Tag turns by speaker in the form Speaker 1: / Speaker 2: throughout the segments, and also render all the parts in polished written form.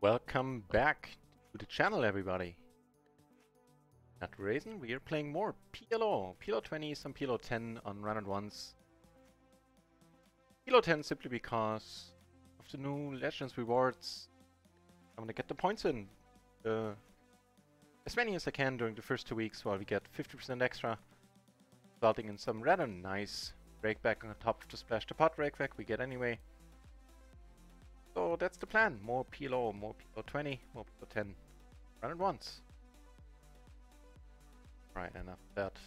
Speaker 1: Welcome back to the channel, everybody. NutRaisin, we are playing more PLO. PLO 20, some PLO 10 on run at once. PLO 10 simply because of the new Legends rewards. I'm gonna get the points in. As many as I can during the first 2 weeks while we get 50% extra, resulting in some rather nice Rakeback on top of the Splash the Pot Rakeback we get anyway. So that's the plan. More PLO 20, more PLO 10. Run at once. Right, enough of that.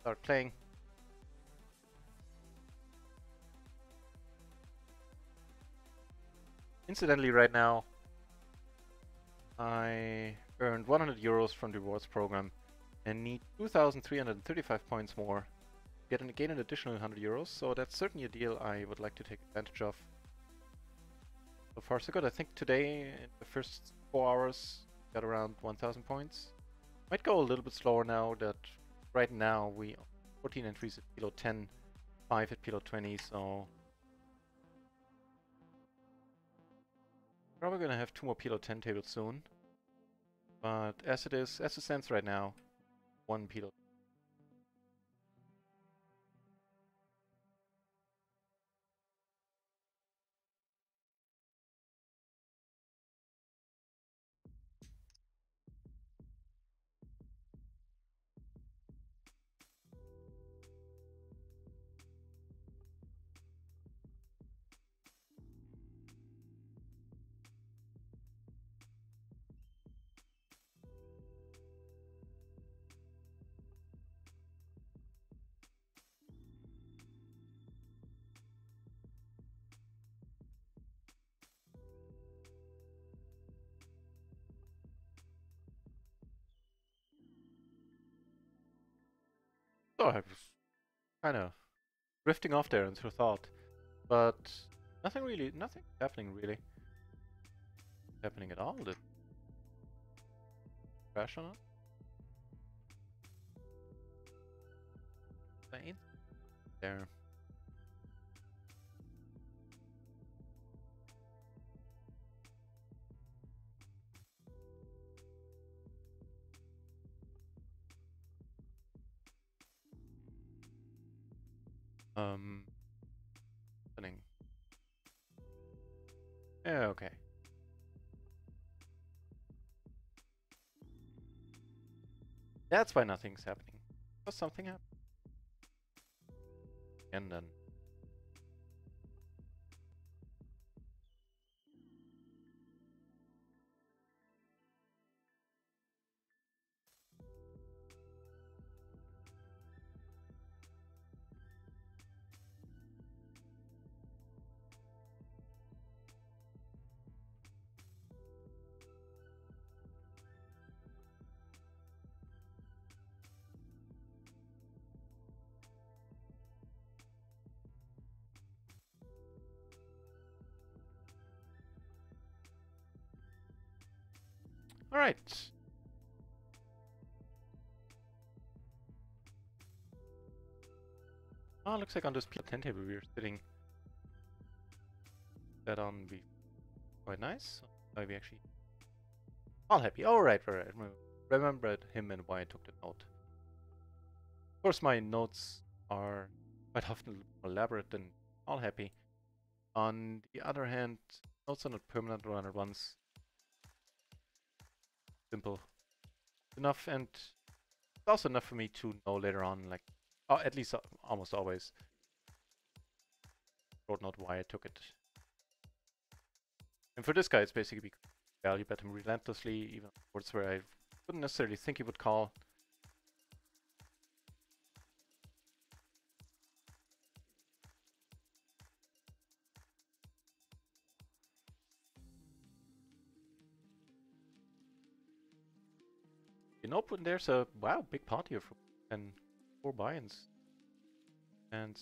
Speaker 1: Start playing. Incidentally, right now, I earned 100 euros from the rewards program and need 2,335 points more to gain an additional 100 euros. So that's certainly a deal I would like to take advantage of. So far so good. I think today, in the first 4 hours, got around 1,000 points. Might go a little bit slower now that right now we 14 entries at PLO 10, 5 at PLO 20, so probably gonna have 2 more PLO 10 tables soon. But as it stands right now, 1 PLO. So I was kind of drifting off there into thought, but nothing happening really. Happening at all? Did crash on it? Ain't there. Happening. Yeah, okay. That's why nothing's happening. Because something happened. And then alright. Oh, looks like on this PL10 table we're sitting that on be quite nice. Maybe actually all happy. Oh, right. Remembered him and why I took the note. Of course, my notes are quite often more elaborate than all happy. On the other hand, notes are not permanent run at once. Simple enough, and it's also enough for me to know later on, like, at least almost always, short note why I took it. And for this guy, it's basically because I value bet him relentlessly, even words where I wouldn't necessarily think he would call. You know, there's a wow big pot here for 4 buy-ins, and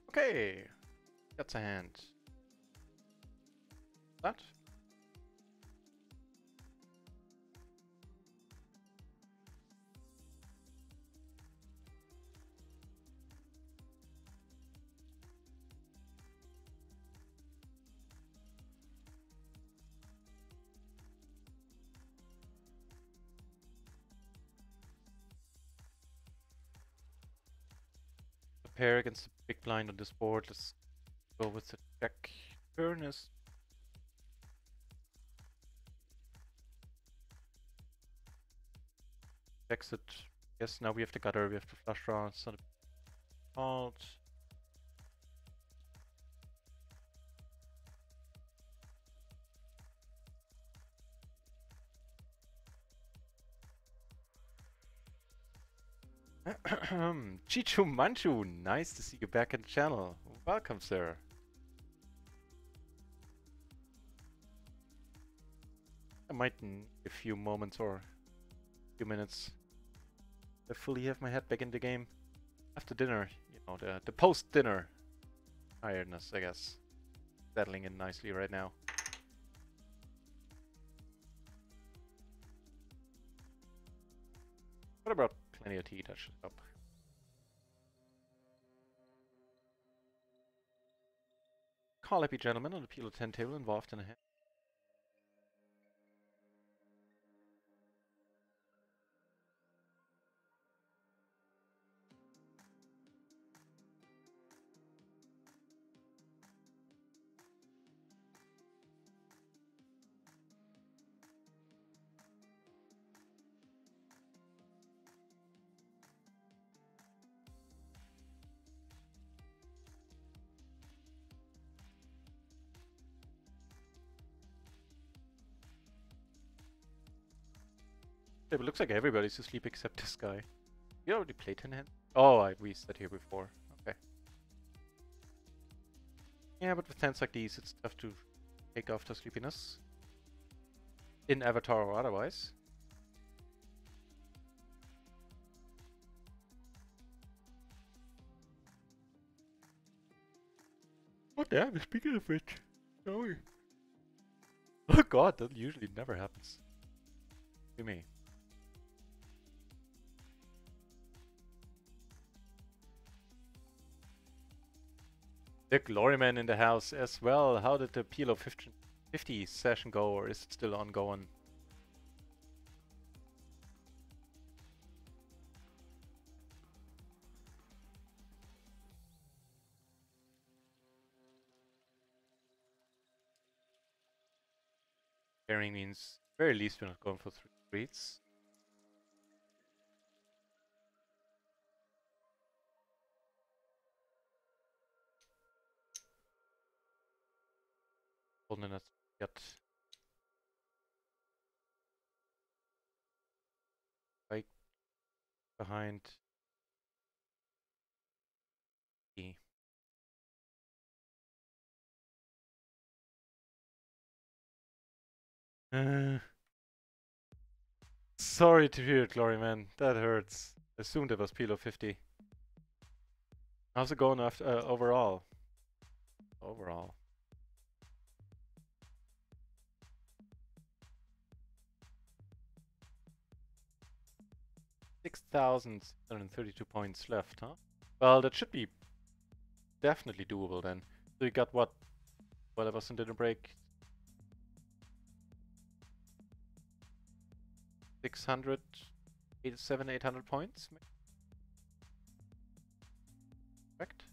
Speaker 1: okay, that's a hand. That pair against the big blind on this board. Let's go with the check. Turn is exit. Yes, now we have the gutter, we have the flush draw, it's not a fault. Chichu Manchu, nice to see you back in the channel. Welcome, sir. I might need a few moments or a few minutes to fully have my head back in the game. After dinner, you know, the post-dinner tiredness, I guess. Settling in nicely right now. What about plenty of tea? That should help. Call happy gentleman on the PLO 10 table involved in a hand. It looks like everybody's asleep except this guy. You already played 10 hand? Oh, we said here before. Okay. Yeah, but with hands like these, it's tough to take off the sleepiness. In Avatar or otherwise. Oh damn, speaking of which. Sorry. Oh god, that usually never happens. To me. The Gloryman in the house as well. How did the PLO 50 session go, or is it still ongoing? Pairing means, very least, we're not going for 3 streets. Holding it got right behind E. Sorry to hear it, Gloryman. That hurts. Assumed it was PLO 50. How's it going after overall? Overall. 6,732 points left, huh? Well, that should be definitely doable then. So you got what? Whatever in dinner break? 600, 800 points? Correct?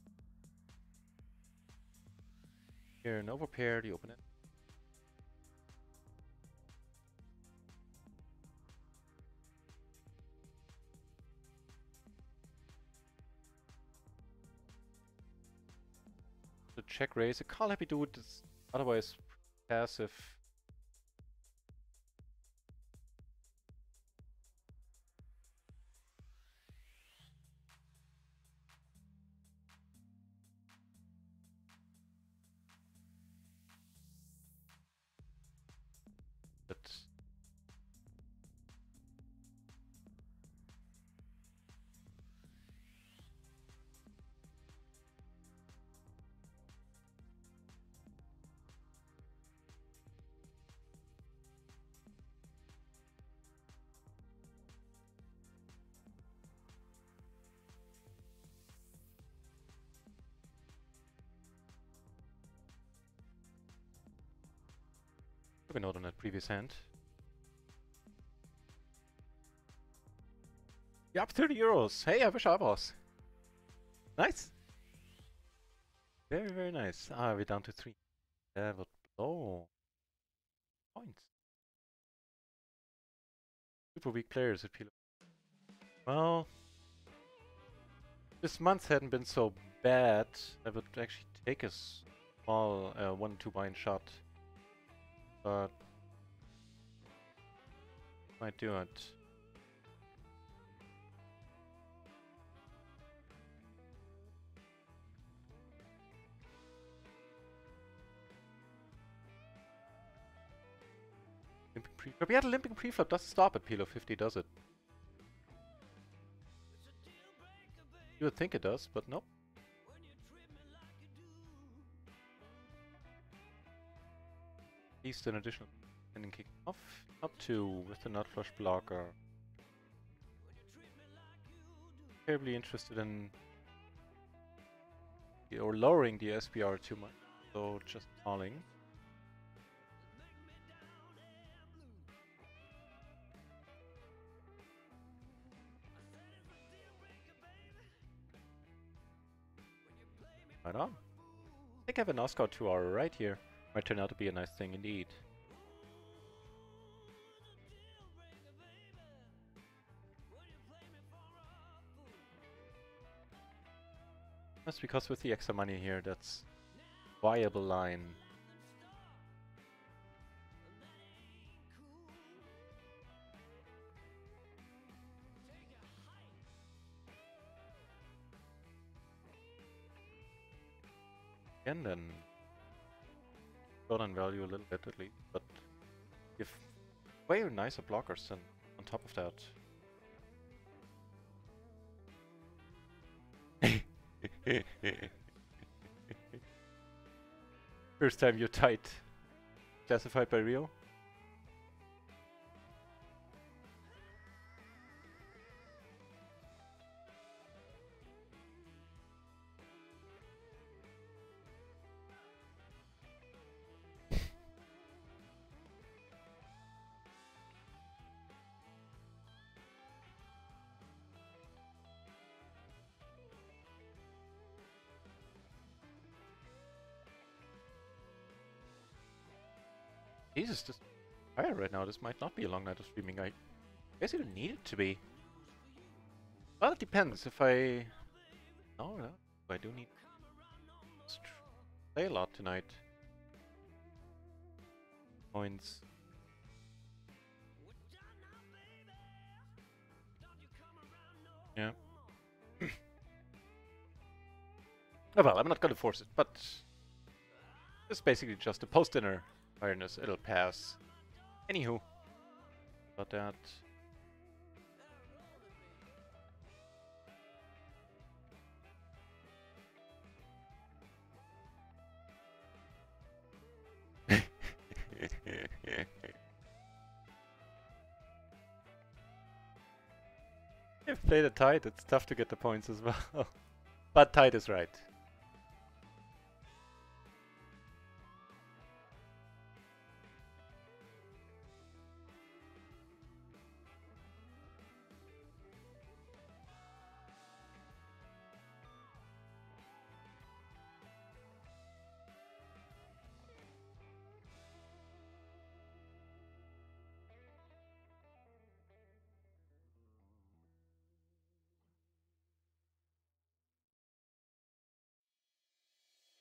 Speaker 1: Here, an overpair, you open it. The check raise, a call happy dude is otherwise passive. But have a note on that previous hand. You're up 30 euros. Hey, I wish I was. Nice. Very, very nice. Ah, we're down to 3. That would blow points. Super weak players at PLO. Well, this month hadn't been so bad. I would actually take a small 1-2 bind shot. But might do it. Limping preflop. Yeah, the limping preflop does stop at PLO 50, does it? You would think it does, but nope. At least an additional ending kick off. Up 2 with the nut flush blocker. Terribly interested in or lowering the SPR too much, so just calling. Right on. I think I have a Noscout 2-hour right here. Might turn out to be a nice thing indeed. That's because with the extra money here, that's viable line. And then go down value a little bit at least, but give way nicer blockers than on top of that. First time you're tight. Classified by RIO? Jesus, this fire right now. This might not be a long night of streaming. I guess it need it to be. Well, it depends. If I... No, I do need to play a lot tonight. Points. Yeah. Oh, well, I'm not gonna force it, but it's basically just a post-dinner awareness. It'll pass. Anywho, about that. If played it tight, it's tough to get the points as well. But tight is right.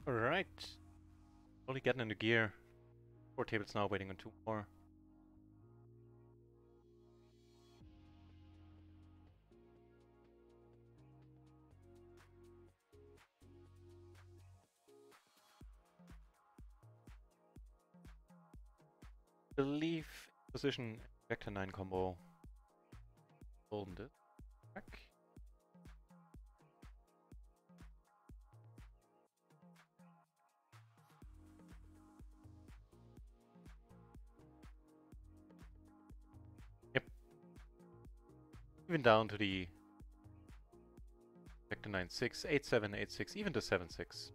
Speaker 1: Alright. Slowly getting into gear. 4 tables now, waiting on 2 more. Believe position vector 9 combo. Holding it back. Yep. Even down to the vector 9-6, 8-7, 8-6, even to 7-6.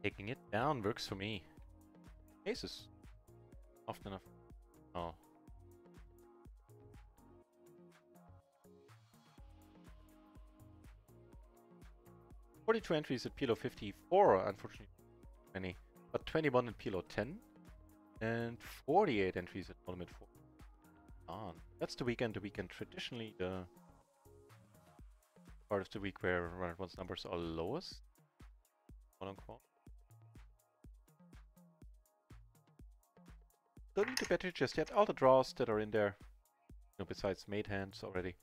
Speaker 1: Taking it down works for me. Aces. Often enough. Oh. "42 entries at PLO 54, unfortunately many. But 21 at PLO 10. And 48 entries at no limit 4. On. That's the weekend. The weekend traditionally the part of the week where round one's numbers are lowest. Quote unquote. Don't need to bet it just yet. All the draws that are in there. You know, besides made hands already.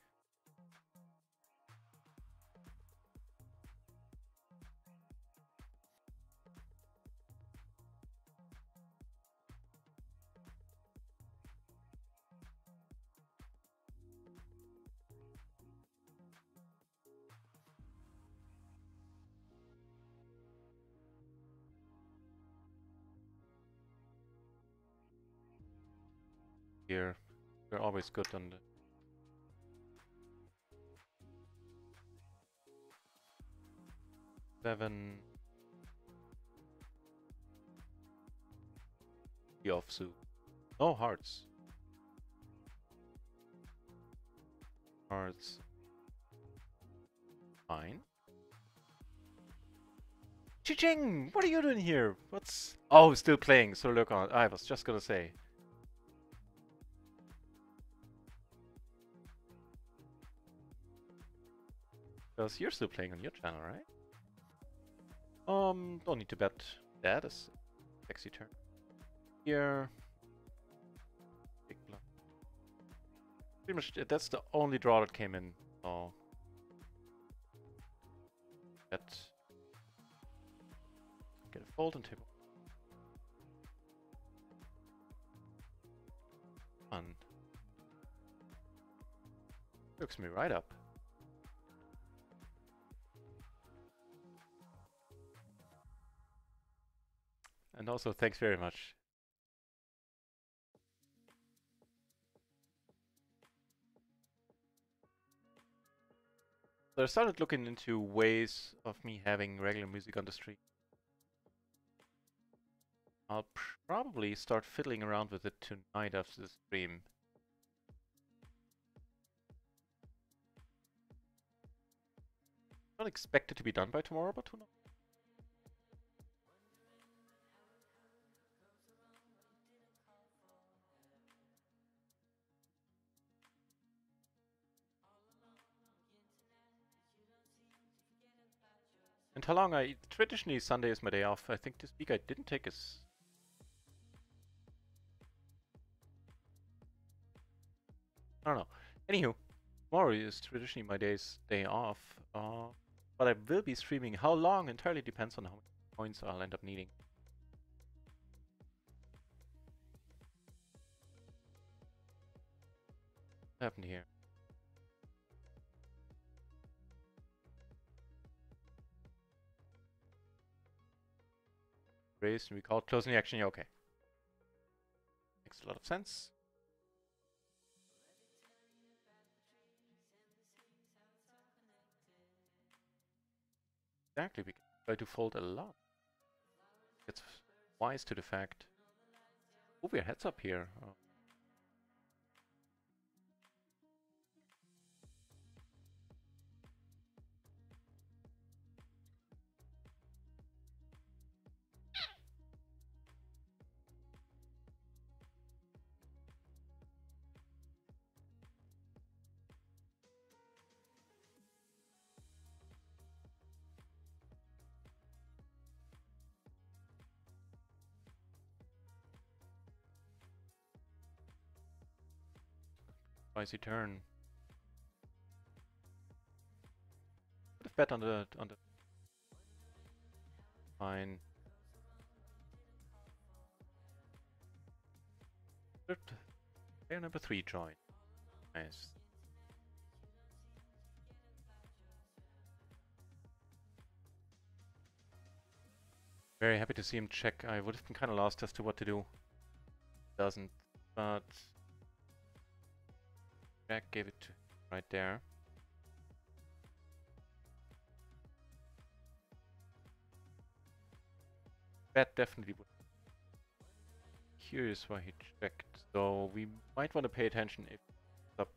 Speaker 1: Here, we're always good on the 7. The offsuit. No hearts. Hearts. Fine. Chi-ching! What are you doing here? What's... Oh, still playing, so look on. I was just gonna say. Because you're still playing on your channel, right? Don't need to bet. That is a sexy turn. Here. Big bluff. Pretty much, that's the only draw that came in. Oh. Bet. Get a fold and table. Fun. Hooks me right up. And also, thanks very much. So I started looking into ways of me having regular music on the stream. I'll probably start fiddling around with it tonight after the stream. Not expect it to be done by tomorrow, but who knows? And how long traditionally Sunday is my day off. I think this week I didn't take a I don't know. Anywho, tomorrow is traditionally my day off. But I will be streaming. How long entirely depends on how many points I'll end up needing. What happened here? Raised and we called closing the action. Yeah, okay. Makes a lot of sense. Exactly, we can try to fold a lot. It's wise to the fact. Move your heads up here. Oh. Spicy turn. Put a bet on the fine. Player number 3 join. Nice. Very happy to see him check. I would have been kind of lost as to what to do. Doesn't, but Jack gave it to right there. That definitely would. Curious why he checked. So we might want to pay attention if up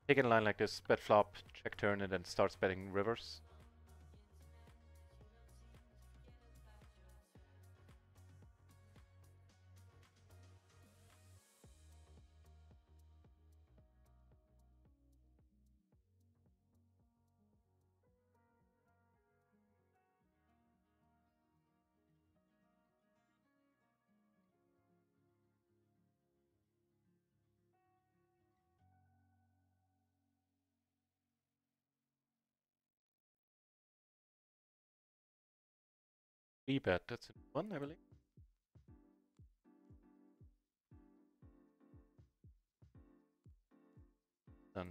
Speaker 1: taking a line like this, bet flop, check turn, and then starts betting rivers. Bet, that's one, I believe. Then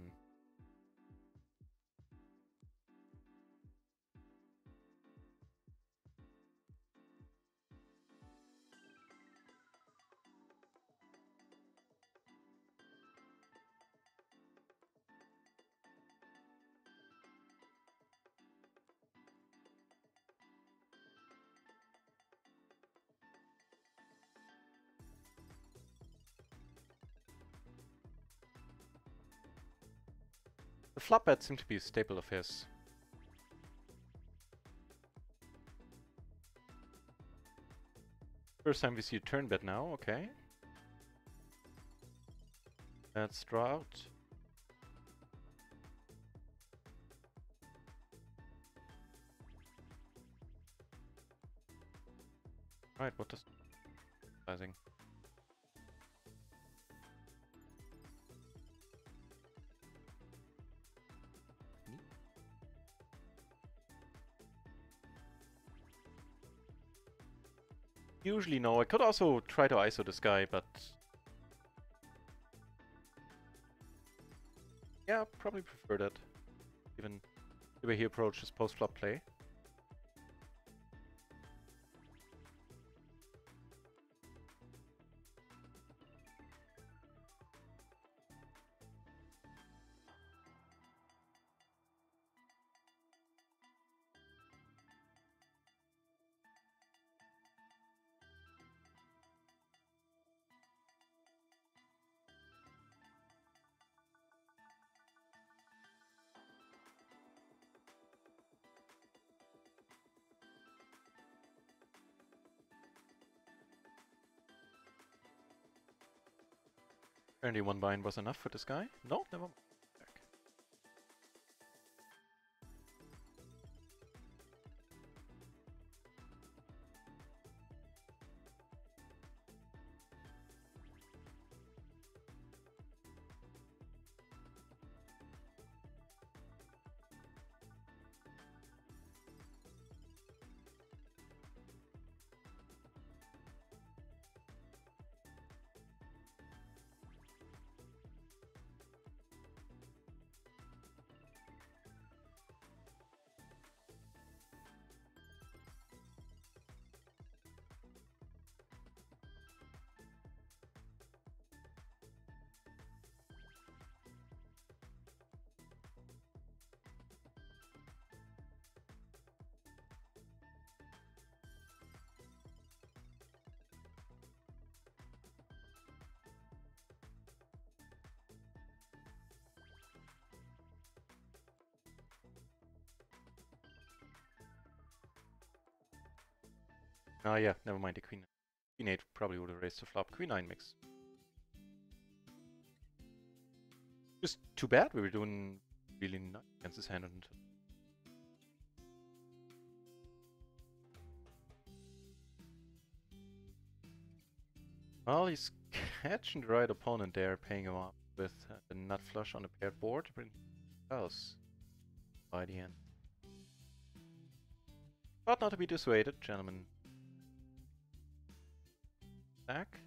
Speaker 1: the flop bet seemed to be a staple of his. First time we see a turn bet now, okay. Let's draw out. Right, what does sizing? Usually no. I could also try to ISO this guy, but yeah, probably prefer that. Given the way he approaches post-flop play. Apparently one bind was enough for this guy. No, never mind. Back. Ah, yeah, never mind. The queen. Queen 8 probably would have raised the flop. Queen 9 mix. Just too bad we were doing really nice against his hand. And well, he's catching the right opponent there, paying him off with the nut flush on a paired board to bring house by the end. But not to be dissuaded, gentlemen. Back.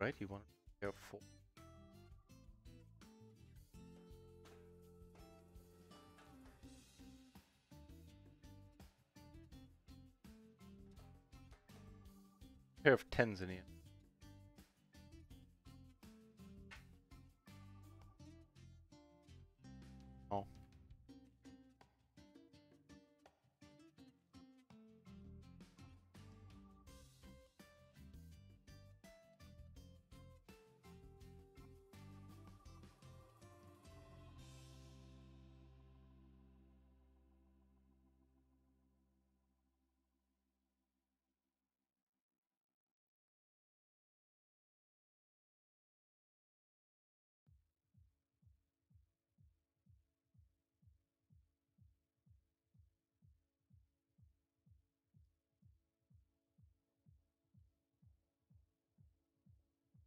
Speaker 1: right? He wanted to have 4. Pair of 10s in the end. Oh.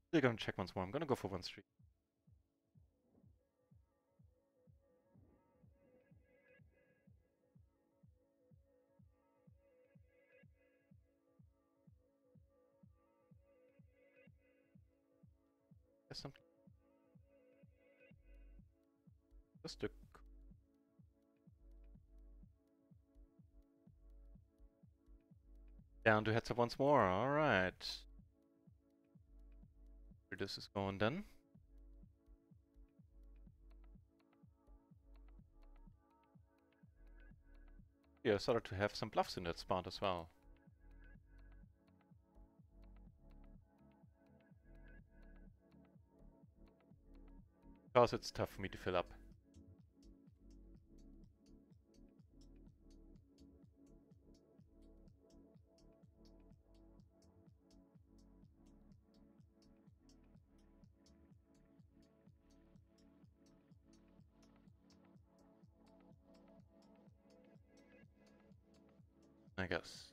Speaker 1: Still gonna check once more. I'm gonna go for 1 street. There's something. Just a down to heads up once more. Alright. Where this is going then. Yeah, started to have some bluffs in that spot as well. Because it's tough for me to fill up. I guess.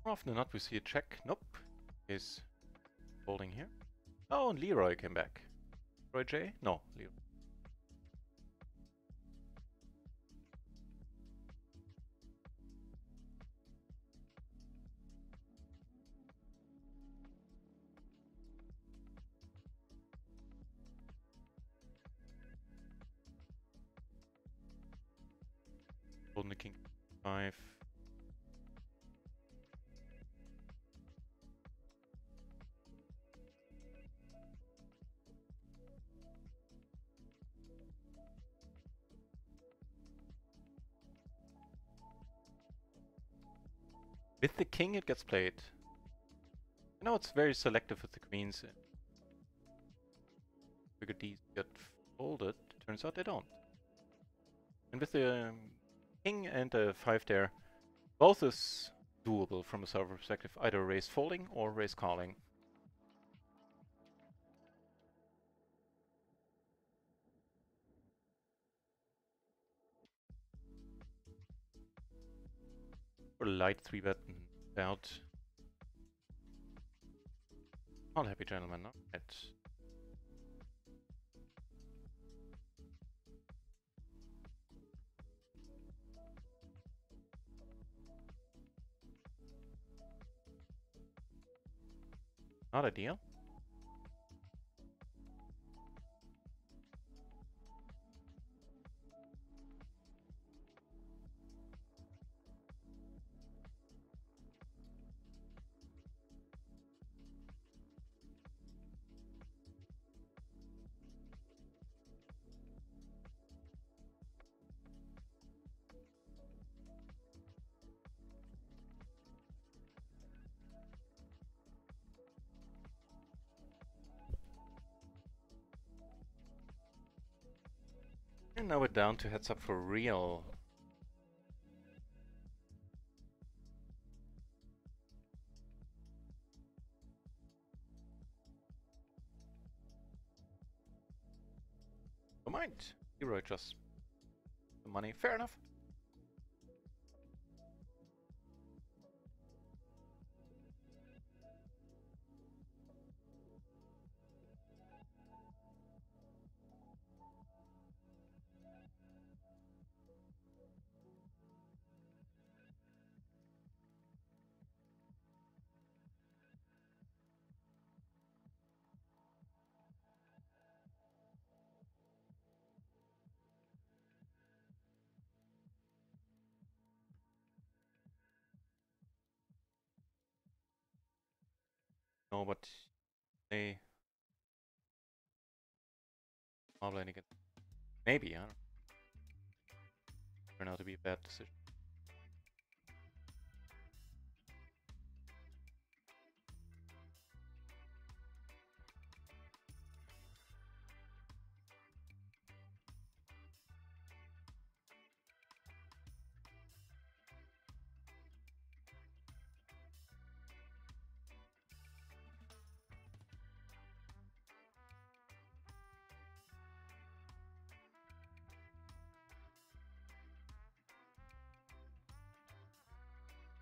Speaker 1: More often than not, we see a check. Nope. He's holding here. Oh, and Leroy came back. Leroy J? No, Leroy. Holding the king 5. With the king, it gets played. I know it's very selective with the queens. Figured these get folded. Turns out they don't. And with the king and the 5 there, both is doable from a server perspective. Either raise folding or raise calling. Or light 3-bet out. All happy gentlemen, alright. Not ideal. And now we're down to heads up for real. mind. Leroy just the money. Fair enough. No, but they modeling again. Maybe, I don't know. Turn out to be a bad decision.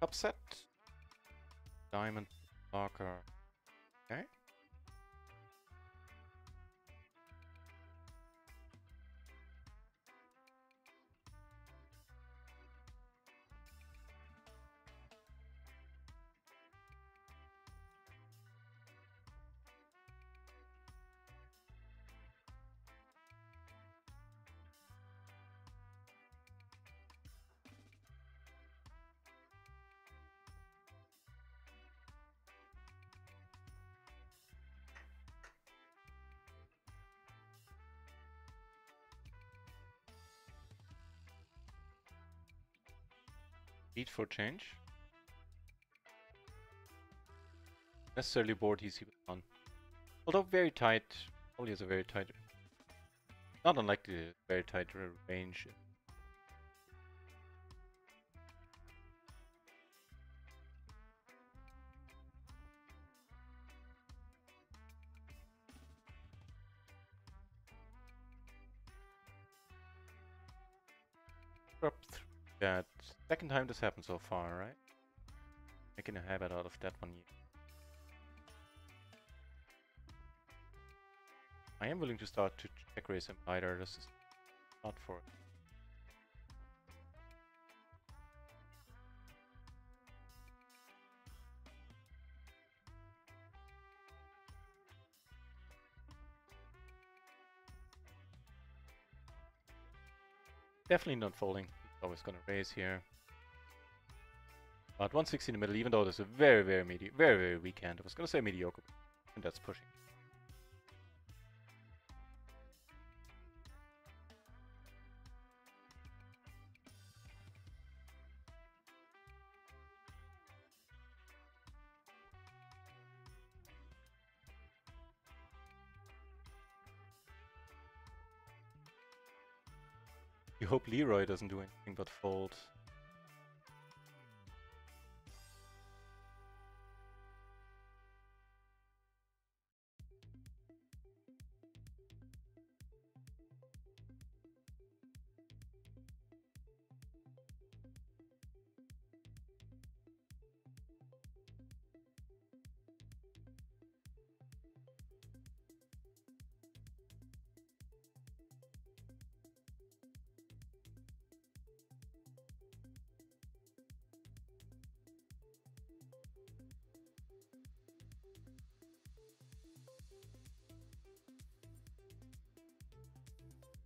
Speaker 1: Upset. Diamond blocker. Okay. Beat for change. Necessarily board easy with one. Although very tight. Probably has a very tight. Not unlikely very tight range. Drop through that. Second time this happened so far, right? Making a habit out of that one. I am willing to start to check raise him either. This is not for it. Definitely not folding. He's always gonna raise here. But 160 in the middle, even though there's a very, very weak hand. I was gonna say mediocre, and that's pushing. You hope Leroy doesn't do anything but fold.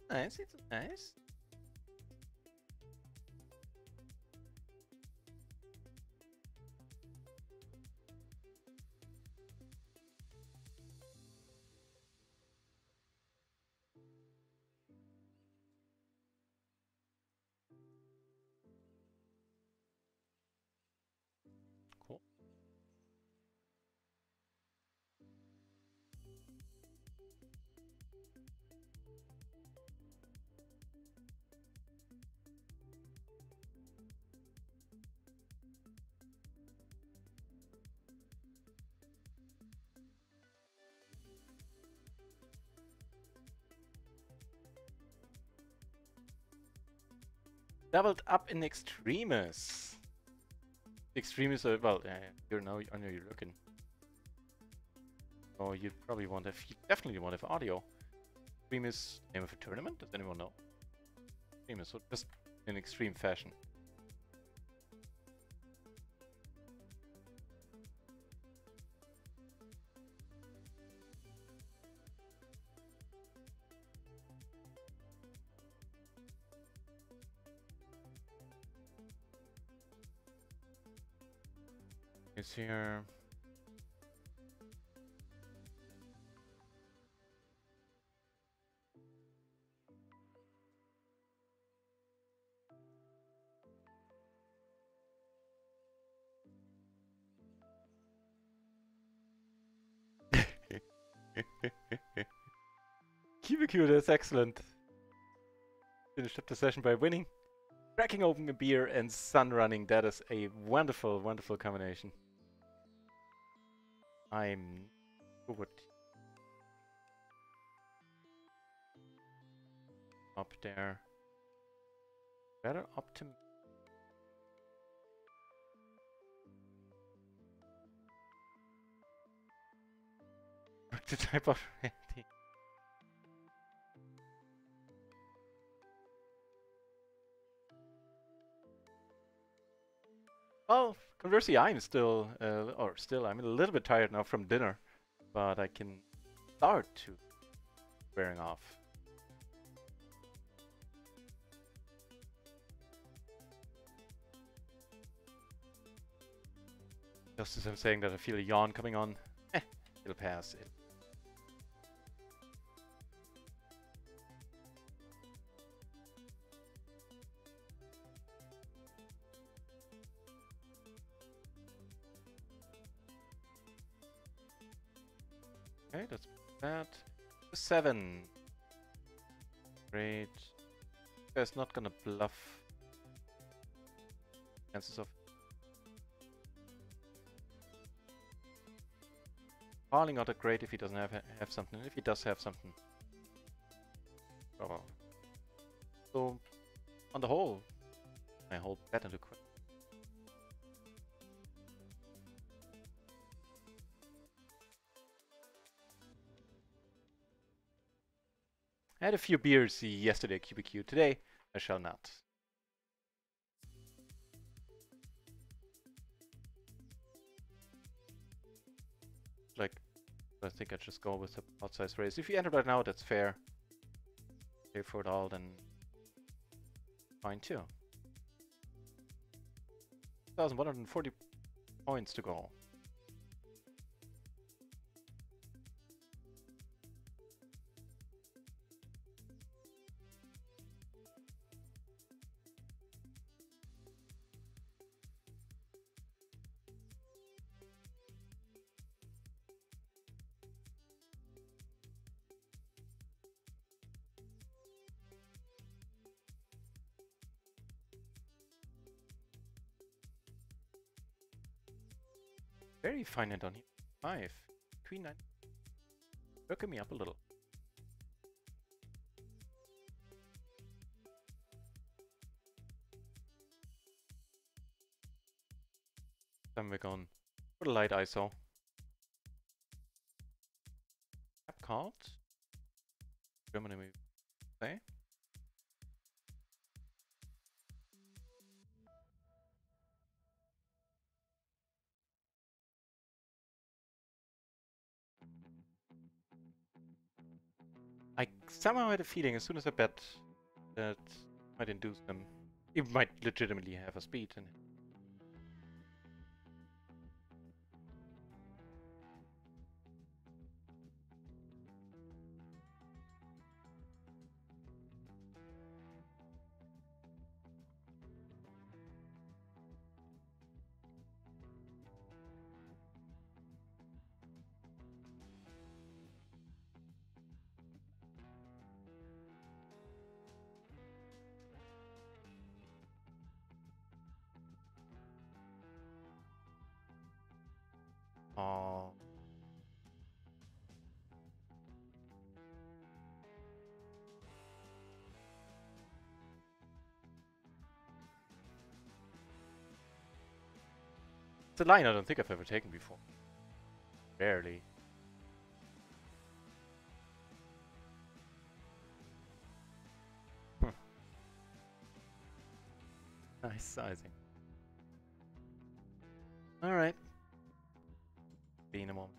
Speaker 1: Nice, it's nice. Cool. Doubled up in Extremis. Extremis, well, I know you're looking. Oh, you probably want to have, you definitely want to have audio. Extremis, name of a tournament? Does anyone know? Extremis, so just in extreme fashion. Is here. QBQ, that's excellent. Finished up the session by winning, cracking open a beer, and sun running. That is a wonderful, wonderful combination. I'm forward up there. Better optim. The type of well, conversely, I'm still, I'm a little bit tired now from dinner, but I can start to wearing off. Just as I'm saying that, I feel a yawn coming on. It'll pass. Okay, that's that. 7. Great. Guy's not gonna bluff. Chances of calling not that great if he doesn't have something. If he does have something, oh. So on the whole, I hold bet into question. I had a few beers yesterday at QBQ. Today, I shall not. Like, I think I just go with the outsized raise. If you enter right now, that's fair. Pay for it all, then fine too. 1,140 points to go. Very fine hand on here. 5. Queen 9. Working me up a little. Then we're going for the light ISO. Tap card. Germany we say. I somehow had a feeling as soon as I bet that might induce them. It might legitimately have a speed in it. It's a line I don't think I've ever taken before. Barely. Nice sizing. Alright. Be in a moment.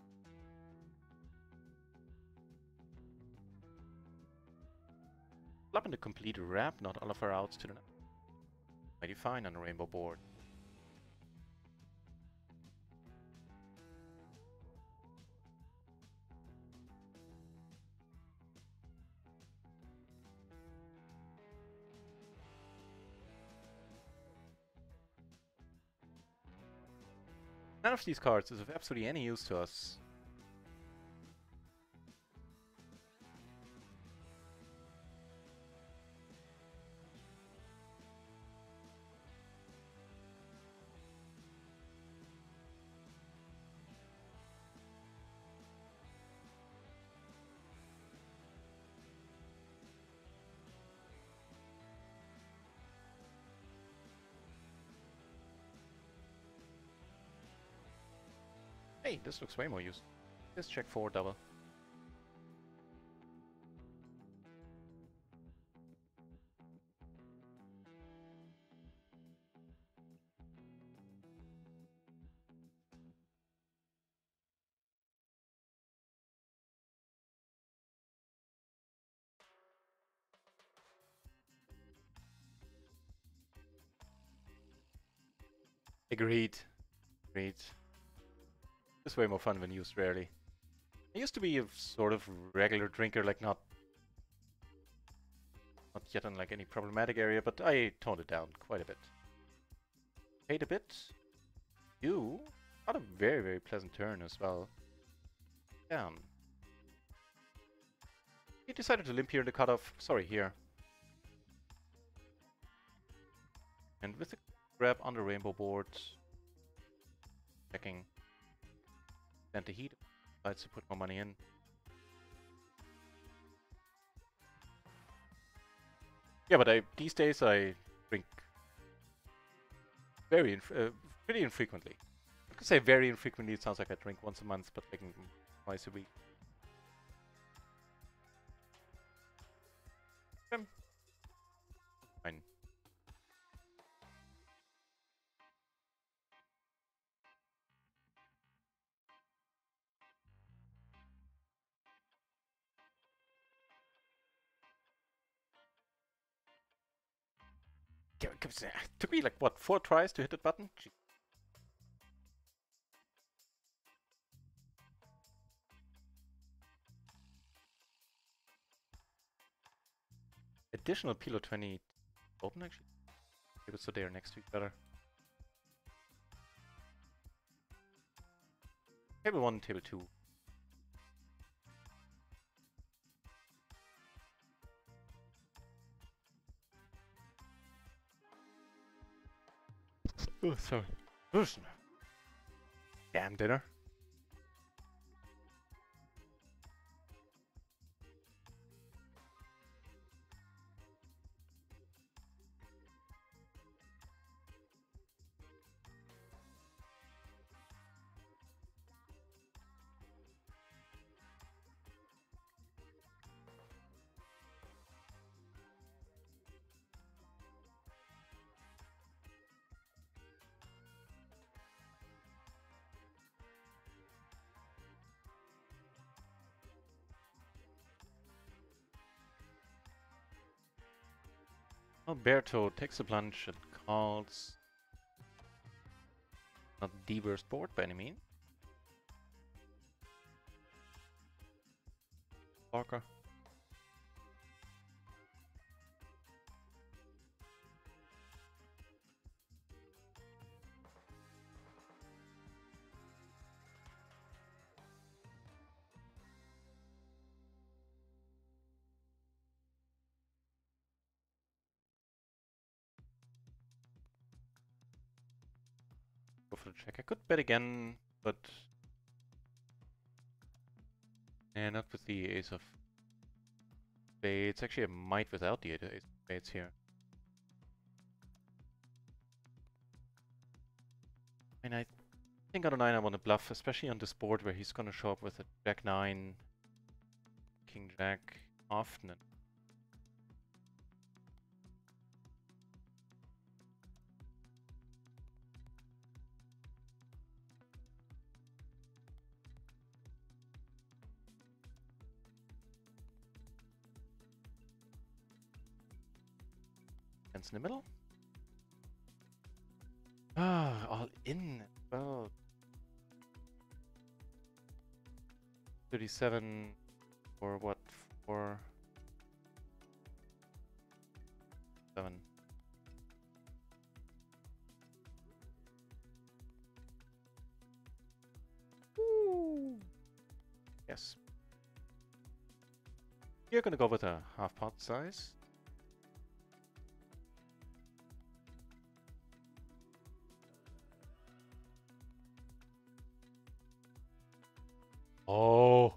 Speaker 1: Flopping the complete wrap, not all of our outs to the mighty fine on the rainbow board. None of these cards is of absolutely any use to us. Hey, this looks way more useful. Let's check 4 double. Agreed. Agreed. It's way more fun when used rarely. I used to be a sort of regular drinker, like not yet in like any problematic area, but I toned it down quite a bit. Paid a bit. You got a very, very pleasant turn as well. Down. He decided to limp here in the cutoff. Sorry, here. And with the grab on the rainbow board, checking. And the heat decides to put more money in. Yeah, but these days I drink pretty infrequently. I could say very infrequently. It sounds like I drink once a month, but like twice a week. Fine. Took me like what, 4 tries to hit that button? Gee. Additional PLO 20 open actually. Maybe so they are next to each other. Table 1, table 2. Oh, sorry. Damn dinner. Alberto takes the plunge and calls. Not the worst board by any means. Parker. Go for the check. I could bet again, but yeah, not with the ace of spades. Actually, I might without the ace of spades here. I mean, think on a 9 I want to bluff, especially on this board where he's gonna show up with a Jack 9, King Jack often. Hands in the middle. Ah, all in. Well, 37 or what? 4, 7. Woo. Yes. You're gonna go with a half pot size. Oh.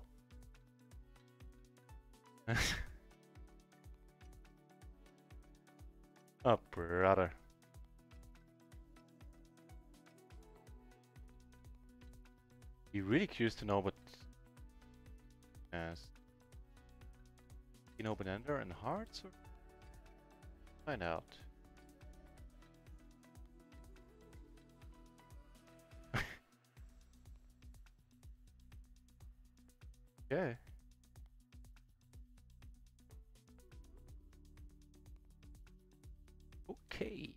Speaker 1: Oh, brother. Be really curious to know what as open ender and hearts or find out. Okay. Okay.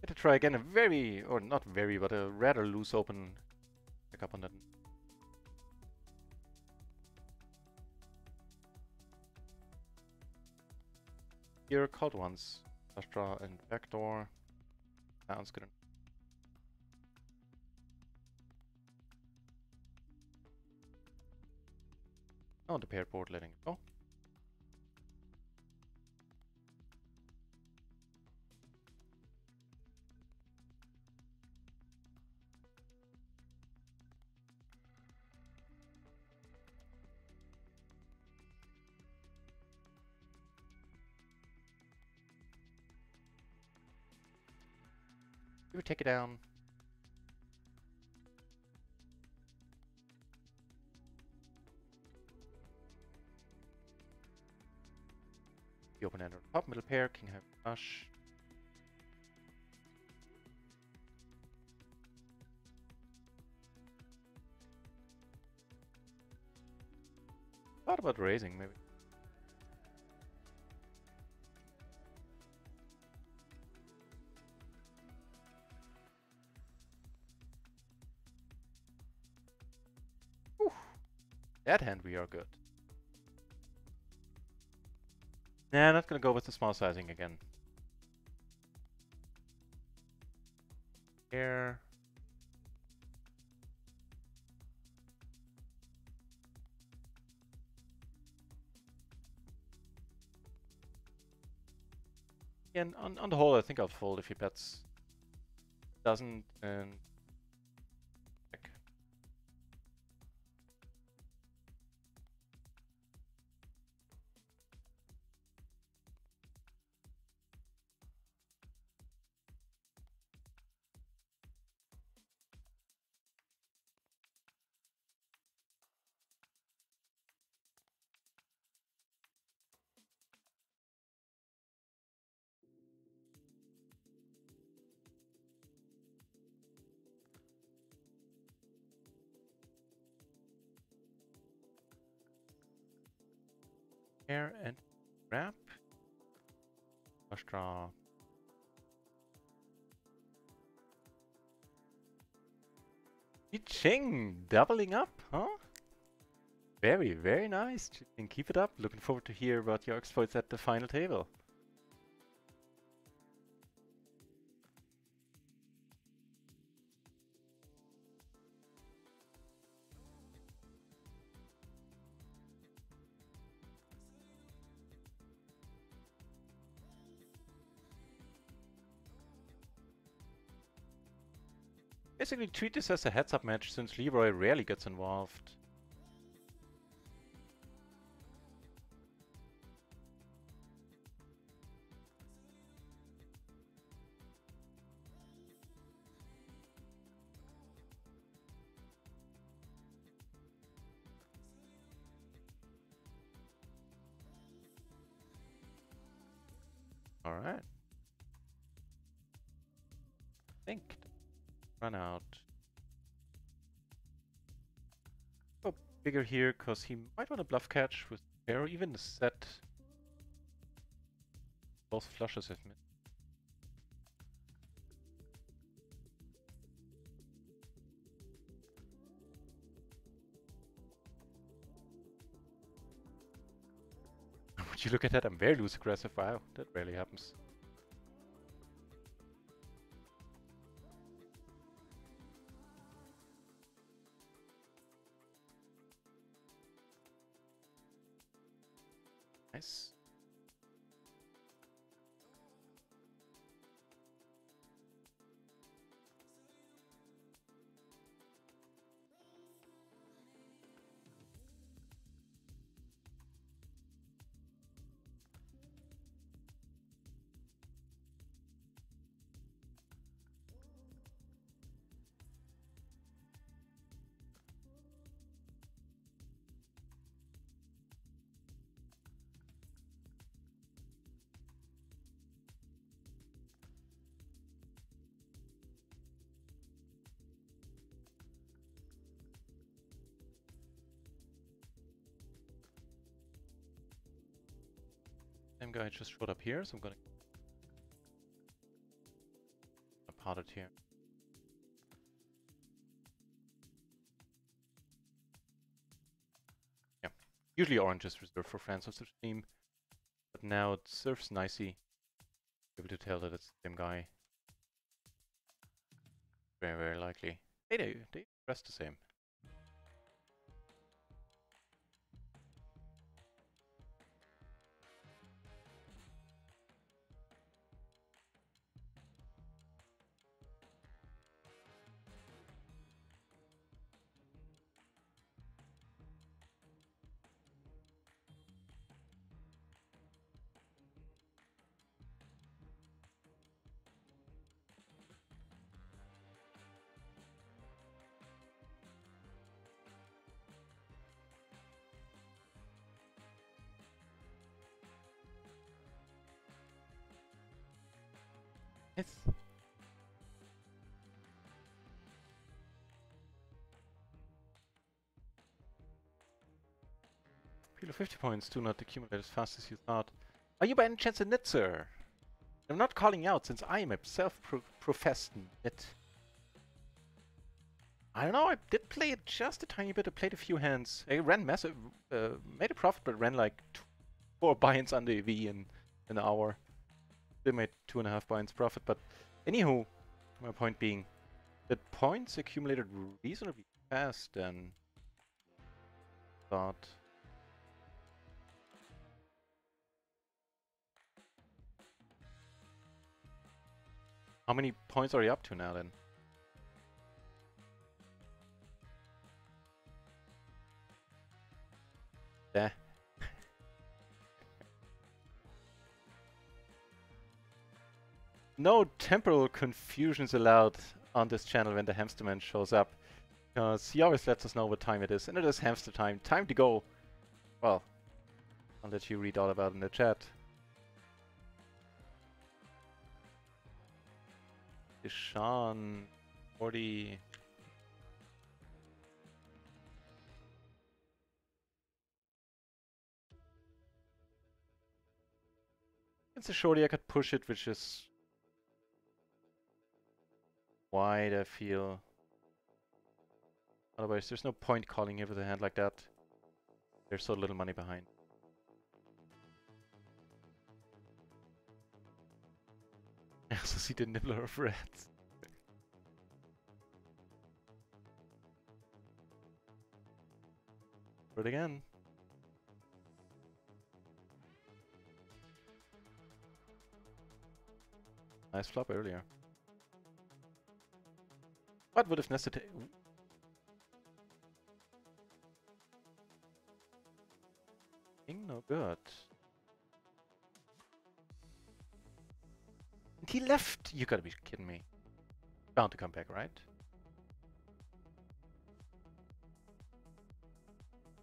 Speaker 1: To try again a very, or not very, but a rather loose open pick up on that. Here, called once. Flush draw and backdoor. Sounds good. On the paired board, letting it go. You would take it down. The open ender top, middle pair, king high flush. Thought about raising, maybe. Whew. That hand we are good. Nah, not gonna go with the small sizing again. Here. And on the whole, I think I'll fold if he bets. Doesn't, and check. Here and wrap. Flush draw. Ching, doubling up, huh? Very, very nice. And keep it up. Looking forward to hear about your exploits at the final table. Basically treat this as a heads-up match since Leroy rarely gets involved. Alright. I think run out. Go bigger here, because he might want to bluff catch with pair, even the set. Both flushes at mid. Would you look at that? I'm very loose aggressive. Wow, that rarely happens. Nice. Same guy just showed up here, so I'm gonna pot it here. Yeah, usually orange is reserved for friends of the team, but now it serves nicely. Able to tell that it's the same guy. Very, very likely. They dress the same. Yes. PLO 50 points do not accumulate as fast as you thought. Are you by any chance a nit, sir? I'm not calling you out since I am a self-professed nit. I don't know, I did play it just a tiny bit. I played a few hands. I ran massive, made a profit, but ran like 4 buy-ins under EV in an hour. Still made 2.5 buy-ins profit, but anywho, my point being that points accumulated reasonably fast and thought. How many points are you up to now then? Yeah. No temporal confusions allowed on this channel when the hamster man shows up. Because he always lets us know what time it is, and it is hamster time. Time to go. Well, I'll let you read all about it in the chat. Ishan 40. It's a shorty, I could push it, which is wide, I feel. Otherwise, there's no point calling here with a hand like that. There's so little money behind. I also see the nibbler of rats. But again. Nice flop earlier. What would have necessitated... No good. And he left! You gotta be kidding me. Bound to come back, right?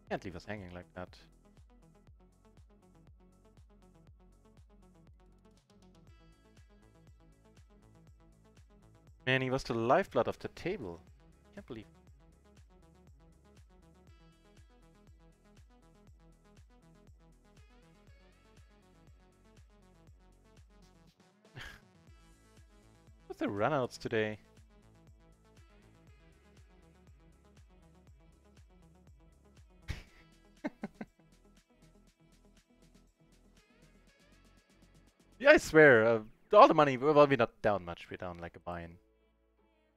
Speaker 1: Can't leave us hanging like that. Man, he was the lifeblood of the table. Can't believe. What's the runouts today? Yeah, I swear, all the money, well, we're not down much, we're down like a buy-in.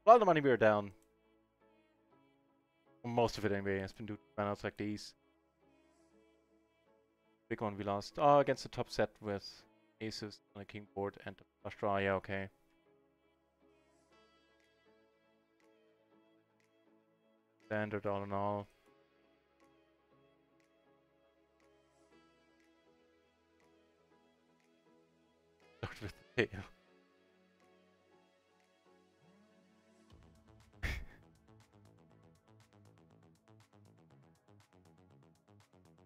Speaker 1: All the money we're down, most of it anyway, has been due to runouts like these. Big one we lost. Oh, against the top set with aces on a king board and a flush draw, yeah, okay. Standard all in all. With the tail.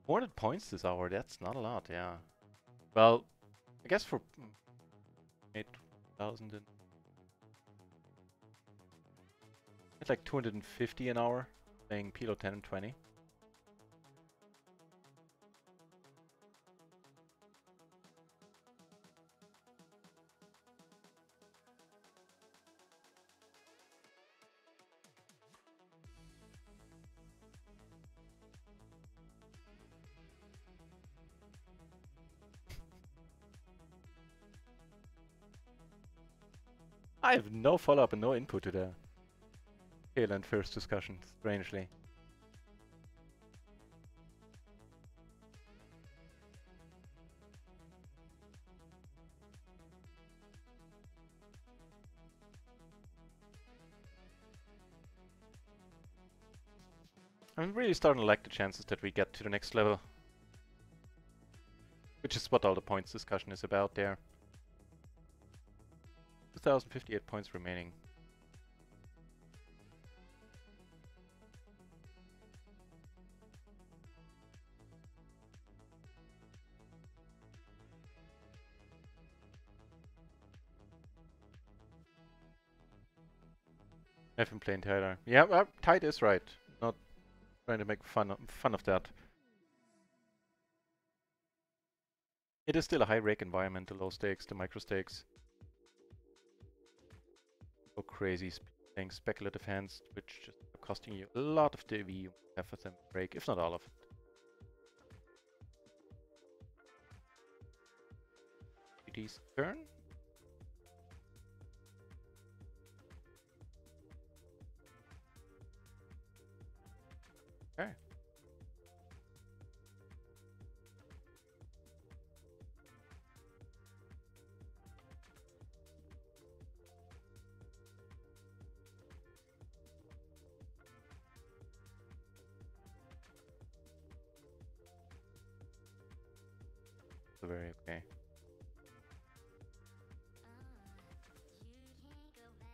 Speaker 1: $400 points this hour, that's not a lot, yeah. Well, I guess for 8,000 and... It's like 250 an hour, playing PLO 10 and 20. I have no follow-up and no input to the tail end first discussion, strangely. I'm really starting to like the chances that we get to the next level. Which is what all the points discussion is about there. 2,058 points remaining. I've been playing tighter. Yeah, tight is right. Not trying to make fun of that. It is still a high rake environment, the low stakes, the micro stakes. Go crazy playing speculative hands, which just are costing you a lot of the EV you have with them break, if not all of it. GT's turn. Okay. So very okay.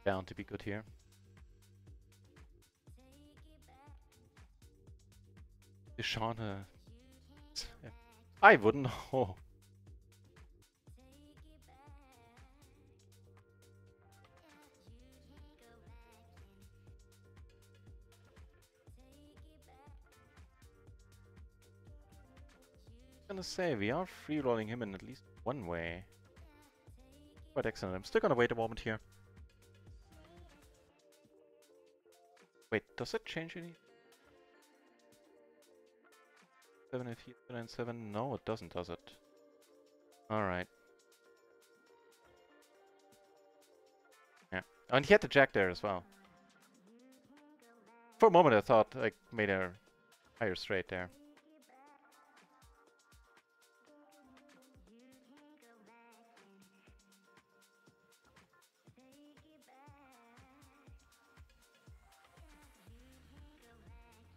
Speaker 1: Bound to be good here. Shauna. I wouldn't know. I'm gonna say we are free rolling him in at least one way. Quite excellent. I'm still gonna wait a moment here. Wait, does it change any? 7 if he's 7? No, it doesn't, does it? Alright. Yeah. Oh, and he had the jack there as well. For a moment I thought I made a higher straight there.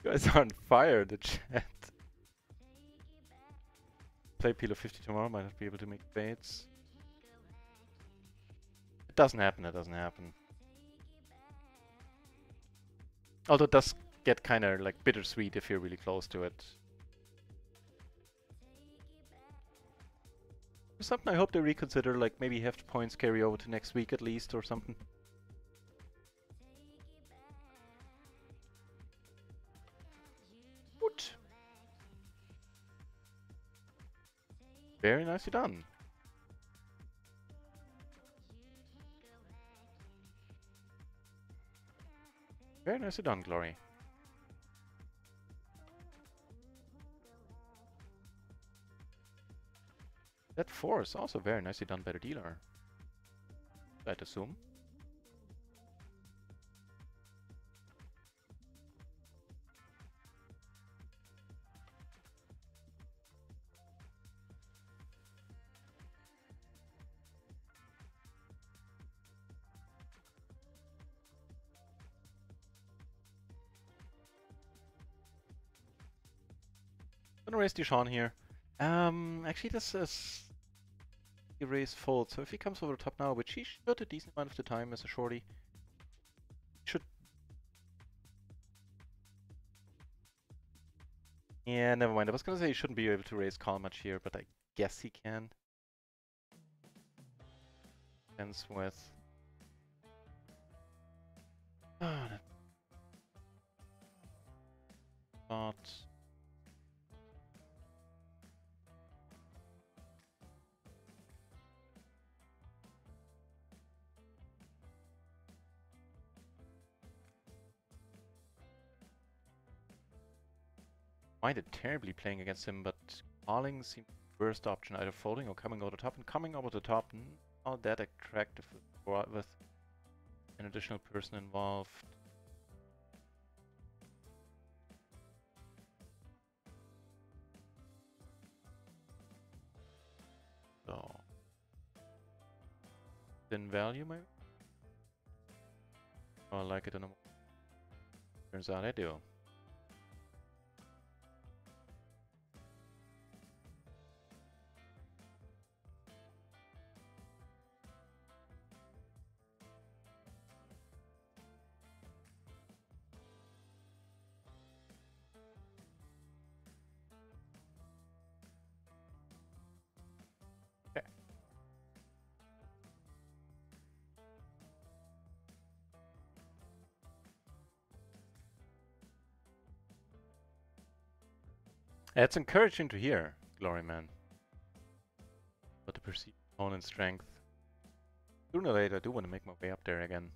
Speaker 1: You guys are on fire in the chat. Play PLO 50 tomorrow, might not be able to make baits. It doesn't happen, it doesn't happen. Although it does get kinda like bittersweet if you're really close to it. Something I hope they reconsider, like maybe have the points carry over to next week at least or something. Good. Very nicely done. Very nicely done, Glory. That 4 is also very nicely done by the dealer, I'd assume. Gonna raise Deshaun here. Actually this is raise fold, so if he comes over the top now, which he should a decent amount of the time as a shorty, should. Yeah, never mind. I was gonna say he shouldn't be able to raise call much here, but I guess he can. Ends with. Not. Minded terribly playing against him, but calling seems the worst option. Either folding or coming over the top, and coming over the top not that attractive with an additional person involved. So thin value maybe? Oh, I like it in a turns out I do. It's encouraging to hear, Glory Man. But the perceived opponent strength. Sooner or later I do want to make my way up there again.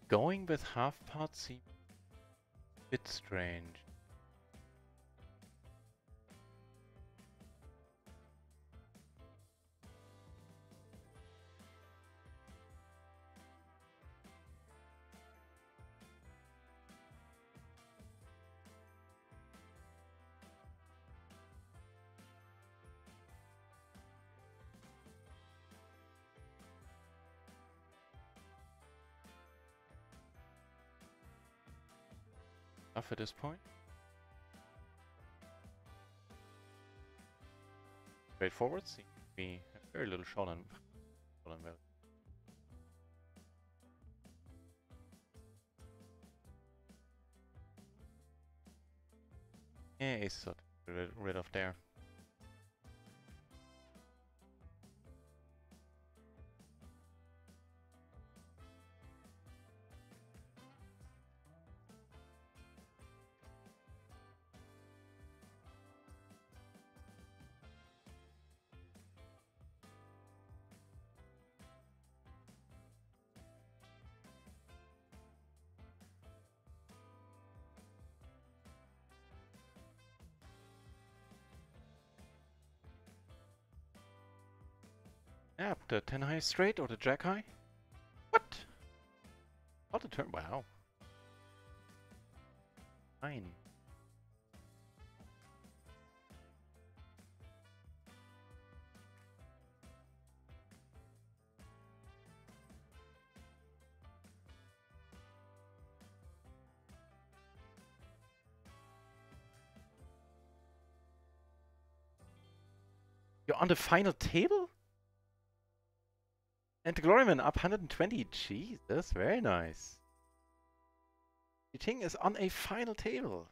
Speaker 1: Going with half pot seems a bit strange. Enough at this point. Straightforward, seems to be a very little shot on value. Yeah, ace sort rid of there. Yeah, the 10 high straight or the jack high? What? Not the turn. Wow. Fine. You're on the final table? And the Gloryman up 120. Jeez, that's very nice. The thing is on a final table.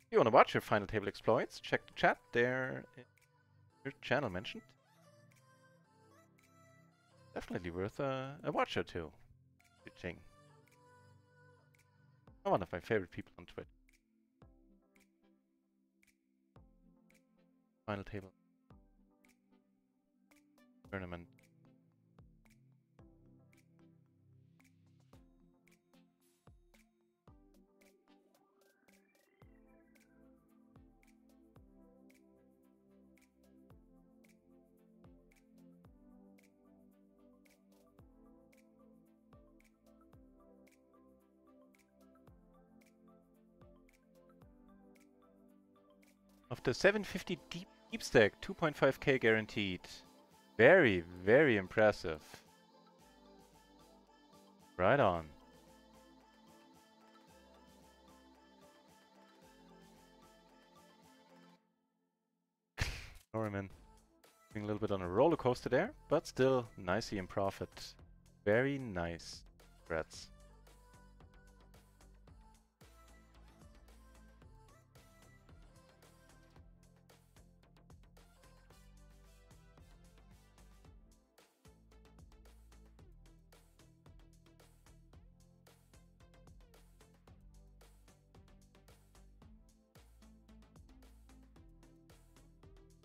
Speaker 1: If you want to watch your final table exploits, check the chat there. Your channel mentioned. Definitely worth a watch or two. Good thing. One of my favorite people on Twitch. Final table tournament. Of the 750 deep stack, 2.5k guaranteed. Very, very impressive. Right on. Norman. Being a little bit on a roller coaster there, but still nicely in profit. Very nice. Congrats.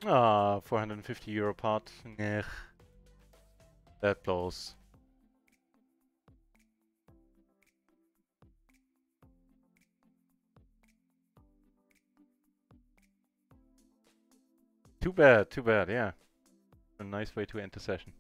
Speaker 1: Ah, 450 euro pot. Ugh. That blows. Too bad, yeah. A nice way to end the session.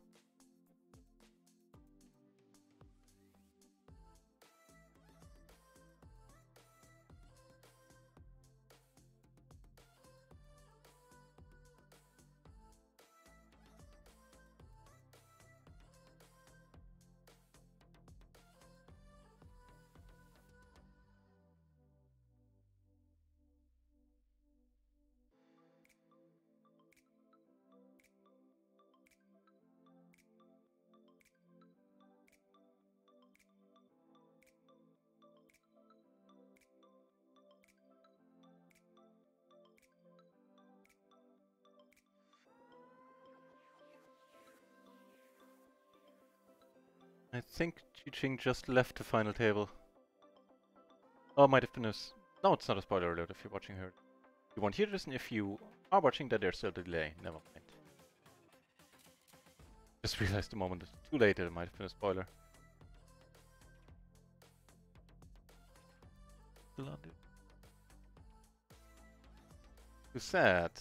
Speaker 1: I think Chi-Ching just left the final table. Oh, it might have been a... No, it's not a spoiler alert if you're watching her. You won't hear this, and if you are watching that, there's still a delay. Never mind. Just realized the moment it's too late that it might have been a spoiler. Too sad.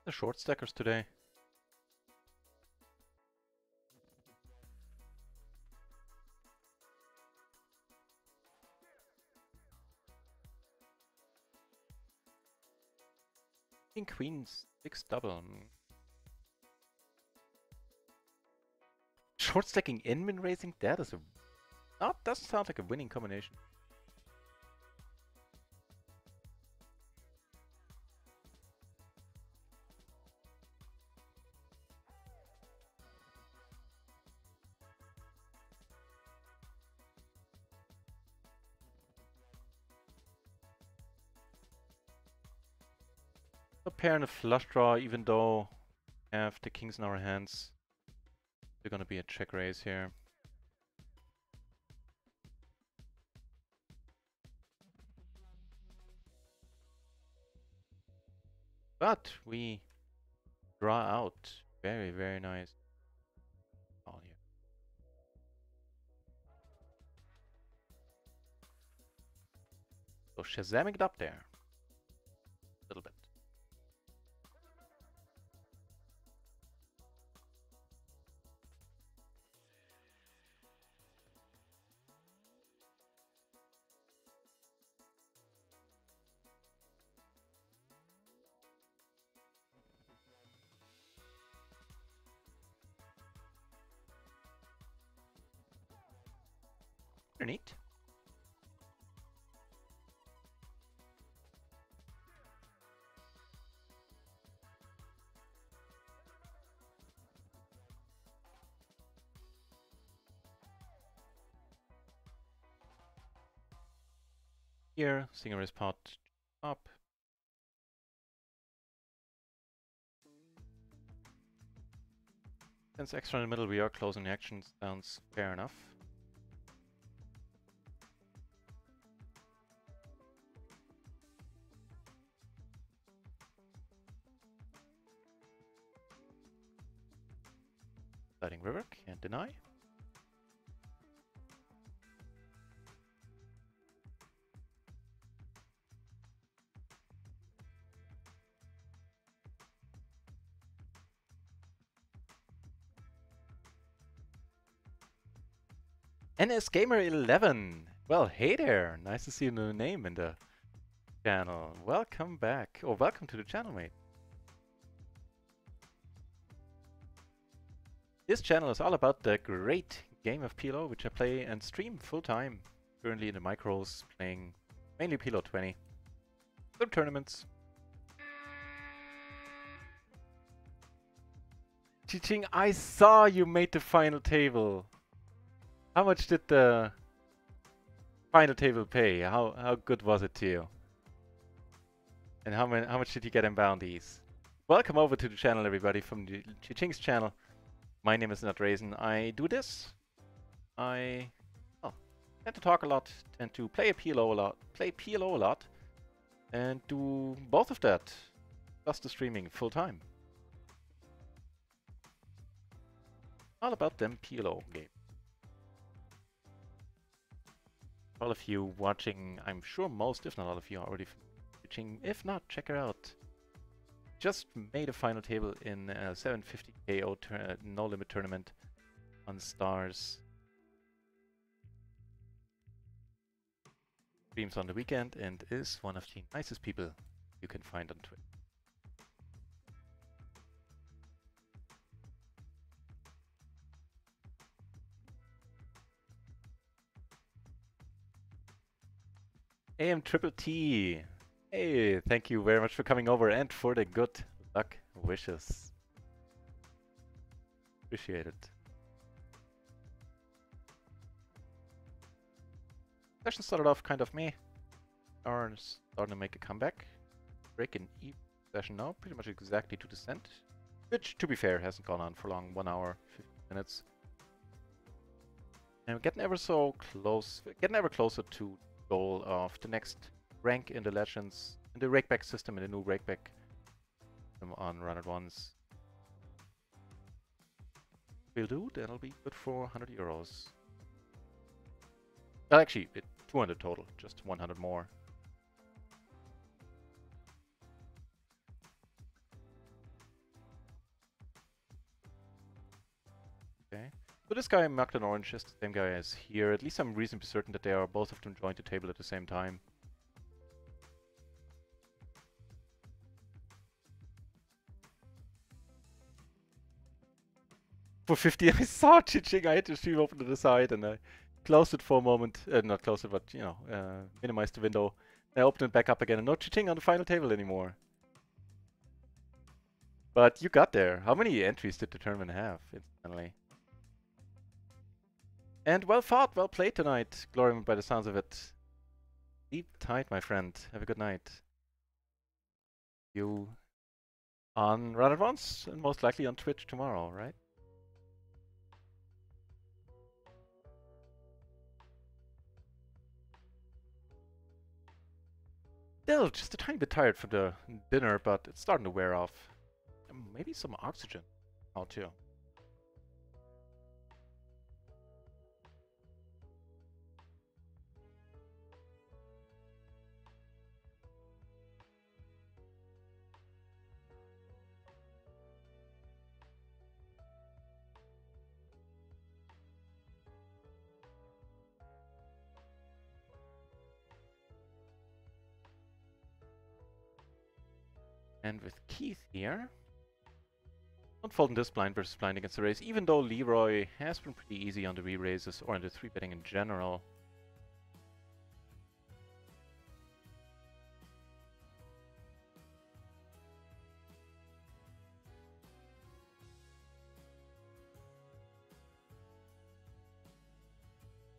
Speaker 1: The short stackers today. King Queen's 6 double. Short stacking in min raising? That is a... That doesn't sound like a winning combination. A pair and a flush draw, even though we have the kings in our hands. They're gonna be a check raise here. But we draw out. Very, very nice. Oh, yeah. So Shazamming it up there. A little bit. Very neat. Here, Singer is pot up. Since extra in the middle, we are closing the action. Sounds fair enough. Sliding river, can't deny. NS Gamer 11. Well, hey there. Nice to see a new name in the channel. Welcome back. Or welcome to the channel, mate. This channel is all about the great game of PLO, which I play and stream full time. Currently in the micros, playing mainly PLO 20. Some tournaments. Chiching, I saw you made the final table. How much did the final table pay? How good was it to you? And how much did you get in bounties? Welcome over to the channel, everybody, from the Chiching's channel. My name is NutRaisin. I do this. I tend to talk a lot, tend to play PLO a lot, and do both of that, plus the streaming full time. All about them PLO games. All of you watching, I'm sure most, if not all of you, are already watching. If not, check her out. Just made a final table in a 750 KO no limit tournament on Stars. Streams on the weekend and is one of the nicest people you can find on Twitter. AM Triple T. Hey, thank you very much for coming over and for the good luck wishes. Appreciate it. Session started off kind of meh. Are starting to make a comeback. Break an E session now, pretty much exactly to the cent. Which, to be fair, hasn't gone on for long, 1 hour, 15 minutes. And we're getting ever so close, getting ever closer to goal of the next rank in the Legends, in the Rakeback system, in the new Rakeback on Run It Once. Will do, that'll be good for 100 euros. Well, actually, 200 total, just 100 more. Okay. So this guy marked in orange is the same guy as here. At least I'm reasonably certain that they are both of them joined the table at the same time. For 50, I saw Chiching. I had the stream open to the side and I closed it for a moment. Not closed it, but, you know, minimized the window. I opened it back up again and no Chiching on the final table anymore. But you got there. How many entries did the tournament have, incidentally? And well fought, well played tonight, Glory, by the sounds of it. Sleep tight, my friend. Have a good night. You on Run It Once and most likely on Twitch tomorrow, right? Still just a tiny bit tired from the dinner, but it's starting to wear off. Maybe some oxygen out too. And with Keith here, not folding this blind versus blind against the raise, even though Leroy has been pretty easy on the re-raises or on the 3-betting in general.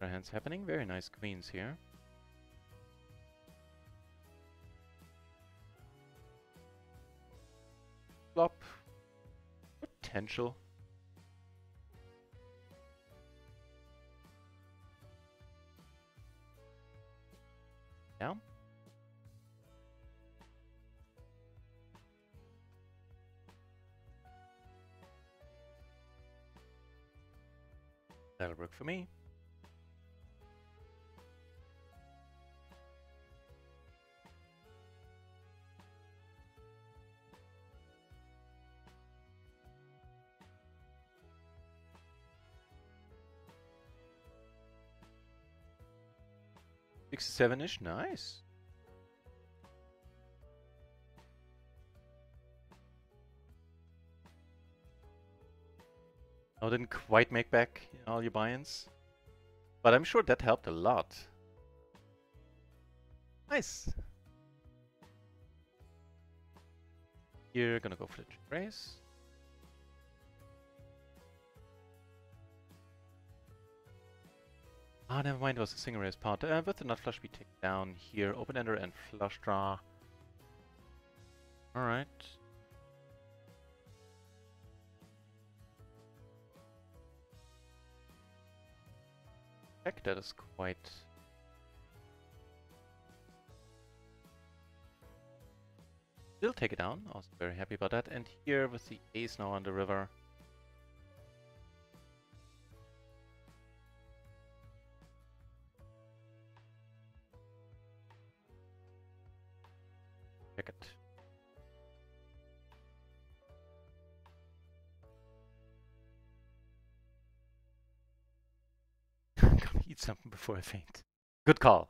Speaker 1: Our hands happening, very nice queens here. Flop. Potential. Down. That'll work for me. $67-ish, nice. Oh, didn't quite make back all your buy-ins, but I'm sure that helped a lot. Nice. You're gonna go for the raise. Ah, never mind, it was a single raise part. With the nut flush we take down here, open ender and flush draw. Alright. Heck, that is quite... Still take it down, also very happy about that. And here with the ace now on the river. Check it. I'm gonna eat something before I faint. Good call.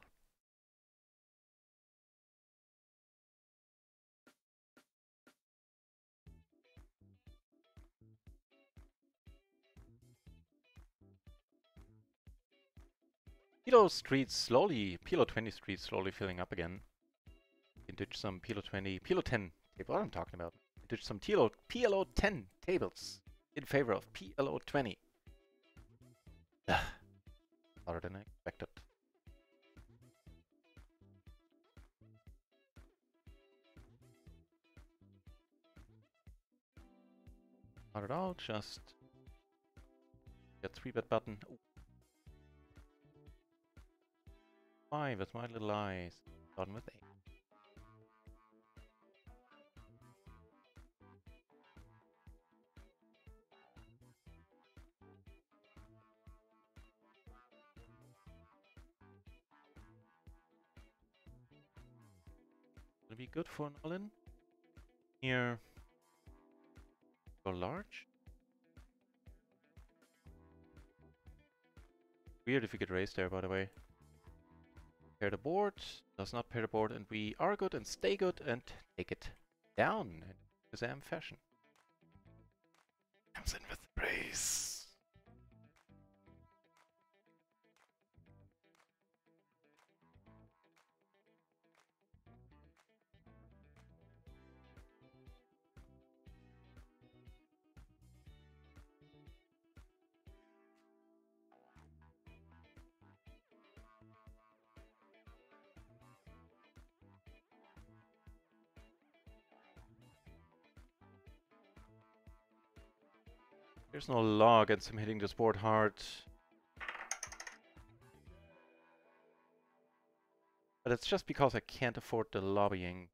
Speaker 1: PLO 20 streets slowly filling up again. You can ditch some PLO 20, PLO 10 table, what I'm talking about. Ditch some PLO 10 tables in favor of PLO 20. Harder than I expected. Not at all, just get 3-bet button. Ooh. 5 with my little eyes. Starting with 8. Will be good for an all-in. Here, go large. Weird if we get raised there, by the way. Pair the board, does not pair the board, and we are good and stay good and take it down in Kazam fashion. Comes in with the raise. There's no law against him hitting this board hard. But it's just because I can't afford the lobbying.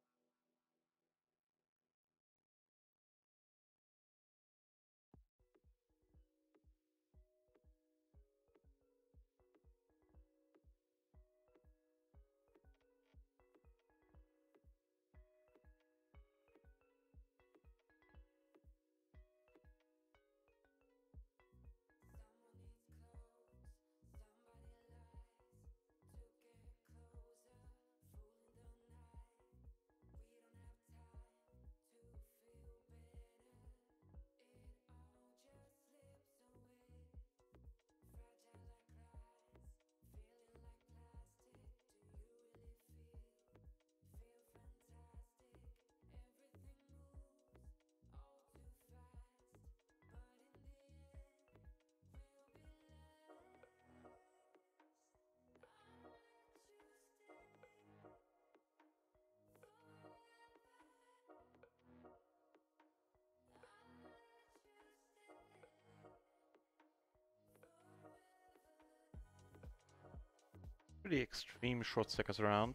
Speaker 1: Pretty extreme short stackers around.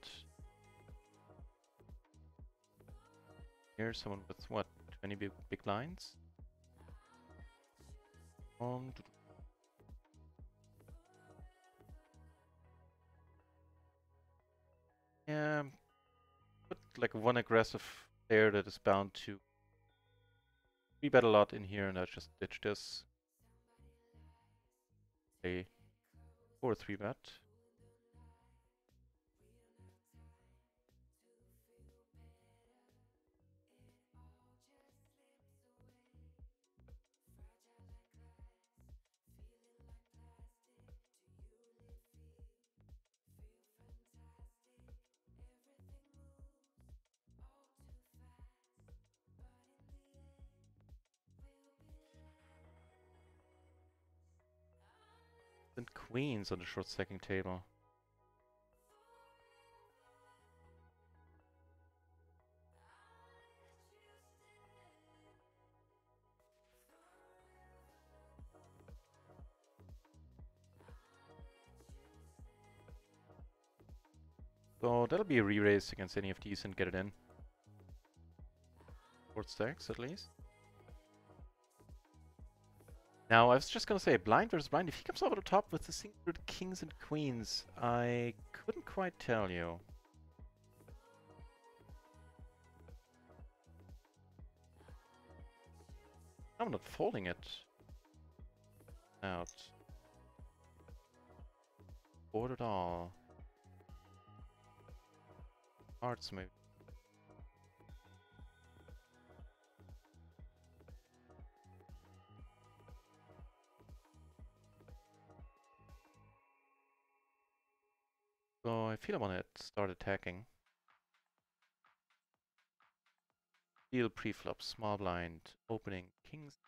Speaker 1: Here's someone with what, 20 big blinds? Yeah, put like one aggressive player that is bound to 3-bet a lot in here, and I just ditch this. Play or 3-bet. And queens on the short stacking table. So that'll be a re-raise against any of these and get it in. Short stacks at least. Now I was just gonna say blind versus blind. If he comes over the top with the single kings and queens, I couldn't quite tell you. I'm not folding it out. Board at all. Hearts maybe. So I feel I want to start attacking. Deal pre-flop, small blind, opening kings.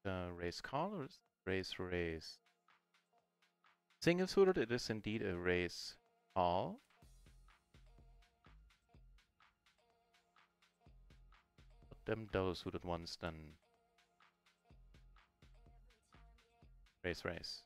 Speaker 1: Raise call or raise. Single suited, it is indeed a raise call. Put them double suited ones then. Raise.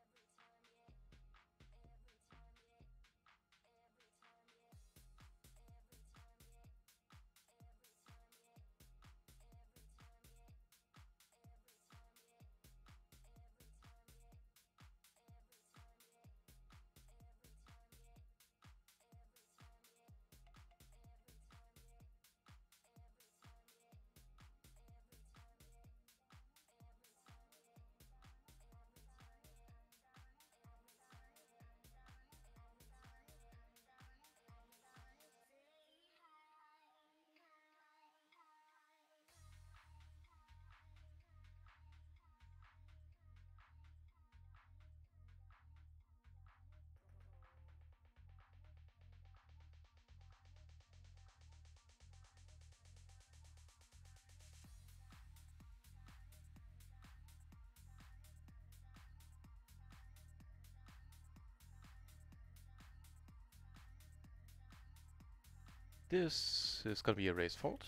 Speaker 1: This is gonna be a raise fold.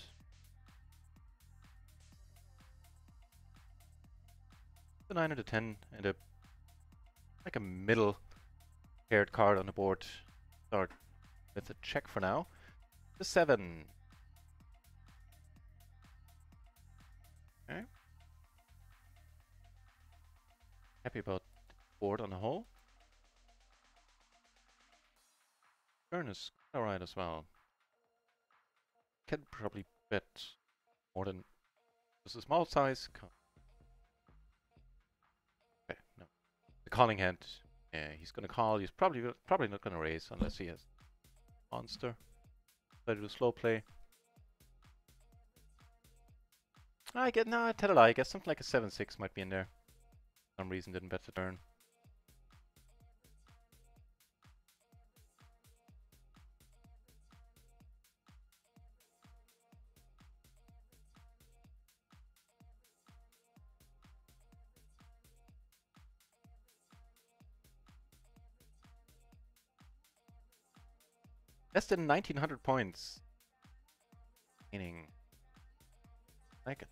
Speaker 1: The 9 and the 10 and a like a middle paired card on the board. Start with a check for now. The 7. Okay. Happy about the board on the whole. Turn is alright as well. Can probably bet more than this is small size. Okay, no. The calling hand. Yeah, he's gonna call. He's probably not gonna raise unless he has monster. Try to do slow play. I get no. I tell a lie. I guess something like a 7/6 might be in there. For some reason didn't bet the turn. Less than 1900 points. Meaning, like it.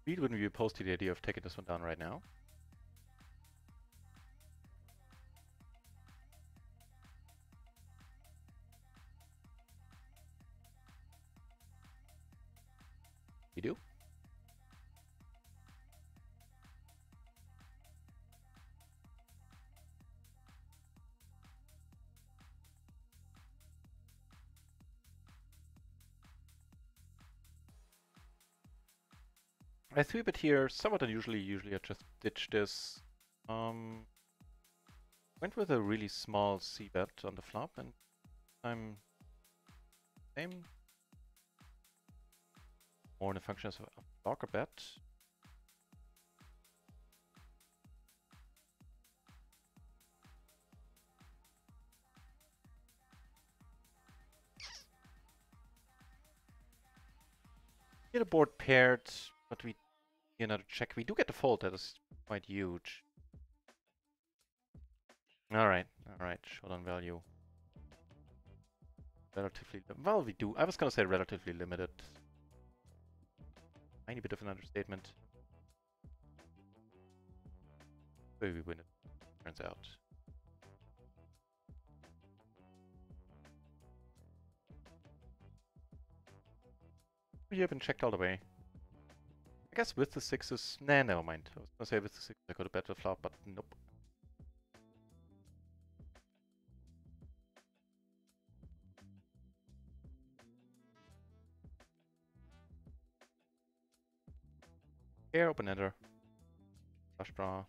Speaker 1: Really wouldn't be opposed to the idea of taking this one down right now. You do? I 3-bet here somewhat unusually. Usually I just ditch this. Went with a really small c-bet on the flop, and I'm same. More in the function of a blocker bet. Get a board paired, but we another check. We do get the fold. That is quite huge. All right. Showdown value. Relatively well. We do. I was gonna say relatively limited. Tiny bit of an understatement. Maybe we win it. Turns out. We have been checked all the way. I guess with the 6s... Nah, never mind. I was gonna say with the 6s I could have bet the flop, but nope. Here, open ender. Flush draw.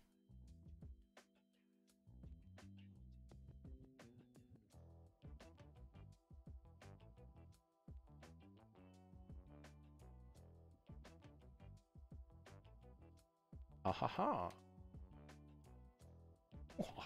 Speaker 1: Ahaha. Oh.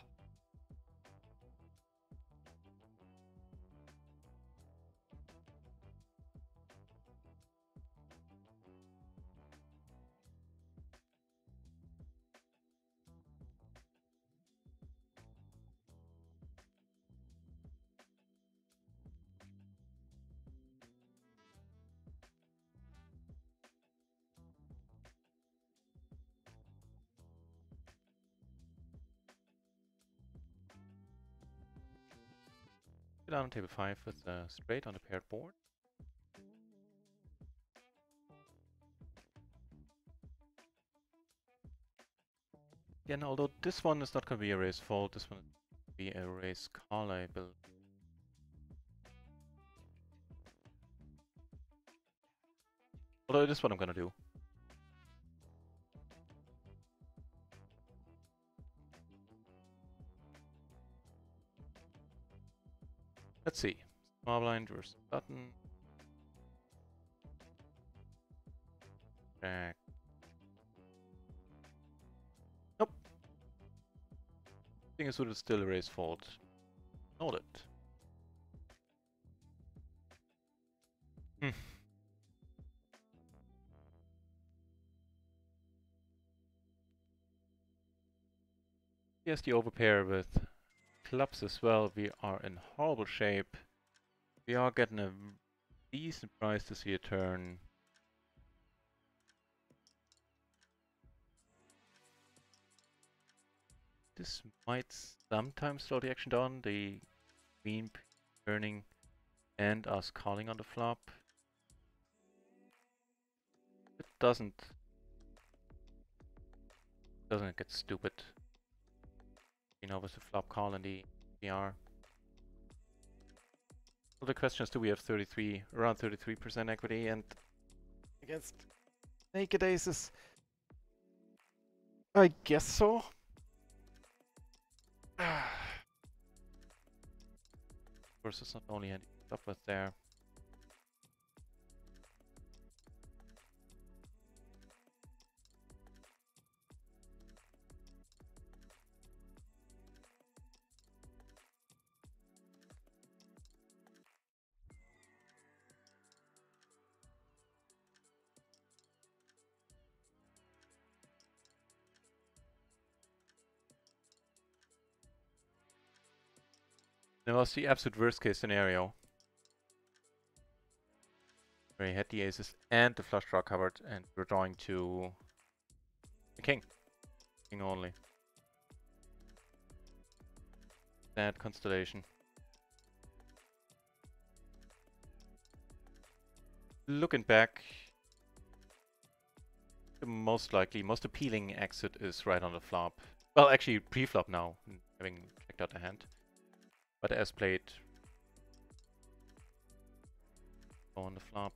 Speaker 1: Down on table 5 with straight on the paired board. Again, although this one is not going to be a raise fold, this one will be a raise call, I believe. Although it is what I'm going to do. Let's see. Small blind versus button. Check. Nope. Thing is, would it still raise fold? Noted. Hmm. Yes, the overpair with clubs as well. We are in horrible shape. We are getting a decent price to see a turn. This might sometimes slow the action down. The queen turning and us calling on the flop. It doesn't it get stupid? You know, with the flop call and the PR. Well, the question is, do we have around 33% equity, and against naked aces? I guess so. Of course, it's not only handy to stop with there. That was the absolute worst case scenario, where he had the aces and the flush draw covered, and we're drawing to the king. King only. Sad constellation. Looking back, the most appealing exit is right on the flop. Well, actually pre-flop now, having checked out the hand. But as played, go on the flop.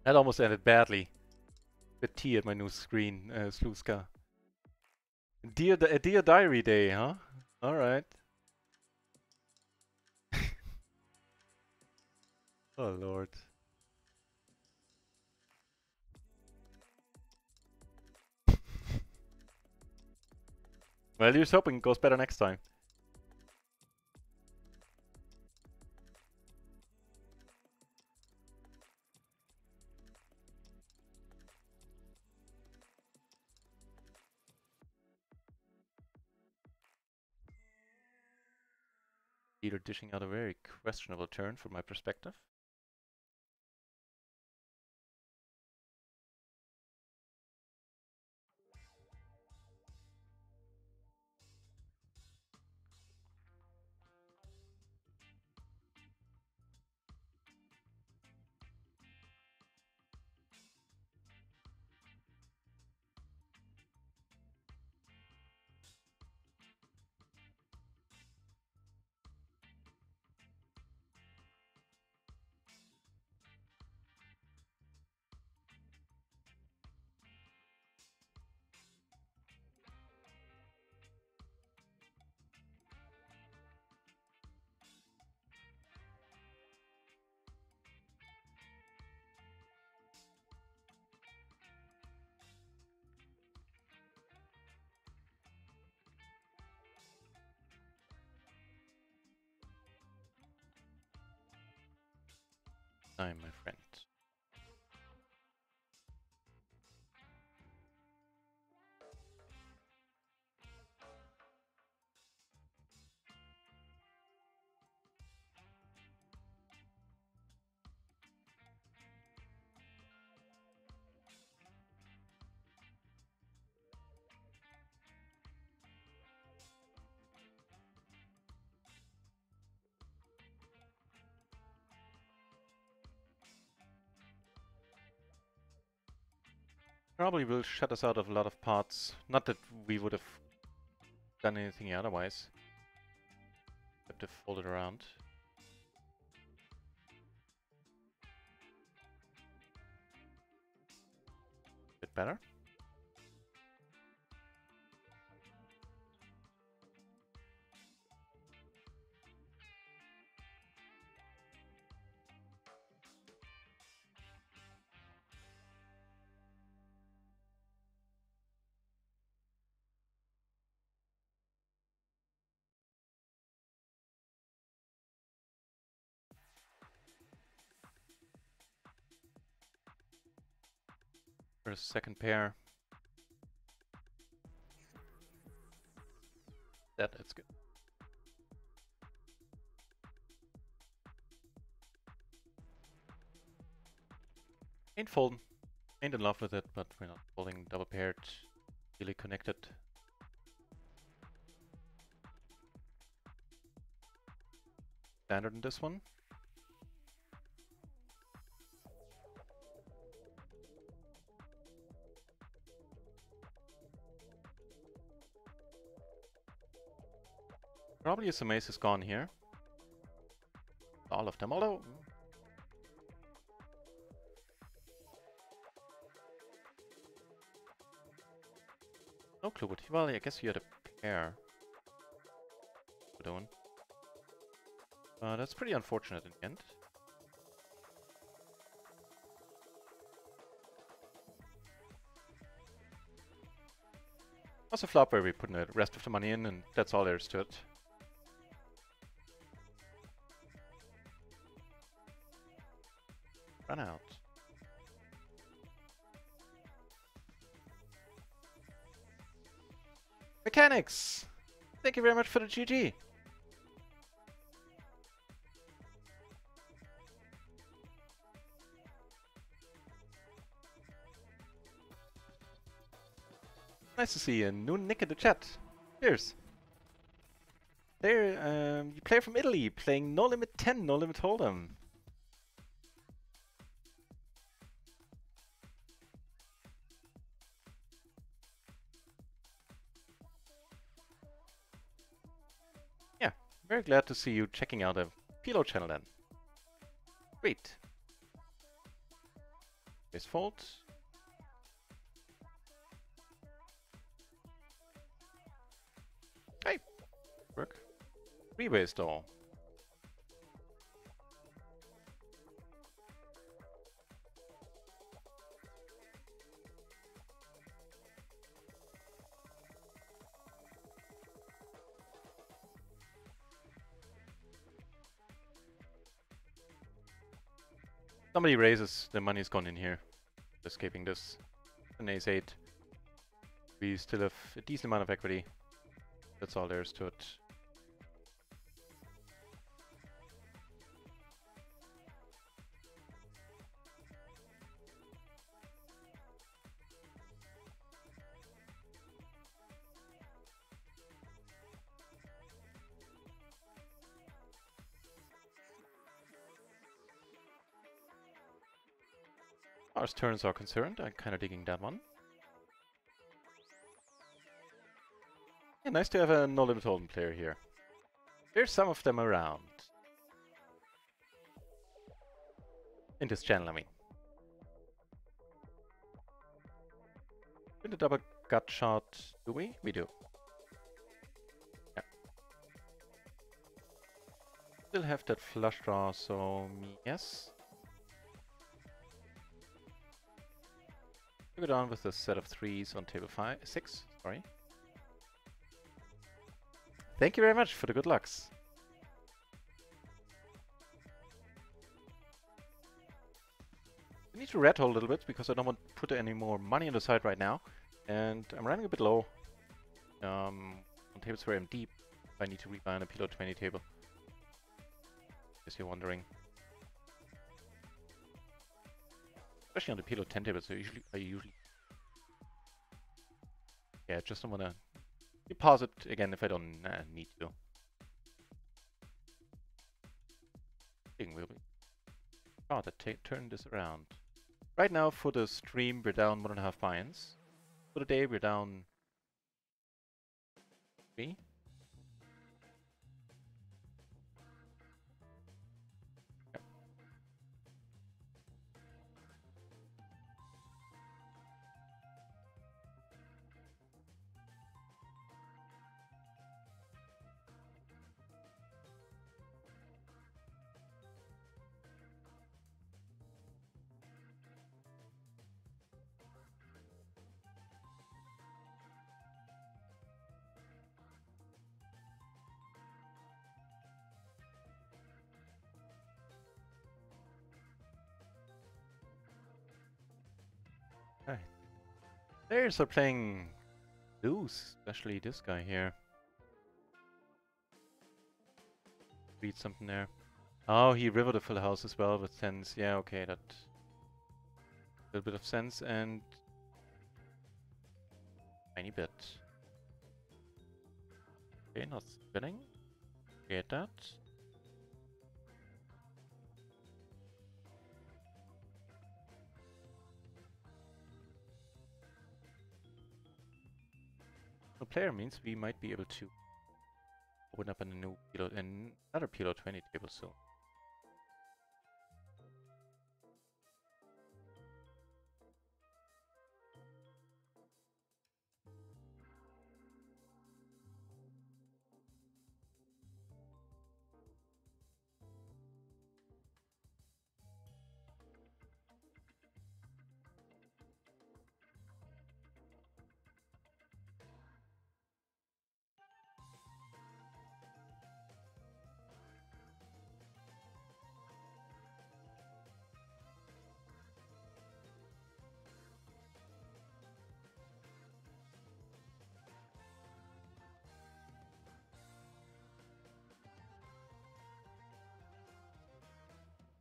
Speaker 1: That almost ended badly. The T at my new screen, Sluska. Dear Diary Day, huh? Alright. Oh lord. Well, here's hoping it goes better next time. Either dishing out a very questionable turn from my perspective. Time, my friend. Probably will shut us out of a lot of pots. Not that we would have done anything otherwise. But to fold it around. better. First, second pair. That's good. Ain't folding. Ain't in love with it, but we're not folding double paired. Really connected. Standard in this one. Probably some ace is gone here. All of them, although... No clue what... Well, I guess you had a pair. Doing. That's pretty unfortunate in the end. That's a flop where we put the rest of the money in, and that's all there is to it. Run out. Mechanics! Thank you very much for the GG. Nice to see a new Nick in the chat. Cheers. There, you player from Italy playing No Limit 10, No Limit Hold'em. Yeah, very glad to see you checking out a PLO channel then. Great. Base fold. Hey, work. Rebase though. Somebody raises, the money's gone in here. Escaping this. An ace 8. We still have a decent amount of equity. That's all there is to it. As far as turns are concerned, I'm kind of digging that one. Yeah, nice to have a No Limit Hold'em player here. There's some of them around. In this channel, I mean. With the double gut shot, do we? We do. Yeah. Still have that flush draw, so yes. We'll go down with a set of 3s on table 6, sorry. Thank you very much for the good lucks. I need to red hold a little bit because I don't want to put any more money on the side right now. And I'm running a bit low. On tables where I'm deep, I need to rebuy on a PLO 20 table. Guess you're wondering. Especially on the PLO 10 tables, I usually... Yeah, just don't want to deposit again if I don't need to. Will be. Oh, that turn this around. Right now for the stream we're down 1.5 buy-ins. For the day we're down 3. Yep. Alright. Players are playing loose, especially this guy here. Read something there. Oh, he rivered a full house as well with sense. Yeah, okay, that a little bit of sense and tiny bit. Okay, not spinning. Get that. No player means we might be able to open up a new PLO, another PLO 20 table soon.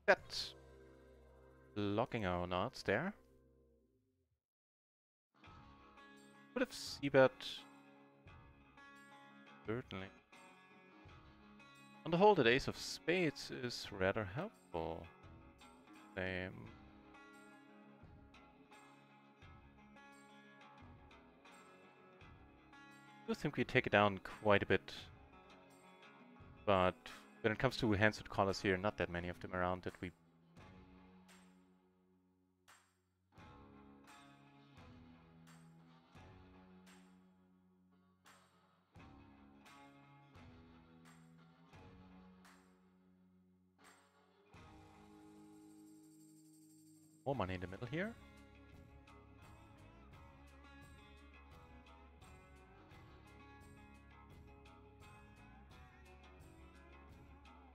Speaker 1: That blocking our nods there. Would have c-bet. Certainly. On the whole, the ace of spades is rather helpful. Same. I do think we take it down quite a bit. But when it comes to hands with callers here, not that many of them around that we... More money in the middle here.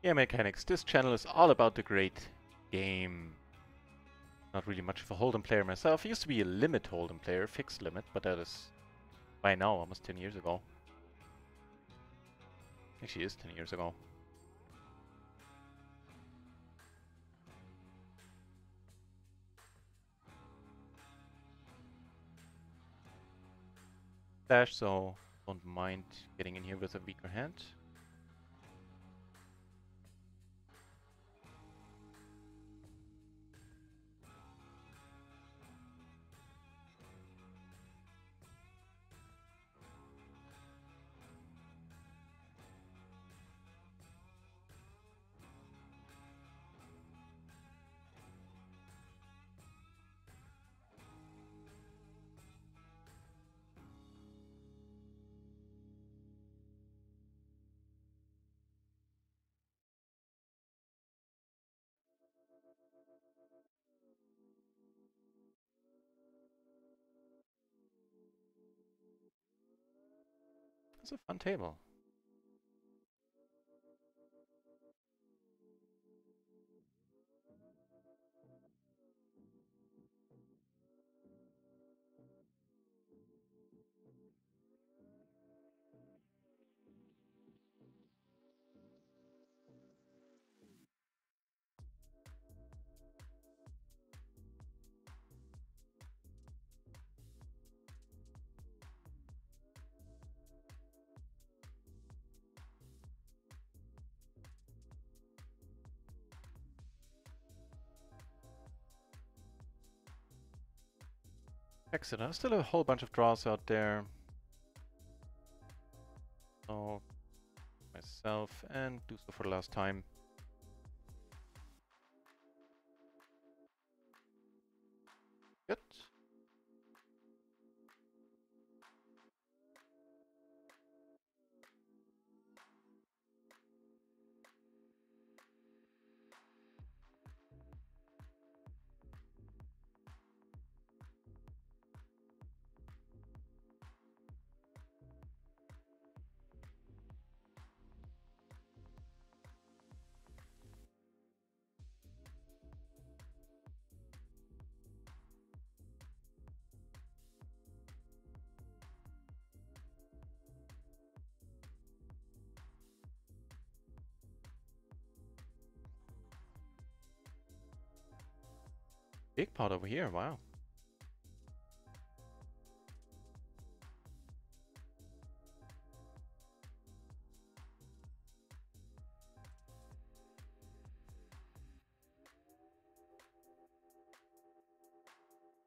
Speaker 1: Yeah, mechanics. This channel is all about the great game. Not really much of a Hold'em player myself. I used to be a limit Hold'em player, fixed limit, but that is by now almost 10 years ago. Actually, is 10 years ago. Dash, so don't mind getting in here with a weaker hand. It's a fun table. Excellent. Still a whole bunch of draws out there. So, myself and do so for the last time. Good. Big pot over here, wow.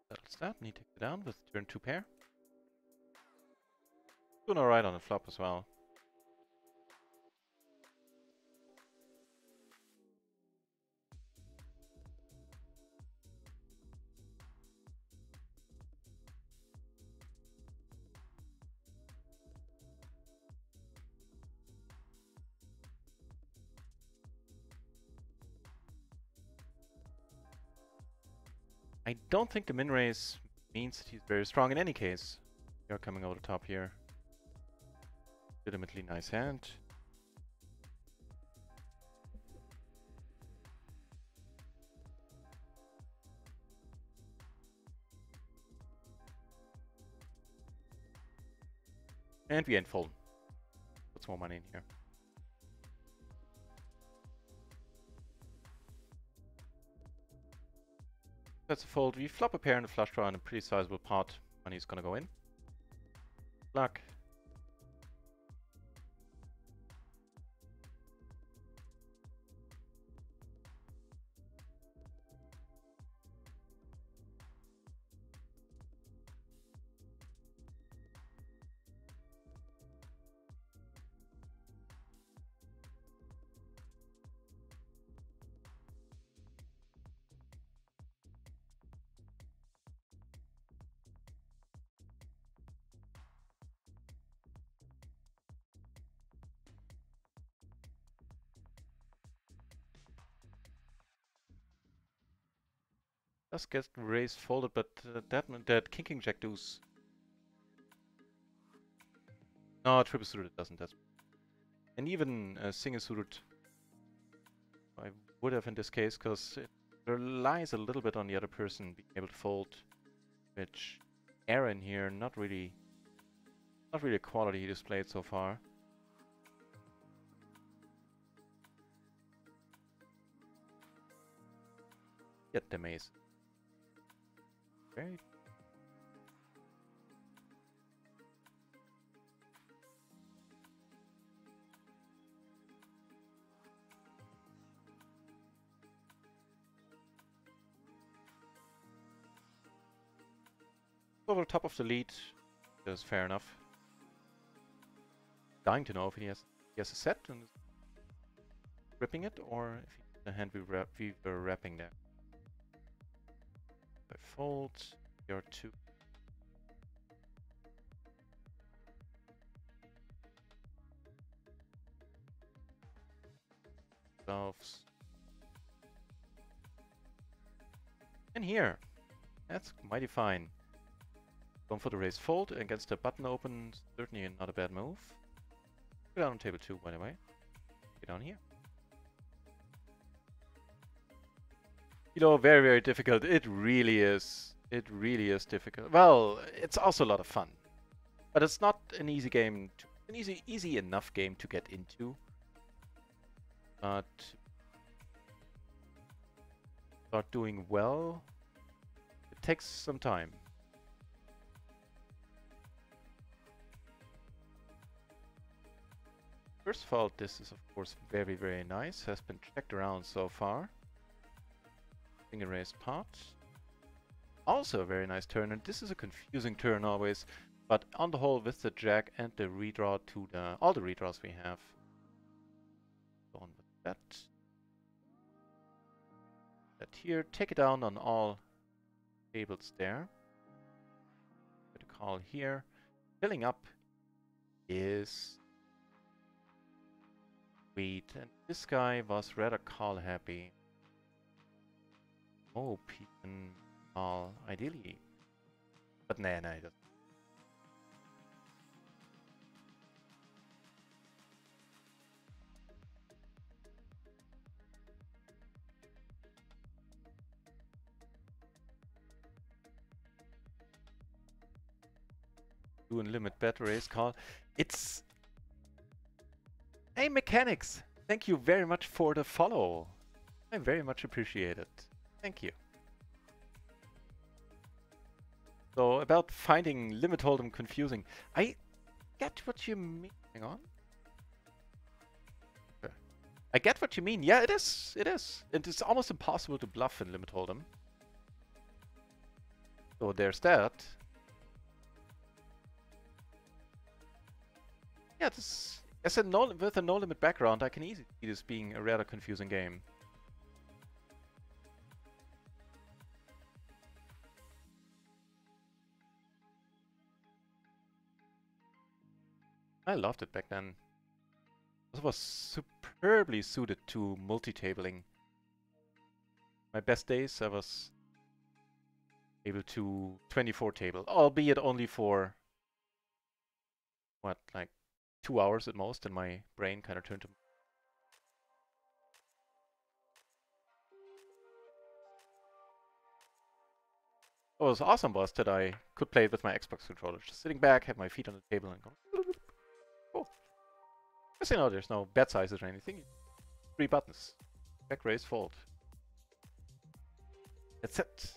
Speaker 1: Settles that, need to take it down with turn 2 pair. Doing alright on the flop as well. I don't think the min raise means that he's very strong in any case. You're coming over the top here. Legitimately nice hand. And we ain't folding. Put some more money in here. That's a fold. We flop a pair and a flush draw and a pretty sizable pot. Money's gonna go in. Luck. Does get raised folded, but that king jack deuce. No, triple suited doesn't. That's and even single suited. I would have in this case because it relies a little bit on the other person being able to fold, which Aaron here not really a quality he displayed so far. Get the mace. Very. Over the top of the lead, that's fair enough. Dying to know if he has a set and is ripping it, or if he the hand we were wrapping there. I fold your 2. Gloves. And here, that's mighty fine. Going for the raise fold against the button open, certainly not a bad move. Go down on table 2, by the way. Get down here. You know, very, very difficult. It really is. It really is difficult. Well, it's also a lot of fun. But it's not an easy game, an easy enough game to get into. But start doing well, it takes some time. First of all, this is of course very, very nice. Has been checked around so far. Single raised pot. Also a very nice turn, and this is a confusing turn always. But on the whole, with the jack and the redraw to all the redraws we have. Go on with that. That here, take it down on all tables there. Put a call here. Filling up is sweet, and this guy was rather call happy. Oh, he can call ideally, but nah, he doesn't. Doing limit bet raise call. It's hey mechanics, thank you very much for the follow. I very much appreciate it. Thank you. So about finding limit hold'em confusing. I get what you mean. Hang on. Okay. I get what you mean. Yeah, it is. It is. And it's almost impossible to bluff in limit hold'em. So there's that. Yeah, this as a with a no-limit background, I can easily see this being a rather confusing game. I loved it back then. It was superbly suited to multi-tabling. My best days, I was able to 24 table, albeit only for what, like 2 hours at most, and my brain kind of turned to. What was awesome was that I could play it with my Xbox controller, just sitting back, have my feet on the table, and go. Cool. Because, you know, there's no bet sizes or anything. 3 buttons. Back, raise, fold. That's it.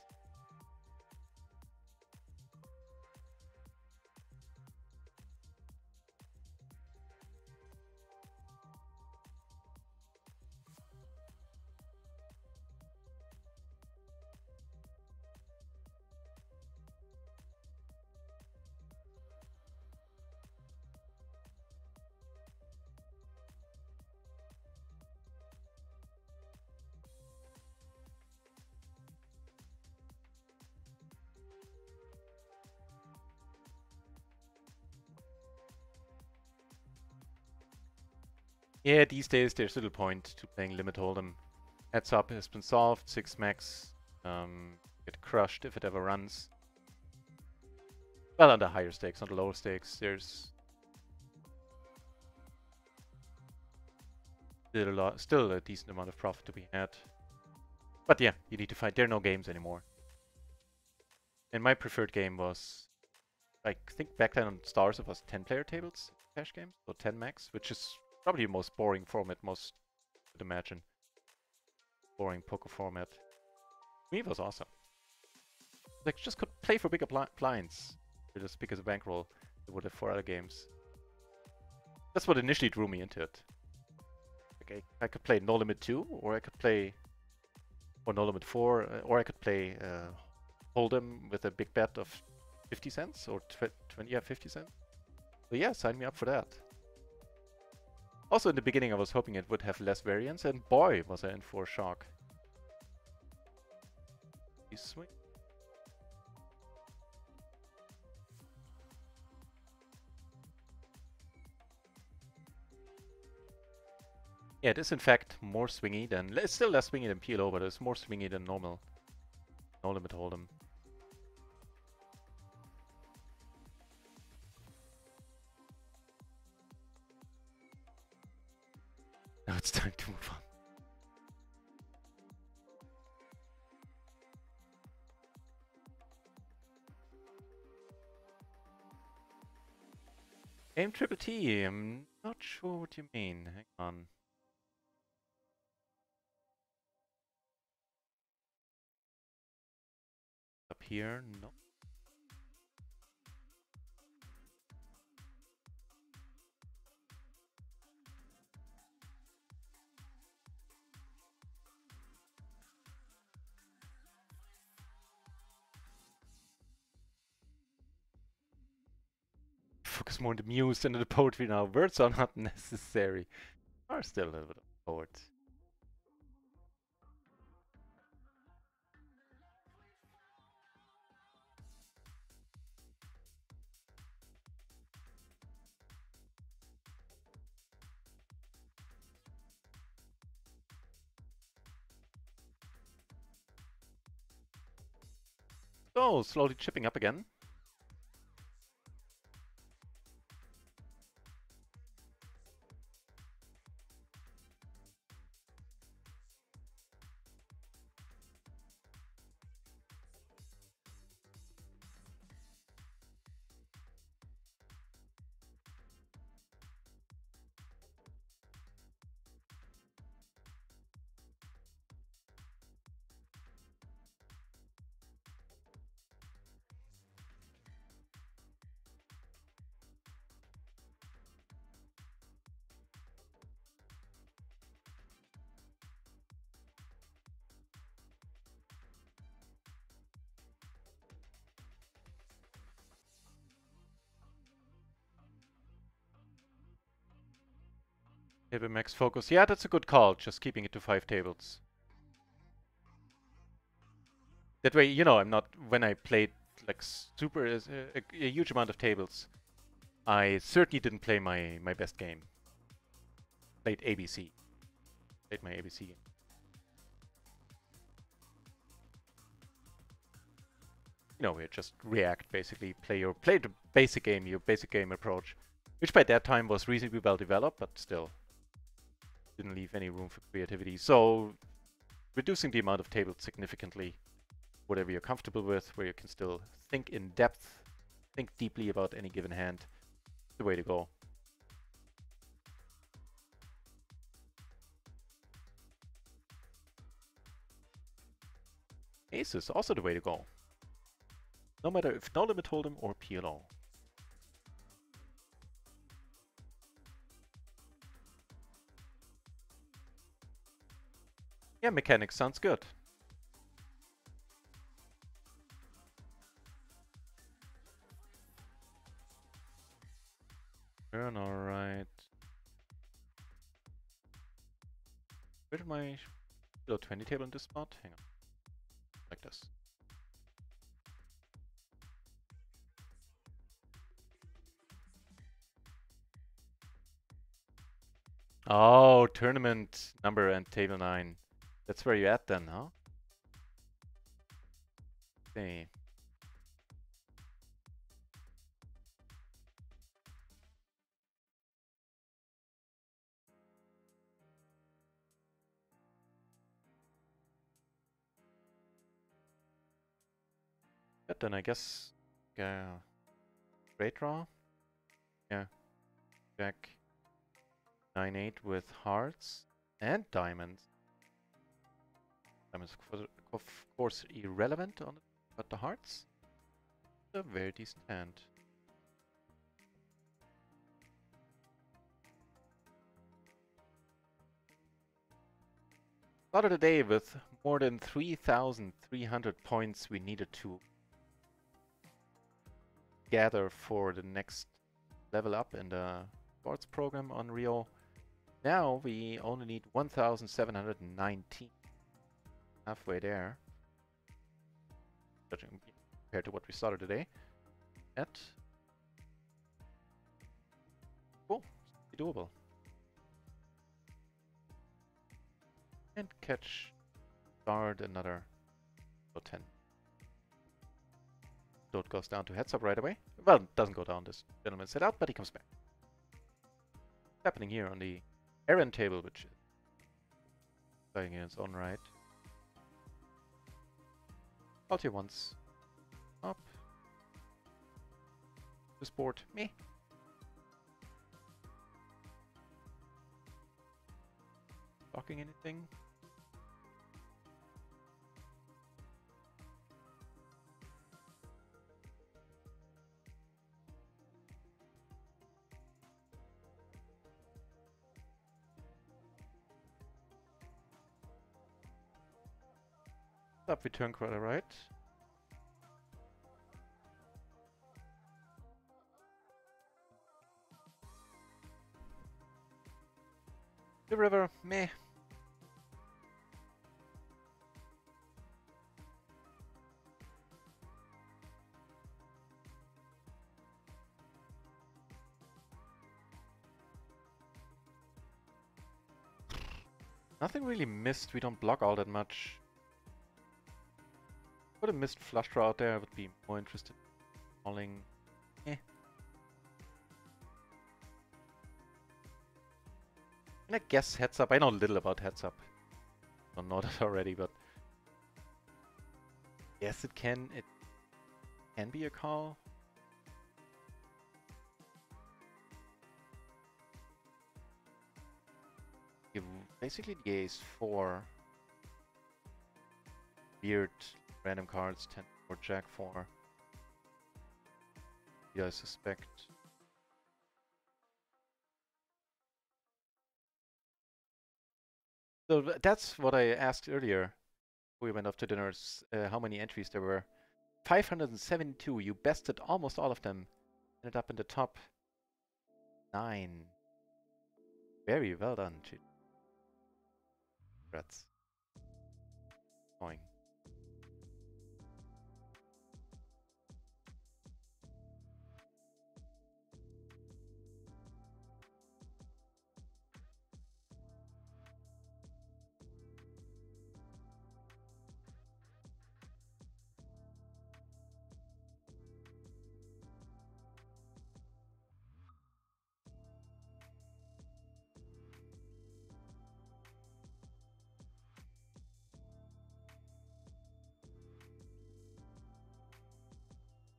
Speaker 1: Yeah, these days there's little point to playing limit hold'em. Heads up has been solved, 6 max. Get crushed if it ever runs. Well, on the higher stakes, on the lower stakes, there's still a decent amount of profit to be had. But yeah, you need to find. There are no games anymore. And my preferred game was, I think back then on Stars it was 10-player tables, cash games, so 10 max, which is probably the most boring format most could imagine. Boring poker format. To me, it was awesome. Like, just could play for bigger blinds. With as big as a bankroll it would have 4 other games. That's what initially drew me into it. Like, I could play No Limit 2, or I could play or No Limit 4, or I could play Hold'em with a big bet of 50 cents, or 20, yeah, 50 cents. So yeah, sign me up for that. Also, in the beginning, I was hoping it would have less variance, and boy, was I in for a shock. You swing. Yeah, it is in fact more swingy than... It's still less swingy than PLO, but it's more swingy than normal No Limit Hold'em. Now it's time to move on. Game Triple T, I'm not sure what you mean. Hang on. Up here? No. Focus more on the muse than on the poetry now. Words are not necessary. Are still a little bit of poet. So, slowly chipping up again. Table max focus. Yeah, that's a good call. Just keeping it to 5 tables. That way, you know, I'm not, when I played like super, a huge amount of tables, I certainly didn't play my best game. Played ABC. Played my ABC game. You know, we just react, basically. Play the basic game, your basic game approach. Which by that time was reasonably well developed, but still didn't leave any room for creativity. So reducing the amount of tables significantly, whatever you're comfortable with, where you can still think in depth, think deeply about any given hand, the way to go. Ace is also the way to go. No matter if no limit hold'em or PLO. Yeah, mechanics sounds good. Turn, alright. Where did my below 20 table in this spot? Hang on. Like this. Oh, tournament number and table 9. That's where you're at then, huh? Okay. But then I guess, straight draw? Yeah. Jack 9-8 with hearts and diamonds. Diamonds, of course, irrelevant on it, but the hearts? A very decent hand. Started the day with more than 3,300 points we needed to gather for the next level up in the sports program on RIO. Now we only need 1,719. Halfway there. Judging compared to what we started today at. Cool. Doable. And catch guard another 10. Load goes down to heads up right away. Well, it doesn't go down, this gentleman set out, but he comes back. What's happening here on the errand table, which is going in its own right. Out here once. Up. This board. Meh. Blocking anything? Up, we turn quite right. The river, meh. Nothing really missed, we don't block all that much. Would have missed flush draw out there, I would be more interested in calling. Eh. And I guess heads up, I know little about heads up. Don't know that already, but yes, it can be a call. You basically the ace 4 weird random cards 10 or jack 4. Yeah, I suspect. So that's what I asked earlier. We went off to dinners. How many entries there were? 572. You bested almost all of them. Ended up in the top 9. Very well done, Chit. Congrats. Going.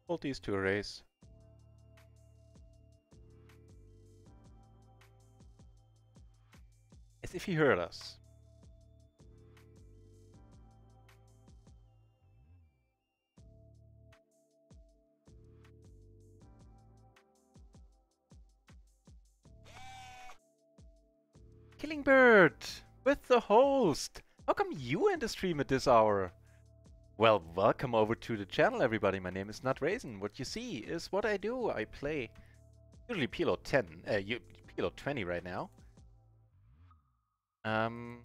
Speaker 1: Hold these to erase. As if he heard us. Killing Bird with the host. How come you in the stream at this hour? Well, welcome over to the channel, everybody. My name is NutRaisin. What you see is what I do. I play usually PLO 10, PLO 20 right now. And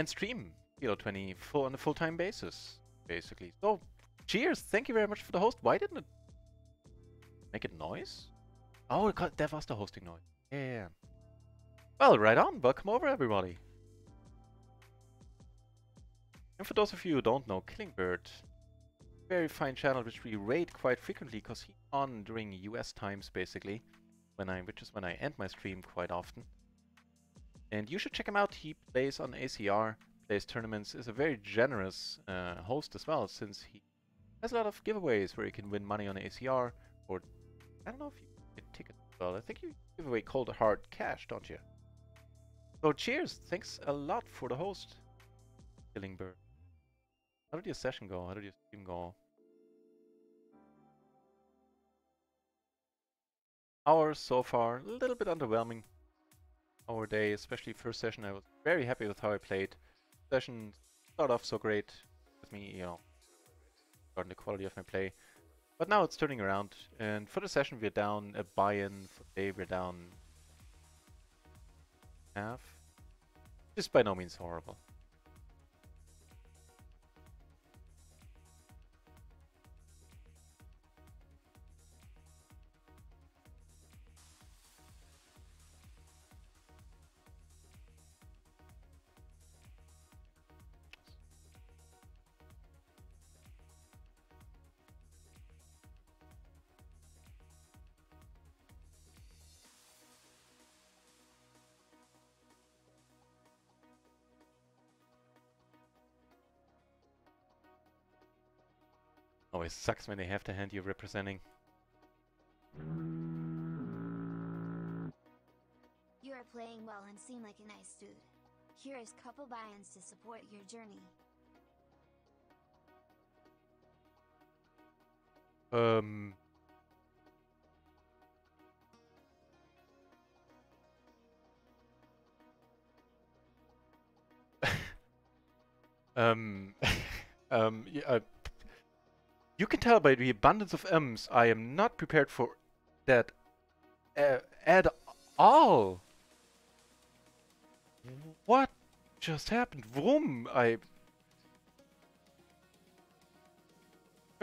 Speaker 1: stream PLO 20 on a full-time basis, basically. So, cheers! Thank you very much for the host. Why didn't it make it noise? Oh, that was the hosting noise. Yeah. Well, right on. Welcome over, everybody. And for those of you who don't know, Killing Bird, very fine channel which we raid quite frequently because he's on during US times, basically, which is when I end my stream quite often. And you should check him out. He plays on ACR, plays tournaments, is a very generous host as well, since he has a lot of giveaways where you can win money on ACR, or I don't know if you get tickets as well. I think you give away cold hard cash, don't you? So cheers! Thanks a lot for the host, Killing Bird. How did your session go? How did your stream go? Hours so far, a little bit underwhelming. Our day, especially first session, I was very happy with how I played. Session started off so great with me, you know, regarding the quality of my play. But now it's turning around, and for the session we're down a buy-in, for the day we're down half. Which is by no means horrible. Always sucks when they have the hand you're representing.
Speaker 2: You are playing well and seem like a nice dude. Here is couple buy-ins to support your journey.
Speaker 1: Yeah, you can tell by the abundance of M's, I am not prepared for that at all. What just happened? Vroom! Sorry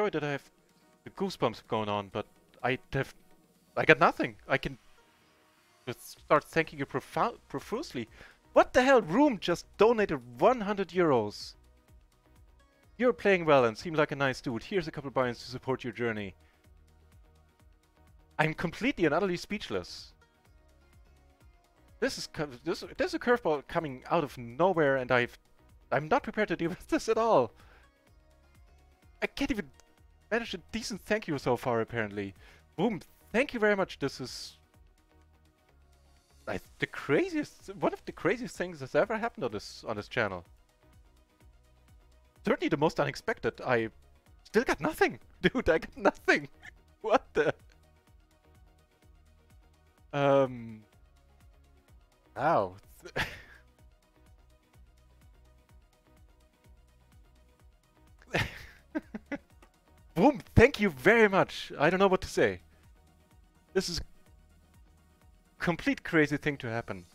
Speaker 1: that I have the goosebumps going on, but I got nothing. I can just start thanking you profusely. What the hell? Room just donated 100 euros. You're playing well and seem like a nice dude. Here's a couple buy-ins to support your journey. I'm completely and utterly speechless. This is a curveball coming out of nowhere, and I'm not prepared to deal with this at all. I can't even manage a decent thank you so far, apparently. Boom! Thank you very much. This is the craziest, one of the craziest things that's ever happened on this channel. Certainly the most unexpected. I still got nothing, dude. I got nothing. What the? Ow. Boom! Thank you very much. I don't know what to say. This is a complete crazy thing to happen.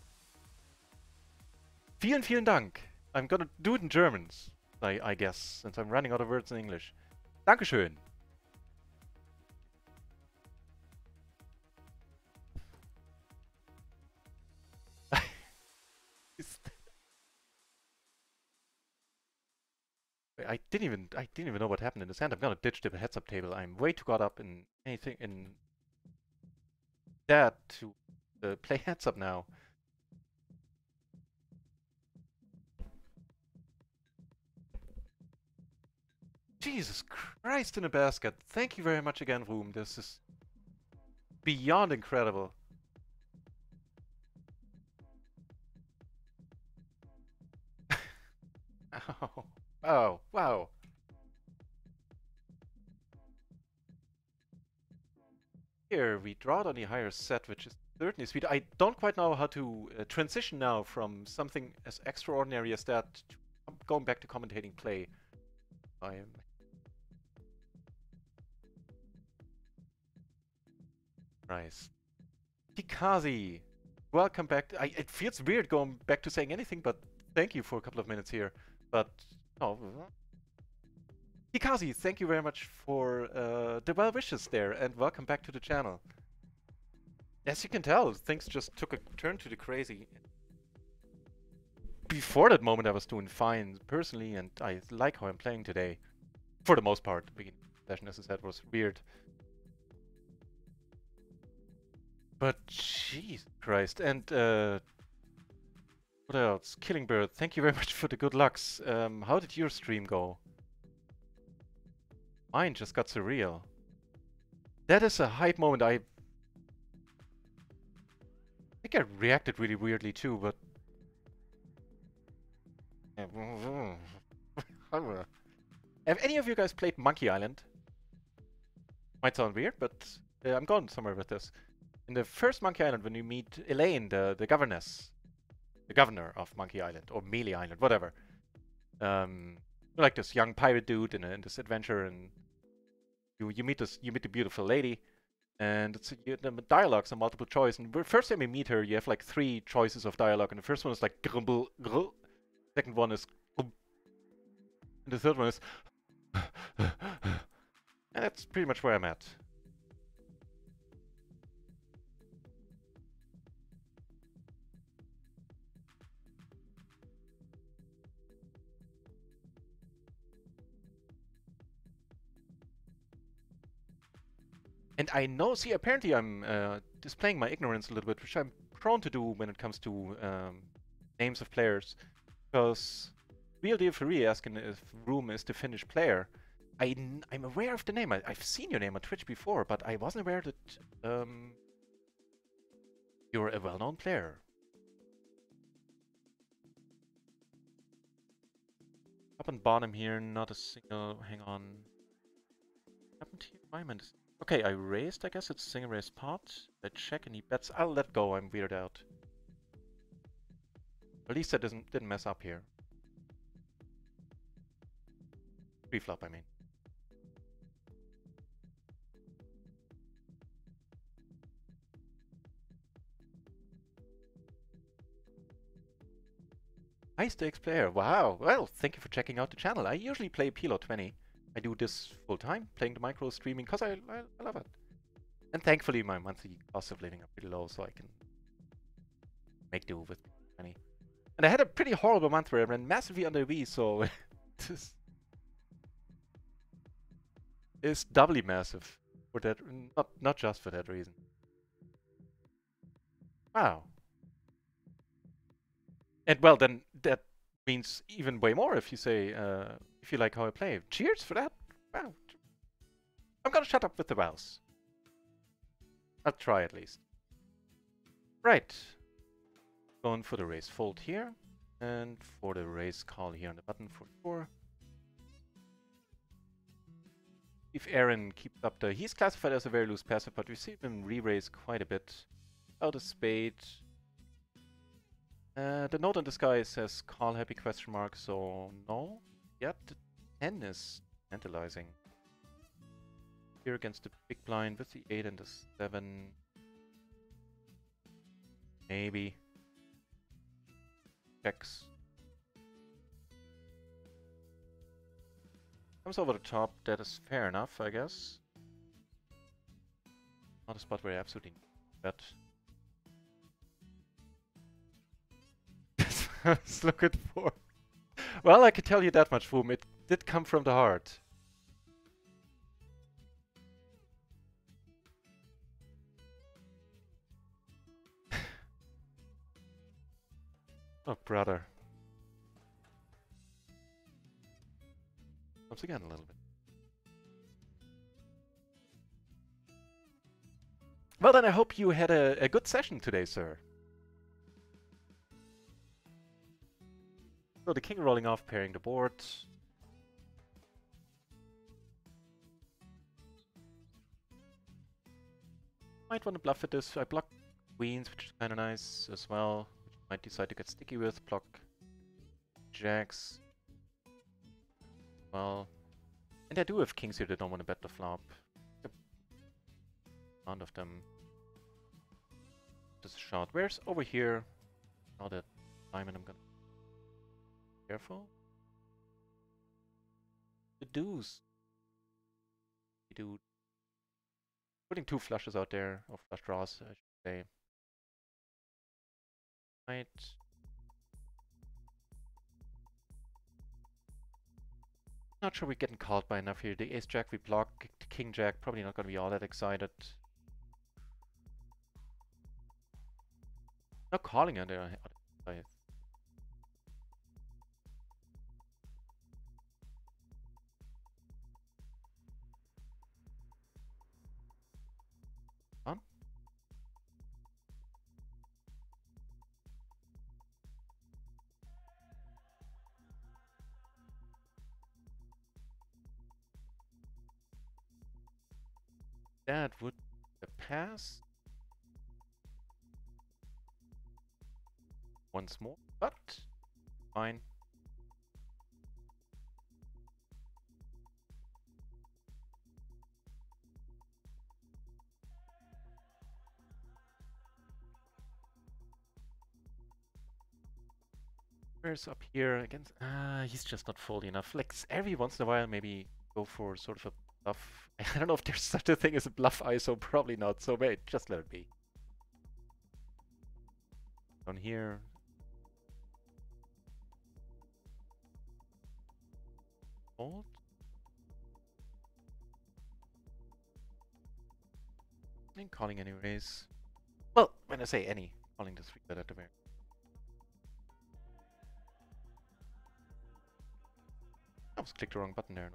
Speaker 1: Vielen Dank. I'm gonna do it in German, I guess, since I'm running out of words in English. Dankeschön. I didn't even know what happened in the end. I'm gonna ditch the heads-up table. I'm way too caught up in anything in that to play heads-up now. Jesus Christ in a basket. Thank you very much again, Room. This is beyond incredible. Oh, oh, wow. Here we draw on the higher set, which is certainly sweet. I don't quite know how to transition now from something as extraordinary as that to going back to commentating play. I am... Nice. Pikazi! Welcome back. It feels weird going back to saying anything, but thank you for a couple of minutes here. But, oh... Pikazi, thank you very much for the well wishes there, and welcome back to the channel. As you can tell, things just took a turn to the crazy. Before that moment I was doing fine personally, and I like how I'm playing today. For the most part. The beginning of the session, as I said, was weird. But Jesus Christ, and what else? Killing Bird, thank you very much for the good lucks. How did your stream go? Mine just got surreal. That is a hype moment. I think I reacted really weirdly too, but... Have any of you guys played Monkey Island? Might sound weird, but I'm going somewhere with this. In the first Monkey Island, when you meet Elaine, the governess, the governor of Monkey Island, or Mealy Island, whatever. Like this young pirate dude in this adventure, and you meet the beautiful lady, and the dialogues are multiple choice. And the first time you meet her, you have like 3 choices of dialogue, and the first one is like grumble, grumble. Second one is and the third one is and that's pretty much where I'm at. And I know, see, apparently I'm displaying my ignorance a little bit, which I'm prone to do when it comes to names of players. Because Real Deal Fury asking if Room is the Finnish player. I'm aware of the name. I've seen your name on Twitch before, but I wasn't aware that you're a well-known player. Up and bottom here, not a single... Hang on. What happened here? Environment is... Okay, I raised, I guess it's single raise pot. I check any bets. I'll let go, I'm weirded out. At least that didn't mess up here. Pre-flop, I mean. High stakes player, wow. Well, thank you for checking out the channel. I usually play PLO 20. I do this full time, playing the micro streaming, because I love it. And thankfully my monthly cost of living are pretty low, so I can make do with money. And I had a pretty horrible month where I ran massively under V, so this is doubly massive for that, not just for that reason. Wow. And well, then that means even way more if you say, if you like how I play. Cheers for that. Wow. I'm gonna shut up with the wows. I'll try at least. Right. Going for the raise fold here. And for the raise call here on the button for 4. If Aaron keeps up the... He's classified as a very loose passive, but we see him re-raise quite a bit. Out of spade. The note on the sky says call happy question mark, so no. Yet the 10 is tantalizing. Here against the big blind with the 8 and the 7. Maybe. Checks. Comes over the top, that is fair enough, I guess. Not a spot where I absolutely need that. That's what I was looking for. Well, I can tell you that much, Foom. It did come from the heart. Oh, brother. Once again, a little bit. Well, then I hope you had a good session today, sir. So the king rolling off, pairing the board. Might want to bluff at this. I block queens, which is kind of nice as well. Which I might decide to get sticky with. Block jacks. Well, and I do have kings here that don't want to bet the flop. None of them. Just a shot. Where's over here? Now that diamond, I'm gonna be careful. The deuce. Dude. Putting two flushes out there, or flush draws, I should say. Right. Not sure we're getting called by enough here. The ace jack we block, the king jack probably not gonna be all that excited. Not calling on the other side. On? That would be a pass. Once more, but fine. Where's up here against? He's just not fully enough. Like every once in a while, maybe go for sort of a bluff. I don't know if there's such a thing as a bluff ISO. Probably not. So wait, just let it be. Down here. Fold. And calling anyways. Well, when I say any, calling the 3-bet at the very. I was clicked the wrong button there.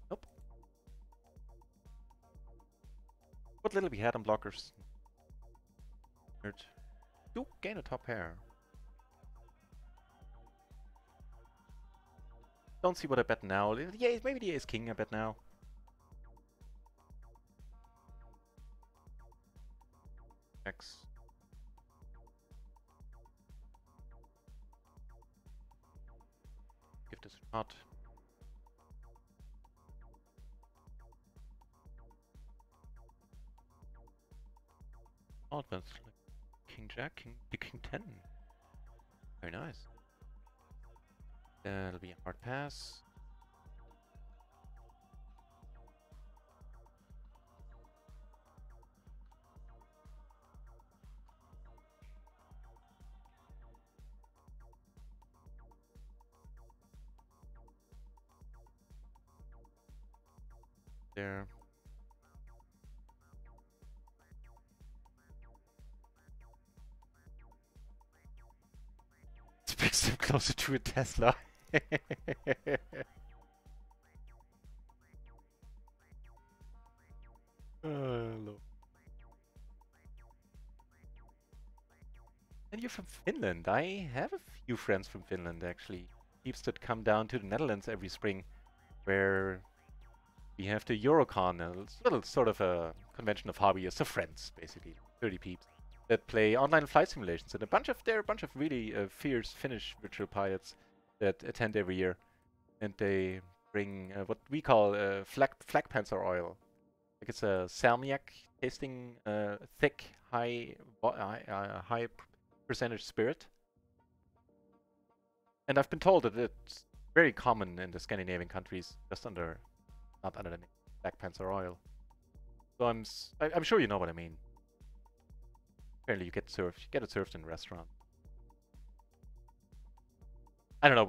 Speaker 1: Nope. What little we had on blockers. Do gain a top pair. Don't see what I bet now. Yeah, maybe the ace king I bet now. X. Give this a shot. Oh, that's like king jack, king 10. Very nice. That'll be a hard pass. There. It makes him closer to a Tesla. Hello. And you're from Finland. I have a few friends from Finland, actually. Peeps that come down to the Netherlands every spring, where we have the Eurocon, a little sort of a convention of hobbyists, of friends, basically. 30 peeps that play online flight simulations, and there are a bunch of really fierce Finnish virtual pilots that attend every year, and they bring what we call flak panzer oil. Like it's a salmiak tasting thick, high percentage spirit. And I've been told that it's very common in the Scandinavian countries, just not under the name Black Panther oil. So I'm sure you know what I mean. Apparently you get it served in a restaurant. I don't know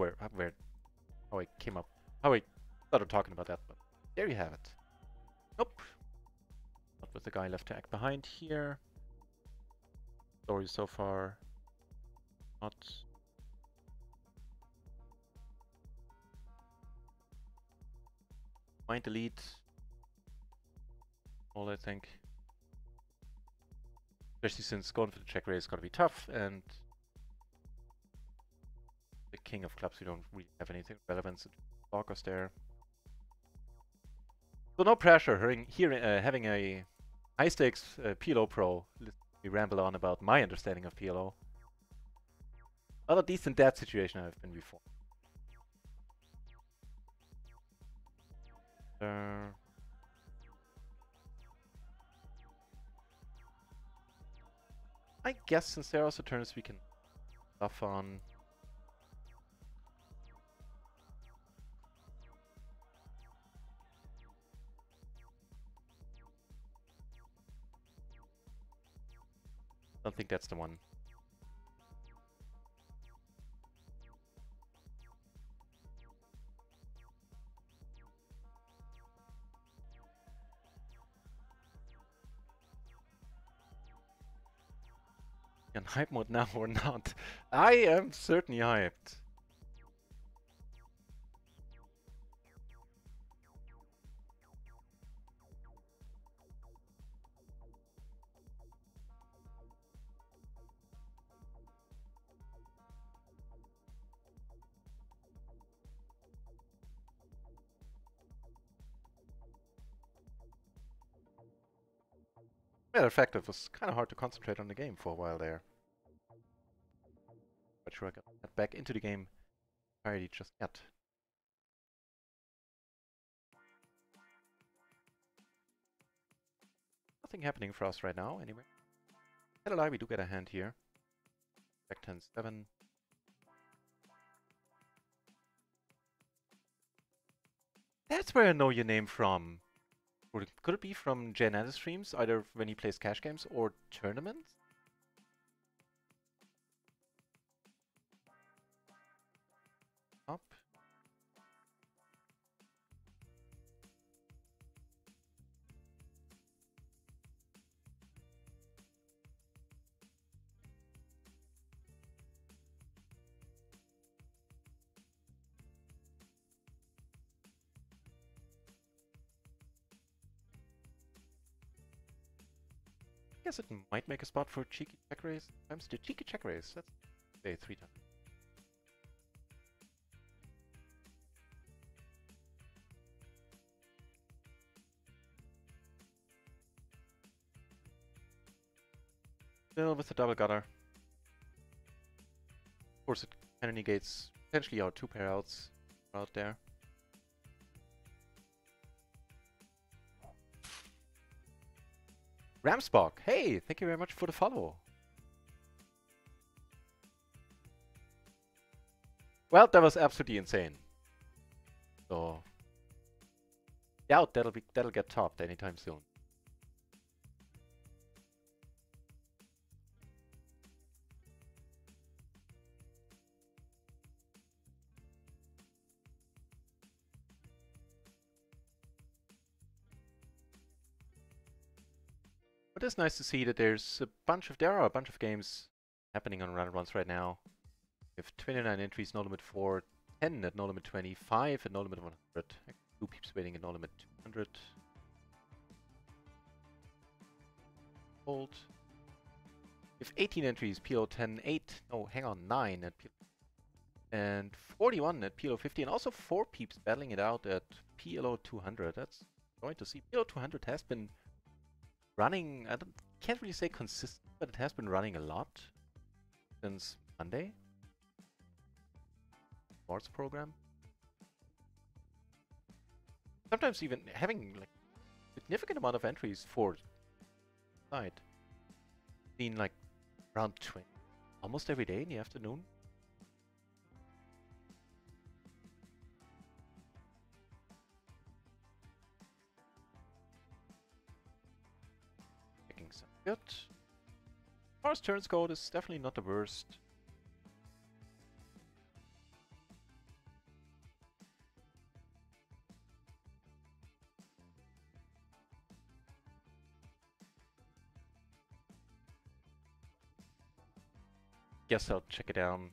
Speaker 1: how I started talking about that, but there you have it. Nope. Not with the guy left to act behind here. Story so far. Not. Might delete all, I think. Especially since going for the check raise is gonna be tough, and the king of clubs, we don't really have anything relevant to block us there. So no pressure having a high stakes PLO pro. Let me ramble on about my understanding of PLO. Not a decent dead situation I've been before. I guess since there are also turns we can buff on. Don't think that's the one. In hype mode now or not? I am certainly hyped. Matter of fact, it was kind of hard to concentrate on the game for a while there. Not sure I got back into the game entirely just yet. Nothing happening for us right now, anyway. Tell a lie, we do get a hand here. Back 10-7. That's where I know your name from. Or could it be from Janetta streams, either when he plays cash games or tournaments? Up. I guess it might make a spot for cheeky check raise. Times the cheeky check raise. That's say 3 times. Still with the double gutter. Of course, it kind of negates potentially our 2 pair outs out there. Ramspock, hey, thank you very much for the follow. Well, that was absolutely insane. So, doubt that'll get topped anytime soon. But it's nice to see that there are a bunch of games happening on round ones right now. We have 29 entries, no limit 4, 10 at no limit 25 at no limit 100. 2 peeps waiting at no limit 200. Hold. We have 18 entries, PLO 10, 8, no, hang on, 9 at PLO. And 41 at PLO 50, and also 4 peeps battling it out at PLO 200. That's going to see. PLO 200 has been running, I can't really say consistent, but it has been running a lot since Monday. Sports program. Sometimes even having like significant amount of entries for site. Been like around 20, almost every day in the afternoon. Checking some good. As far as turns go, this is definitely not the worst. Guess I'll check it down.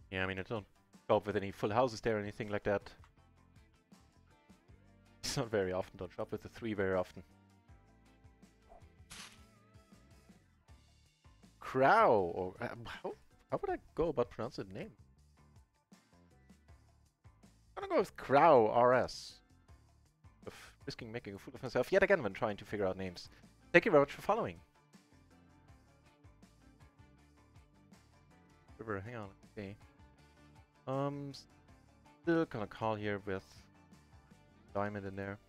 Speaker 1: Yeah, I mean, I don't go up with any full houses there or anything like that. It's not very often, don't shop with the 3 very often. Crow, or how would I go about pronouncing the name? I'm gonna go with Crow RS. Of risking making a fool of myself yet again when trying to figure out names. Thank you very much for following. River, hang on, let's see. Still gonna call here with diamond in there.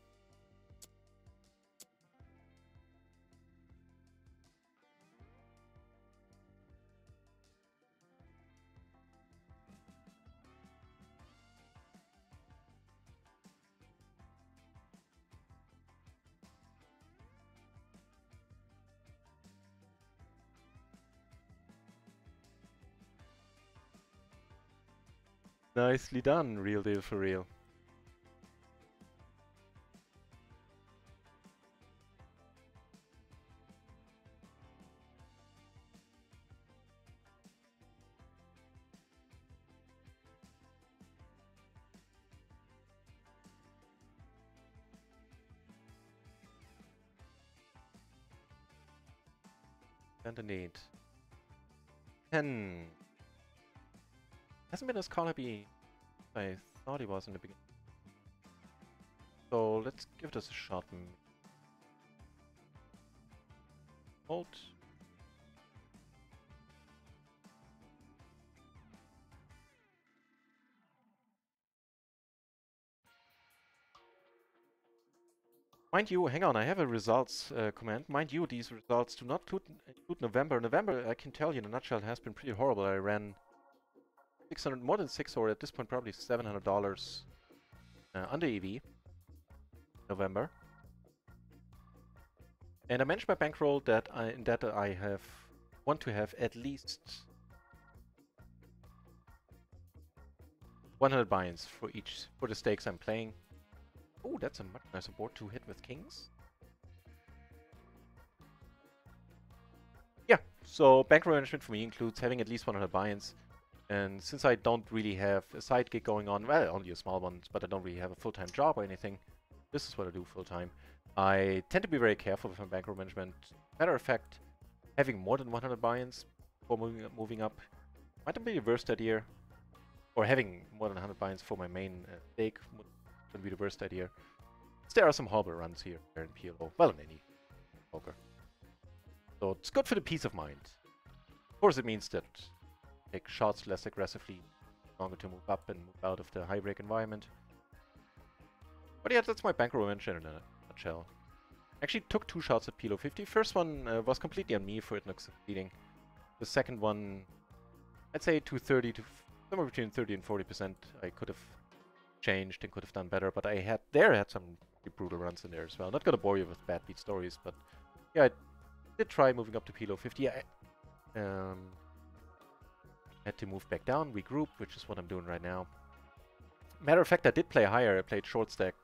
Speaker 1: Nicely done, real deal for real. And a need. 10. Hasn't been as call-happy as I thought he was in the beginning. So let's give this a shot. Hold. Mind you, hang on, I have a results command. Mind you, these results do not include November. November, I can tell you in a nutshell, has been pretty horrible. I ran 600, more than 6, or at this point probably $700 under EV. November. And I mentioned my bankroll that I want to have at least 100 buy-ins for the stakes I'm playing. Oh, that's a much nicer board to hit with kings. Yeah, so bankroll management for me includes having at least 100 buy-ins. And since I don't really have a side gig going on, well, only a small one, but I don't really have a full-time job or anything, this is what I do full-time. I tend to be very careful with my bankroll management. Matter of fact, having more than 100 buy-ins for moving up might be the worst idea. Or having more than 100 buy-ins for my main stake would be the worst idea. There are some horrible runs here in PLO. Well, in any poker. So it's good for the peace of mind. Of course, it means that take shots less aggressively, longer to move up and move out of the high break environment. But yeah, that's my bankroll management in a nutshell. Actually took 2 shots at PLO 50. First one was completely on me for it not succeeding. The second one, I'd say 230 to somewhere between 30 and 40%. I could have changed and could have done better, but I had some pretty brutal runs in there as well. Not gonna bore you with bad beat stories, but yeah, I did try moving up to PLO 50. I had to move back down, regroup, which is what I'm doing right now. Matter of fact, I did play higher. I played short stack,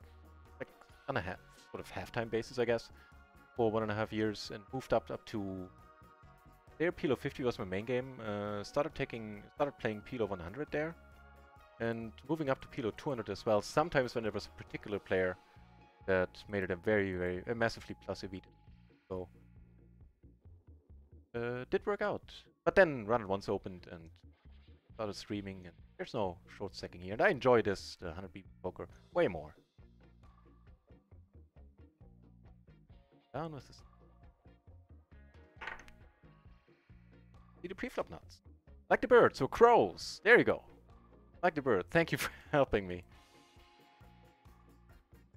Speaker 1: like on a sort of half-time basis, I guess, for 1.5 years, and moved up to there. PLO 50 was my main game. Started playing PLO 100 there, And moving up to PLO 200 as well, sometimes when there was a particular player that made it a a massively plus EV. So, did work out. But then Run It Once opened and started streaming, and there's no short second here. And I enjoy this, the 100 BP poker, way more. Down with this. See the preflop nuts. Like the bird, so crows. There you go. Like the bird. Thank you for helping me.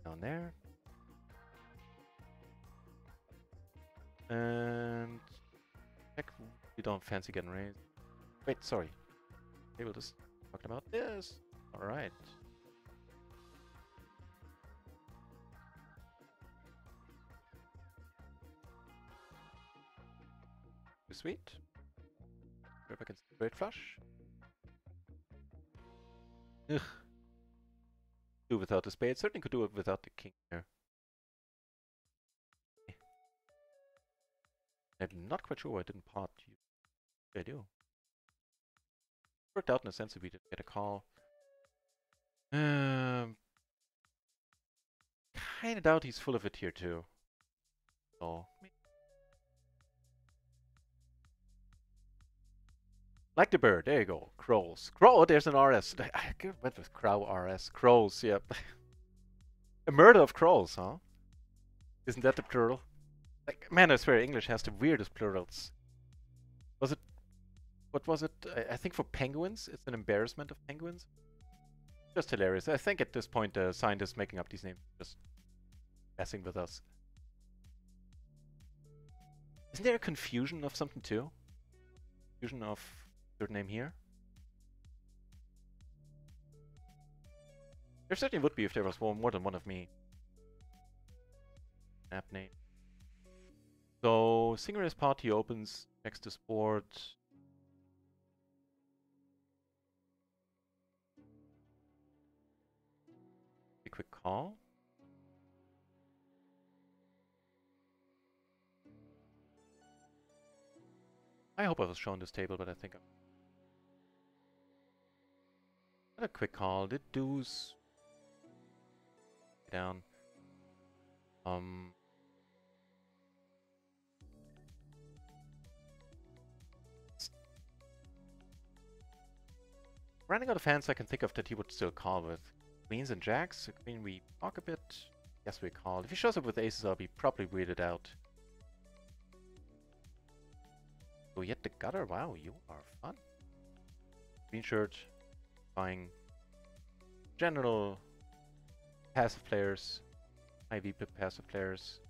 Speaker 1: Down there. And heck, we don't fancy getting raised. Wait, sorry. Okay, we'll just talk about this. Alright. Sweet. If I can straight flush. Ugh. Do without the spade. Certainly could do it without the king here. I'm not quite sure why I didn't pot you. I do. Worked out in a sense if we did get a call. Kinda doubt he's full of it here too. So like the bird, there you go. Crows. Crow, there's an RS. I went with crow RS. Crows, yep. A murder of crows, huh? Isn't that the plural? Like, man, I swear English has the weirdest plurals. Was it... What was it? I think for penguins, it's an embarrassment of penguins. Just hilarious. I think at this point the scientists making up these names just messing with us. Isn't there a confusion of something too? Confusion of third name here? There certainly would be if there was more than one of me. App name. So, Singer's party opens next to sport. A quick call. I hope I was shown this table, but I think I'm... Not a quick call. Did deuce down. Running out of hands I can think of that he would still call with. Queens and jacks. Queen we talk a bit. Yes, we call. If he shows up with aces, I'll be probably weirded out. So yet the gutter. Wow, you are fun. Green shirt. Buying general passive players. High VPIP passive players.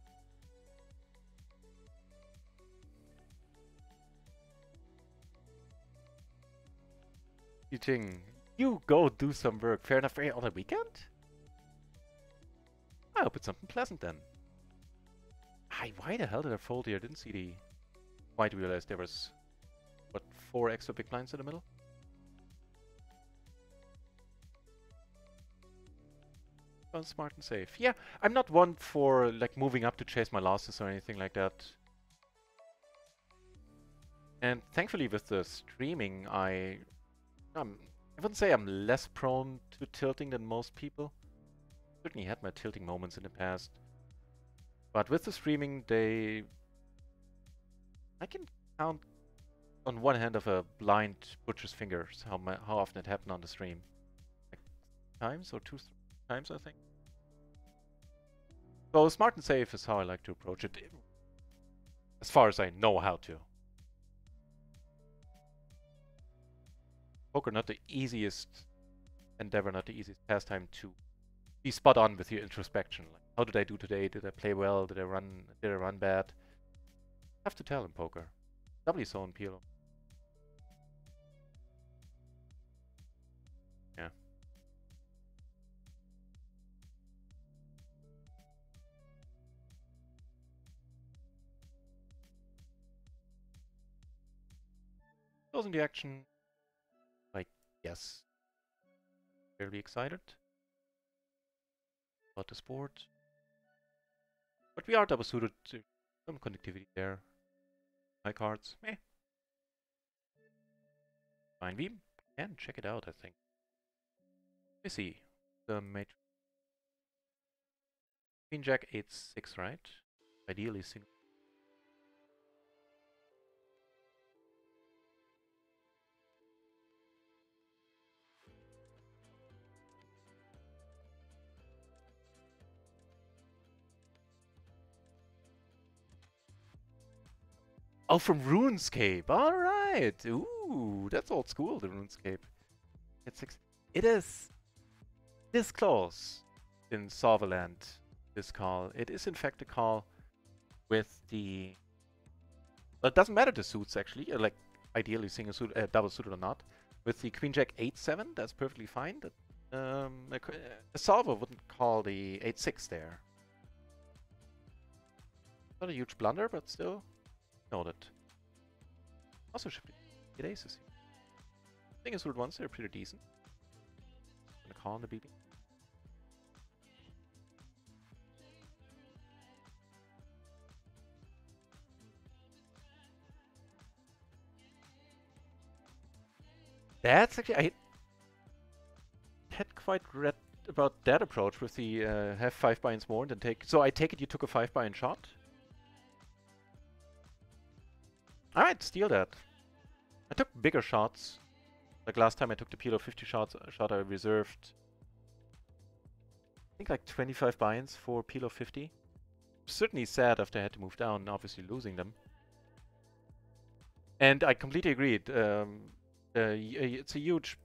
Speaker 1: Ting, you go do some work. Fair enough. On the weekend? I hope it's something pleasant then. Why the hell did I fold here? I didn't see the... Quite realize there was, what, 4 extra big blinds in the middle? Well, smart and safe. Yeah, I'm not one for like moving up to chase my losses or anything like that. And thankfully with the streaming, I wouldn't say I'm less prone to tilting than most people. Certainly had my tilting moments in the past. But with the streaming, I can count on one hand of a blind butcher's fingers how often it happened on the stream. Like times or 2 times, I think. So smart and safe is how I like to approach it. As far as I know how to. Poker not the easiest endeavor, not the easiest pastime to be spot on with your introspection. Like, how did I do today? Did I play well? Did I run bad? Have to tell in poker. Doubly so in PLO. Yeah. Closing the action. Like, yes. Fairly excited about the sport. But we are double suited, so some connectivity there. High cards. Meh. Fine beam. And check it out, I think. me see. The mate. Queen Jack 8-6, right? Ideally single. Oh, from RuneScape. All right. Ooh, that's old school. The RuneScape. It's it is this close in Solverland. This call. It is in fact a call with the. Well, it doesn't matter the suits actually. Like ideally single suit, double suited or not. With the Queen Jack 8-7, that's perfectly fine. That, a solver wouldn't call the 8-6 there. Not a huge blunder, but still noted. Also should get aces. Single suited ones, they're pretty decent. Gonna call on the beating. That's actually, I had quite read about that approach with the have 5 buy-ins more than take. So I take it you took a 5 buy-in shot. Alright, steal that. I took bigger shots. Like last time I took the PLO 50 shot I reserved. I think like 25 buy-ins for PLO 50. Certainly sad after I had to move down, obviously losing them. And I completely agreed. It's a huge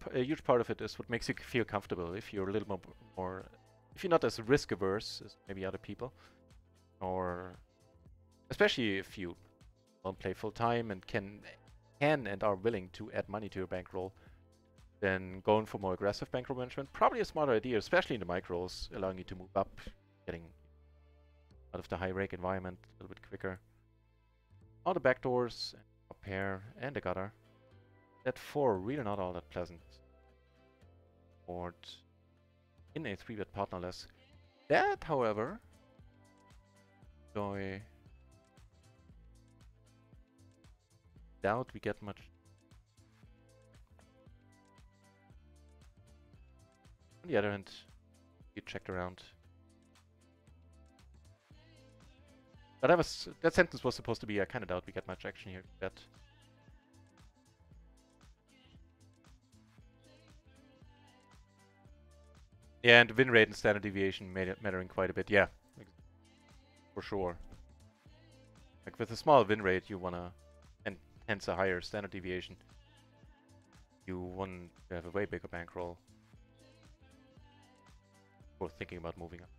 Speaker 1: part of it is what makes you feel comfortable. If you're a little more if you're not as risk averse as maybe other people, or especially if you don't play full time and can and are willing to add money to your bankroll, then going for more aggressive bankroll management probably a smarter idea, especially in the micros, allowing you to move up, getting out of the high rake environment a little bit quicker. All the backdoors, a pair, and a gutter. That 4 really not all that pleasant. Board in a 3-bet partnerless. That, however, I doubt we get much. On the other hand, you checked around. But that sentence was supposed to be, I kind of doubt we get much action here. Bet. Yeah, and win rate and standard deviation mattering quite a bit. Yeah, for sure. Like with a small win rate, you wanna, and hence a higher standard deviation, you want to have a way bigger bankroll for thinking about moving up.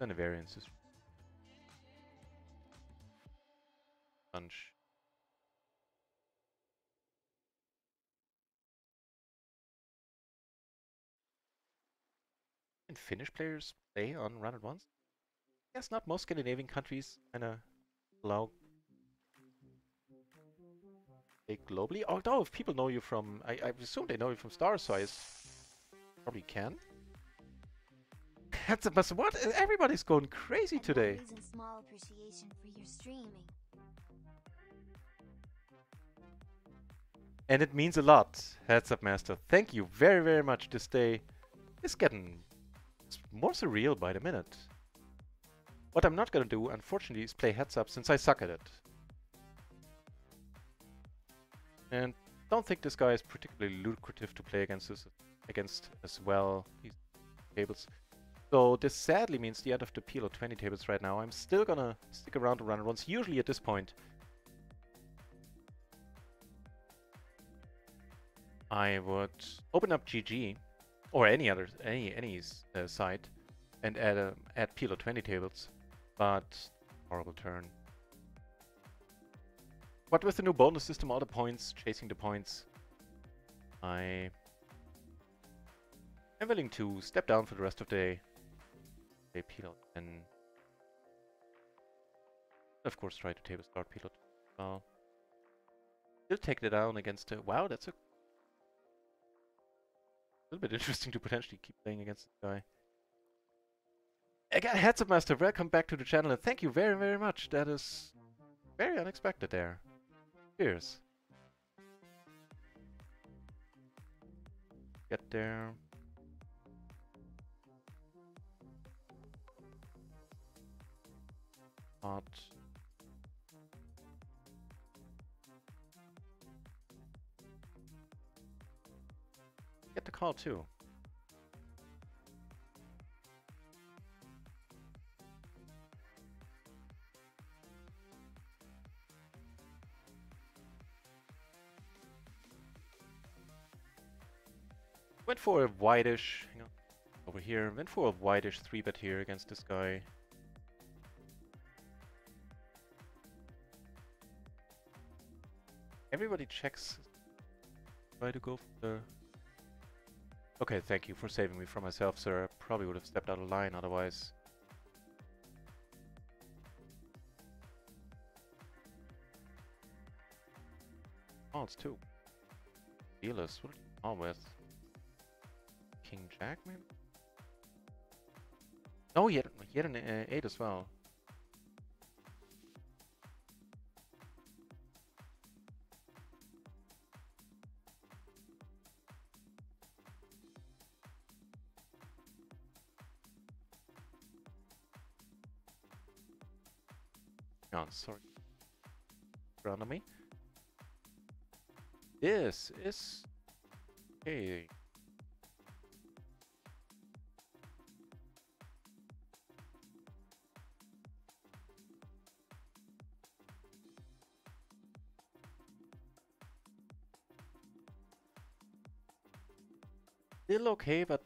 Speaker 1: Then the variance is bunch. And Finnish players play on run at once? Yes, not most Scandinavian countries kinda allow play globally. Although if people know you from, I assume they know you from Star Size, probably can. That's a bus. What? Everybody's going crazy today.
Speaker 2: Small appreciation for your streaming.
Speaker 1: And it means a lot, Heads Up Master. Thank you very, very much. This day is getting more surreal by the minute. What I'm not gonna do, unfortunately, is play Heads Up since I suck at it. And don't think this guy is particularly lucrative to play against as well. These tables. So this sadly means the end of the PLO 20 tables right now. I'm still gonna stick around to run once. Usually at this point, I would open up GG or any other site and add PLO 20 tables, but horrible turn. But with the new bonus system, all the points, chasing the points, I am willing to step down for the rest of the day. PLO and of course try to table start PLO. Well, still take that down against a wow. That's a little bit interesting to potentially keep playing against this guy. Again, Heads Up Master, welcome back to the channel and thank you very, very much. That is very unexpected there. Cheers. get there. Not. Get the call too. Went for a whitish, hang on, over here. Went for a whitish 3-bet here against this guy. Everybody checks. Try to go for the... Okay, thank you for saving me from myself, sir. I probably would have stepped out of line otherwise. Oh, it's 2. Dealers, what are you on with? King Jack, maybe? Oh, he had an 8 as well. Oh, sorry. Around on me. This is... Okay. Still okay, but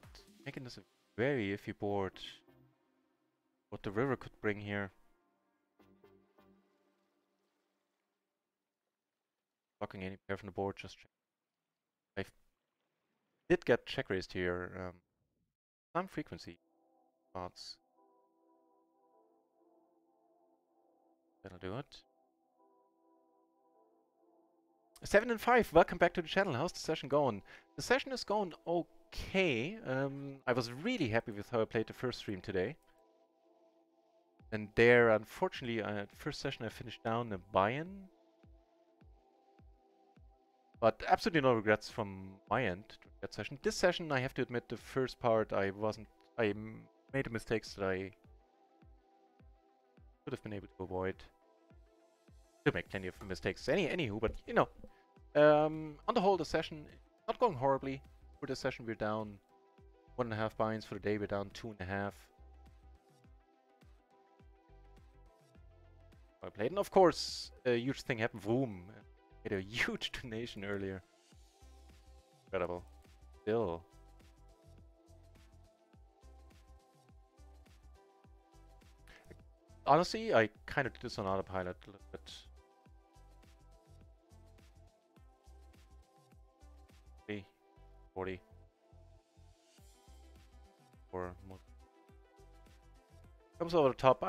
Speaker 1: making this a very iffy board. What the river could bring here. Blocking any pair from the board, just check. I did get check raised here. Some frequency thoughts. That'll do it. 7 and 5, welcome back to the channel. How's the session going? The session is going okay. I was really happy with how I played the first stream today. And there, unfortunately, first session I finished down a buy-in. But absolutely no regrets from my end to that session. This session, I have to admit, the first part I made the mistakes that I should have been able to avoid. To make plenty of mistakes anywho, but you know. On the whole, the session not going horribly. For the session, we're down 1.5 buy-ins. For the day, we're down 2.5. I played, and of course, a huge thing happened. Vroom made a huge donation earlier. Incredible. Still. Honestly, I kind of did this on autopilot a little bit. 40. Or more. Comes over the top.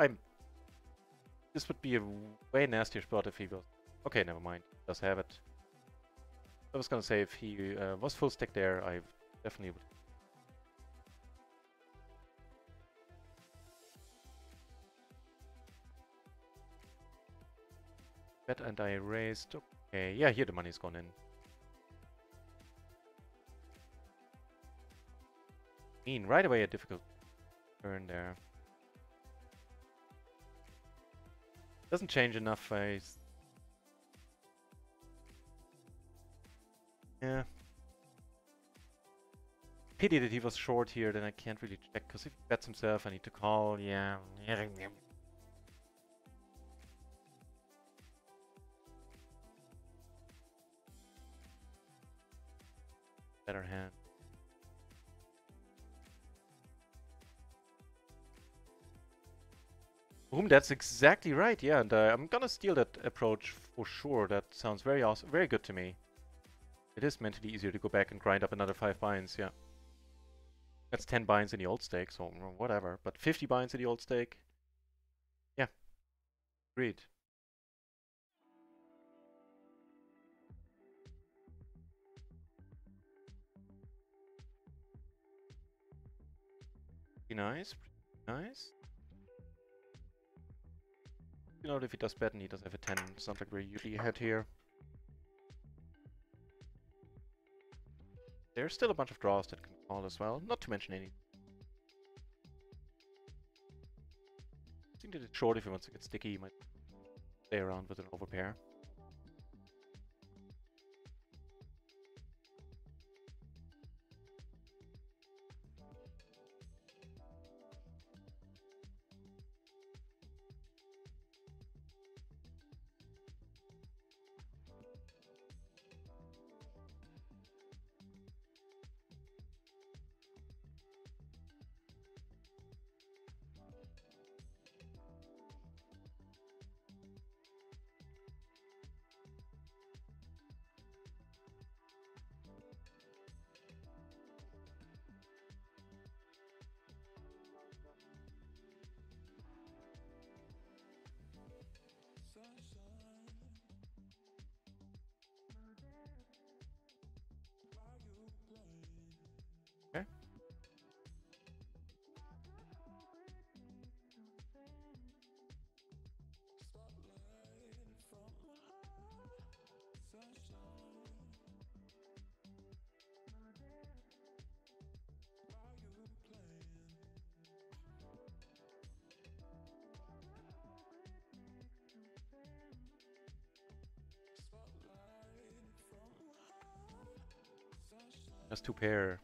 Speaker 1: This would be a way nastier spot if he goes. Okay, never mind. Does have it. I was gonna say if he was full stack there, I definitely would. Bet and I raised. Okay, yeah, here the money's gone in. Right away a difficult turn there. Doesn't change enough. Yeah. Pity that he was short here, then I can't really check, because if he bets himself, I need to call, yeah. Better hand. That's exactly right, yeah, and I'm gonna steal that approach for sure. That sounds very awesome, very good to me. It is mentally easier to go back and grind up another 5 binds, yeah. That's 10 binds in the old stake, so whatever. But 50 binds in the old stake, yeah, agreed. Pretty nice, pretty nice. You know, if he does bet and he does have a 10, it's not like we're usually ahead here. there's still a bunch of draws that can call as well, not to mention any. I think that it's short if he wants to get sticky, he might stay around with an overpair. Okay. That's two pair.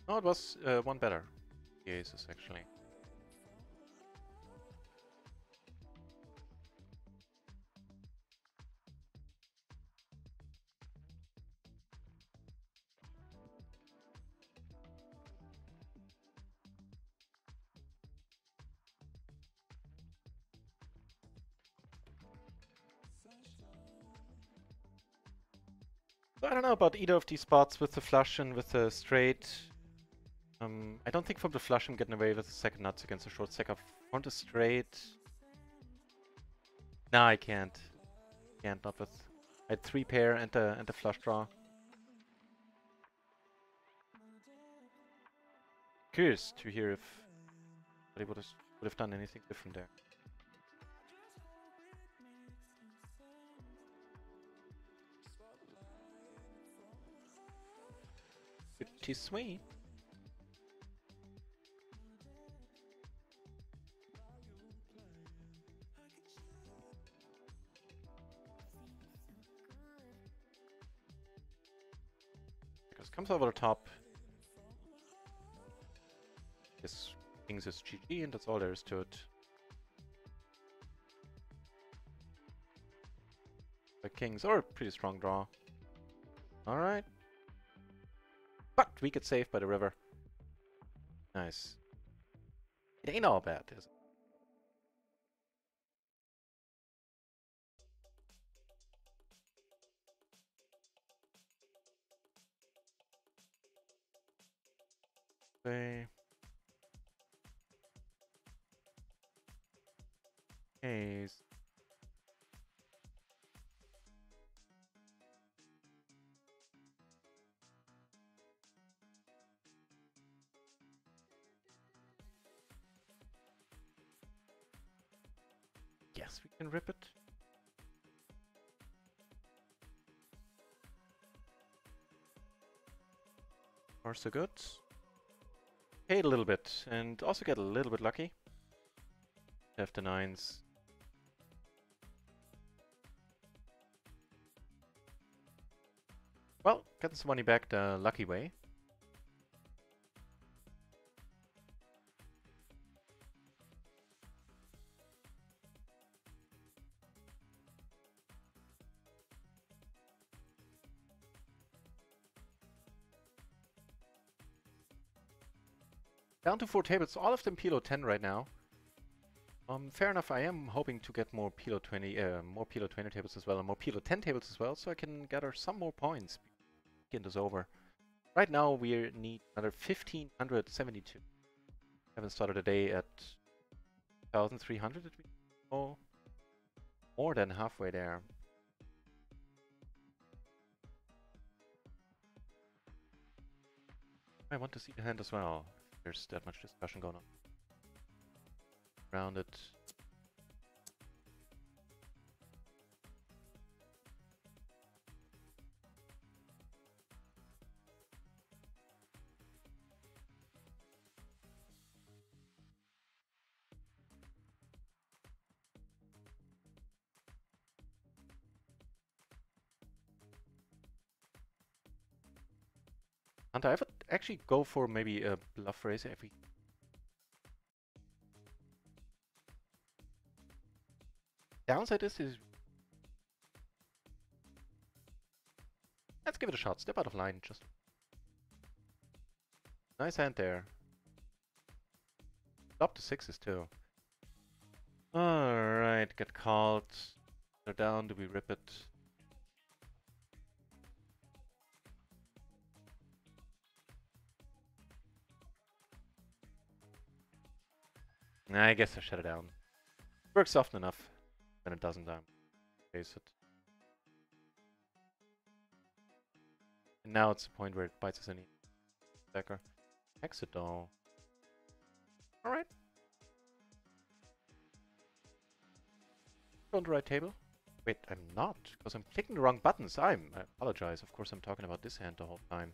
Speaker 1: No, it was one better. The aces, actually. So I don't know about either of these spots with the flush and with the straight. I don't think from the flush I'm getting away with the second nuts against the short stack. On the straight. Nah, I can't. Can't, not with. I had three pair and the flush draw. Curious to hear if they would have done anything different there. Pretty sweet. Because comes over the top. This kings is GG and that's all there is to it. The kings are a pretty strong draw. Alright. But we get saved by the river. Nice. It ain't all bad, is it? Okay. Hey. Yes, we can rip it. Far so good. Paid a little bit and also get a little bit lucky. Have the nines. Well, getting some money back the lucky way. Down to 4 tables, all of them PLO 10 right now. Fair enough, I am hoping to get more PLO 20 tables as well, and more PLO 10 tables as well, so I can gather some more points. Get this over. Right now we need another 1572. Haven't started the day at 1300. Did we? Oh, more than halfway there. I want to see the hand as well. There's that much discussion going on. around it. And I would actually go for maybe a bluff raise if we... Downside is... Let's give it a shot. Step out of line, just... Nice hand there. Up to 6s too. Alright, get called. They're down, do we rip it? I guess I shut it down. Works often enough. Then it doesn't face it. And now it's the point where it bites us in the attacker. Exit though. Alright. On the right table. Wait, I'm not, because I'm clicking the wrong buttons. I apologize. Of course I'm talking about this hand the whole time.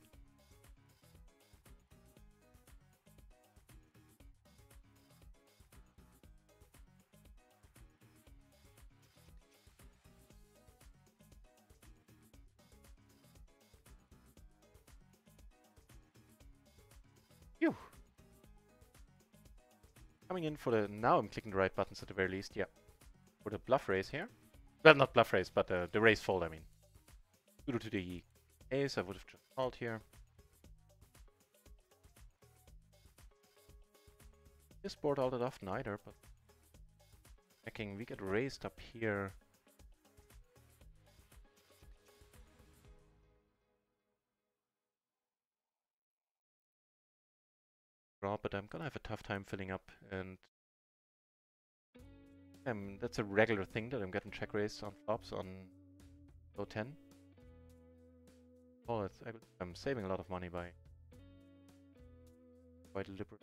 Speaker 1: Phew. Coming in for the... Now I'm clicking the right buttons at the very least, yeah. For the bluff raise here. Well, not bluff raise, but the raise fold, I mean. Due to the ace, I would have just called here. This board all that often either, but... Checking, we get raised up here. Draw, but I'm gonna have a tough time filling up, and... that's a regular thing that I'm getting check raised on flops on low 10. Oh, I'm saving a lot of money by quite deliberate.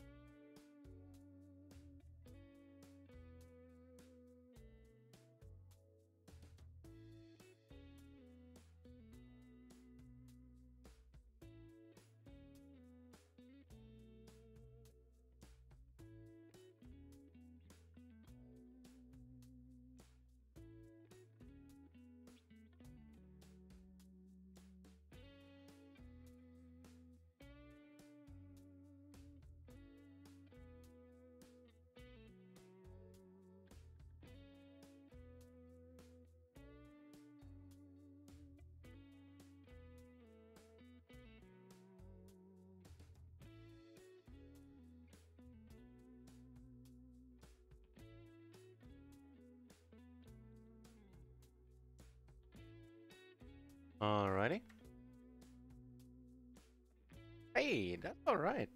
Speaker 1: Alrighty. Hey, that's alright.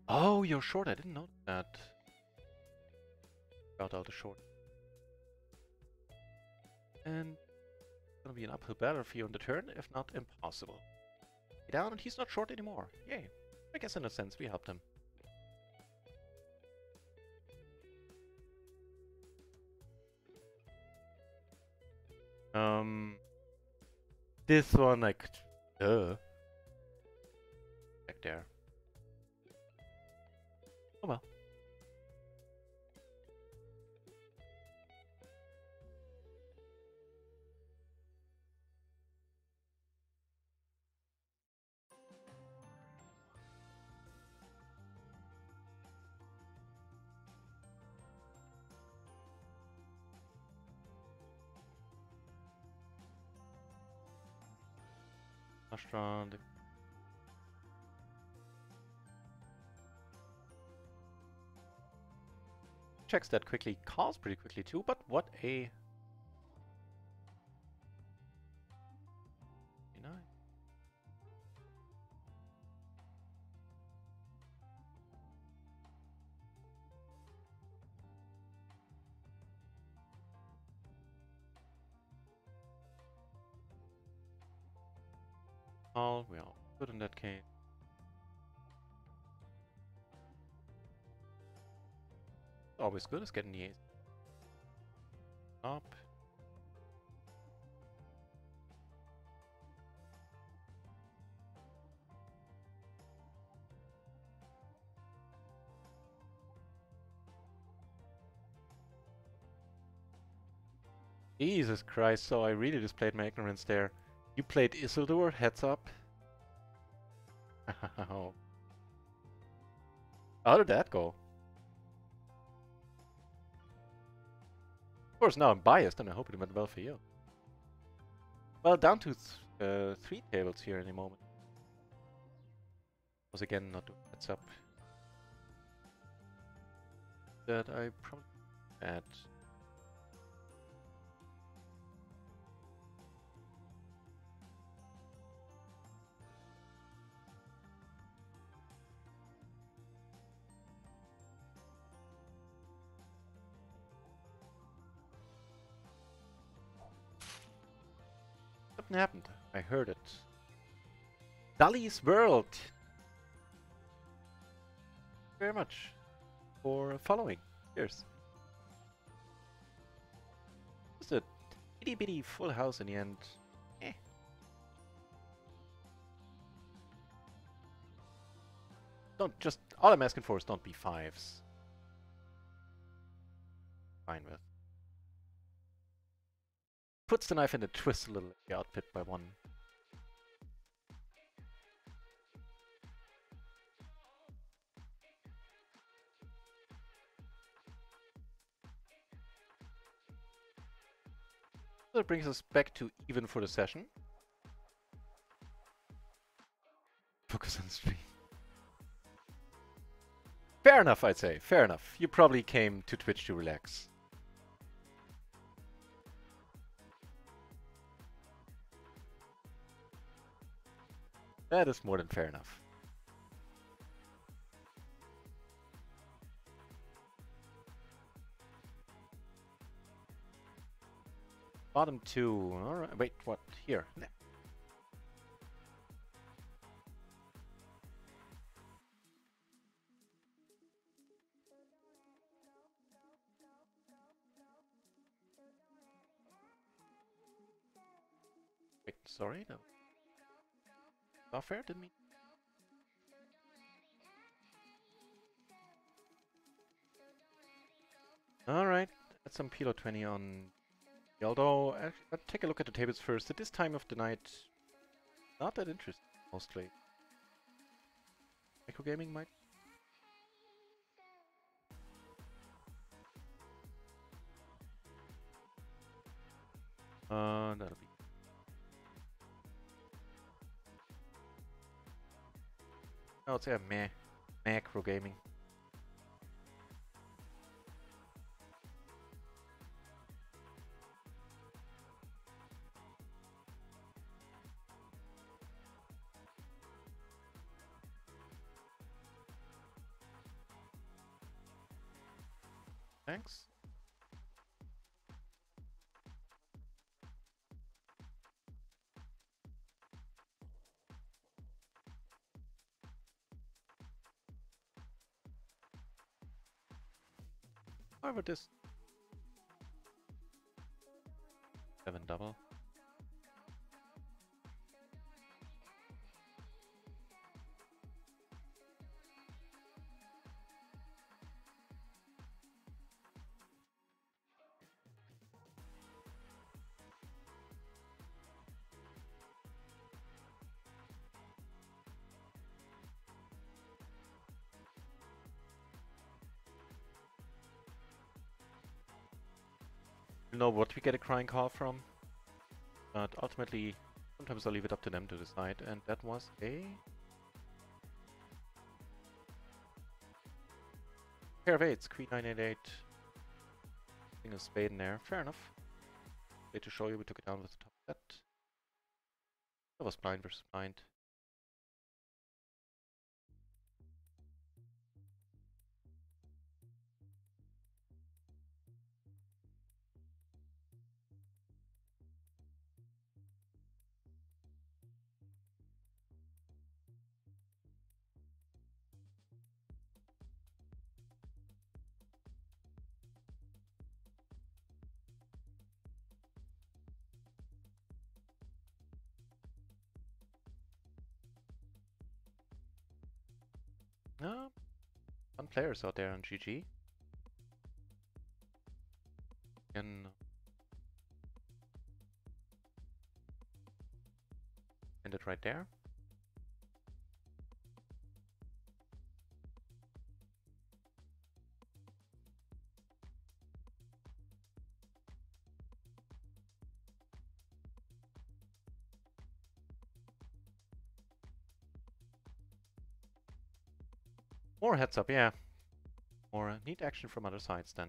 Speaker 1: Oh, you're short. I didn't know that. Got out a short. And it's gonna be an uphill battle for you on the turn, if not impossible. Down, and he's not short anymore. Yay. I guess in a sense we helped him. This one I could... Back there. Oh well. Last round. Checks that quickly, calls pretty quickly too, but what a... Call, we are good in that case. Always good as getting the ace. Up. Jesus Christ, so I really displayed my ignorance there. You played Isildur, heads up. How did that go? Of course, now I'm biased and I hope it went well for you. Well, down to 3 tables here in a moment. Was again not doing heads up. That I probably add. Something happened. I heard it. Dali's World! Very much for following. Cheers. Just a itty bitty full house in the end. Eh. Don't just. All I'm asking for is don't be 5s. Fine with. Puts the knife in the twist a little at the outfit by 1. So that brings us back to even for the session. Focus on the stream. Fair enough, I'd say. Fair enough. You probably came to Twitch to relax. That is more than fair enough. Bottom 2. Alright, wait, what? Here. Wait, sorry, no. Not fair, didn't mean. Alright, that's some PLO 20 on. Although, let's take a look at the tables first. At this time of the night, not that interesting, mostly. Micro gaming might. That'll be. I would say a meh. Macro gaming. Thanks. How about this? 7 double. You know what we get a crying call from, but ultimately, sometimes I'll leave it up to them to decide, and that was a pair of 8s, Queen 988. Thing of spade in there, fair enough. Way to show you, we took it down with the top set. That was blind versus blind. players out there on GG. And end it right there. More heads up, yeah. More neat action from other sides then.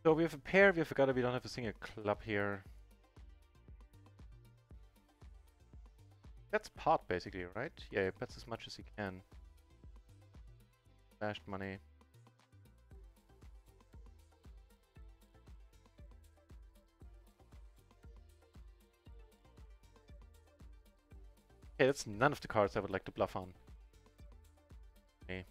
Speaker 1: So we have a pair, we forgot we don't have a single club here. That's pot basically, right? Yeah, he bets as much as he can. Stashed money. Okay, that's none of the cards I would like to bluff on. Okay.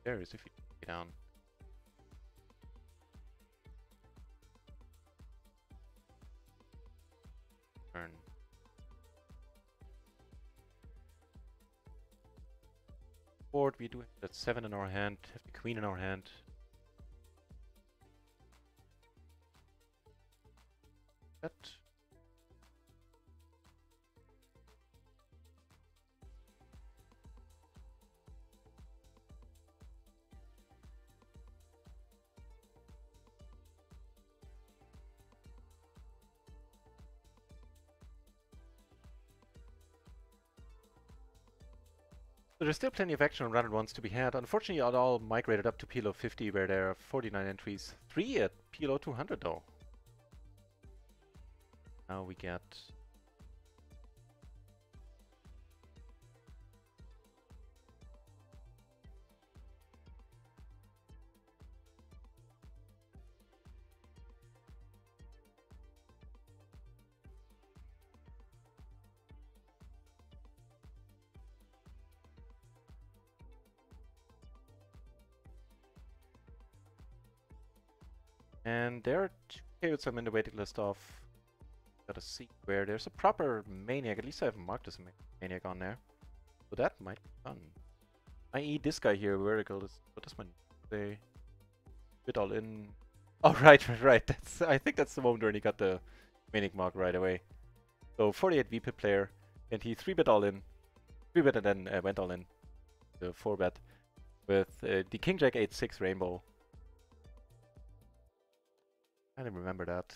Speaker 1: There is if you take it down. Turn. Board, we do have that 7 in our hand, have the queen in our hand. That. So there's still plenty of action on run at once to be had. Unfortunately, it all migrated up to PLO 50, where there are 49 entries. 3 at PLO 200 though. Now we get... And there are 2 coyotes I'm in the waiting list of. Gotta see where there's a proper maniac. At least I have marked as a maniac on there. So that might be fun. I.e. this guy here, vertical, is what does my say? Bit all in. Oh right. That's I think that's the moment when he got the maniac mark right away. So 48 VP player, and he 3-bet all in. 3-bet and then went all in. The 4-bet with the King Jack 8-6 rainbow. I didn't remember that.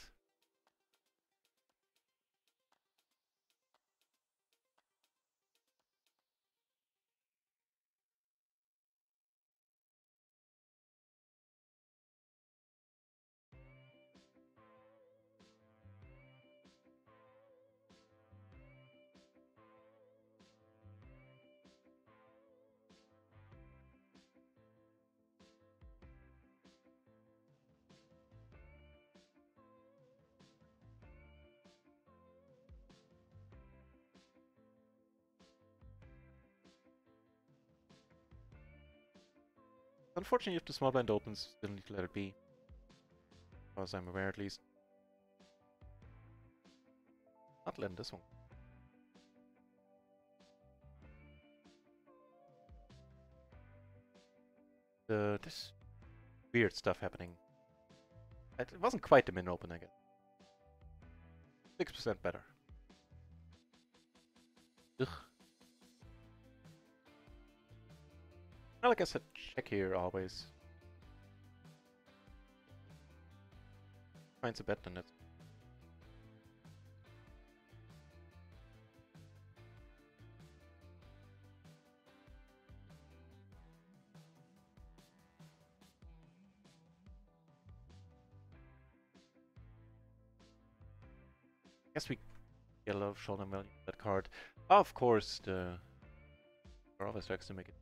Speaker 1: Unfortunately, if the small blind opens, still need to let it be. As far as I'm aware, at least. Not letting this one. This weird stuff happening. It wasn't quite the min open, I guess. 6% better. Ugh. Well, like I said, check here always. Finds a bet on it. guess we get a lot of showdown value with that card. Of course, the always likes to make it.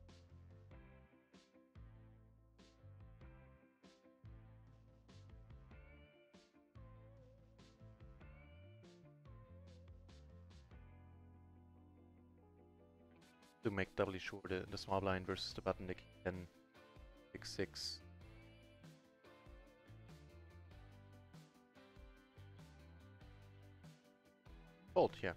Speaker 1: To make doubly sure the small blind versus the button deck 10, 6, 6. Fold, yeah.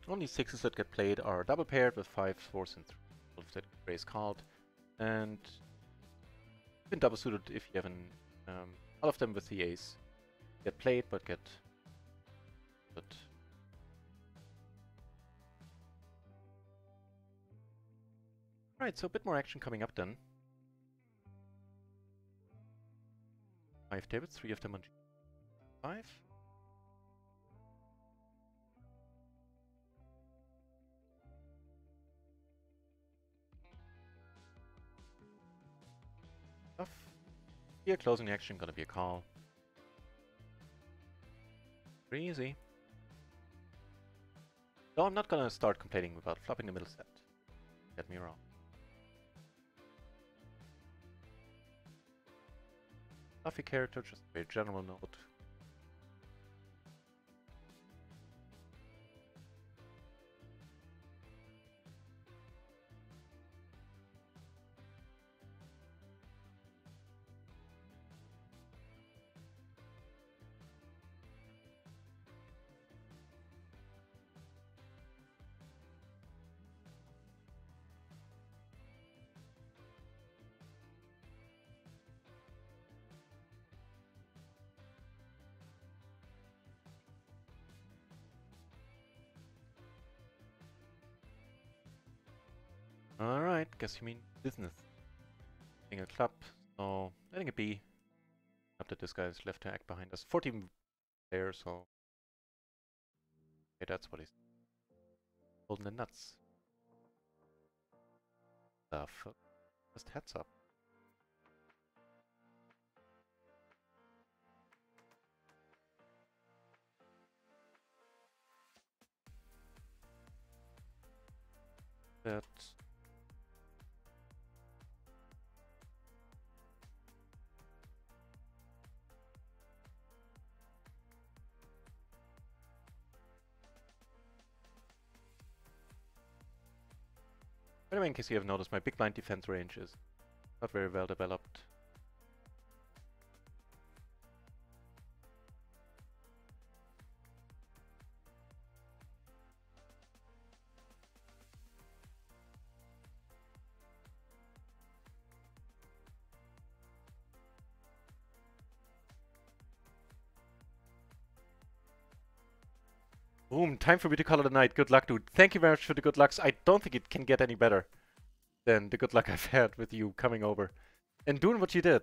Speaker 1: Only 6s that get played are double paired with 5s, 4s, and 3s that raise called. And even double suited if you have an all of them with the ace get played but get Alright, so a bit more action coming up then. 5 tables, 3 of them on G5. Here, closing the action, gonna be a call. Pretty easy. No, I'm not gonna start complaining about flopping the middle set. Get me wrong. Fluffy character, just a very general note. Alright, guess you mean business. Getting a club, so letting it be. Not that this guy's left to act behind us. 14 there, so okay, that's what he's holding the nuts. The fuck? Just heads up. That. By the way, in case you have noticed, my big blind defense range is not very well developed. Boom, time for me to call it a night. Good luck, dude. Thank you very much for the good lucks. I don't think it can get any better than the good luck I've had with you coming over and doing what you did.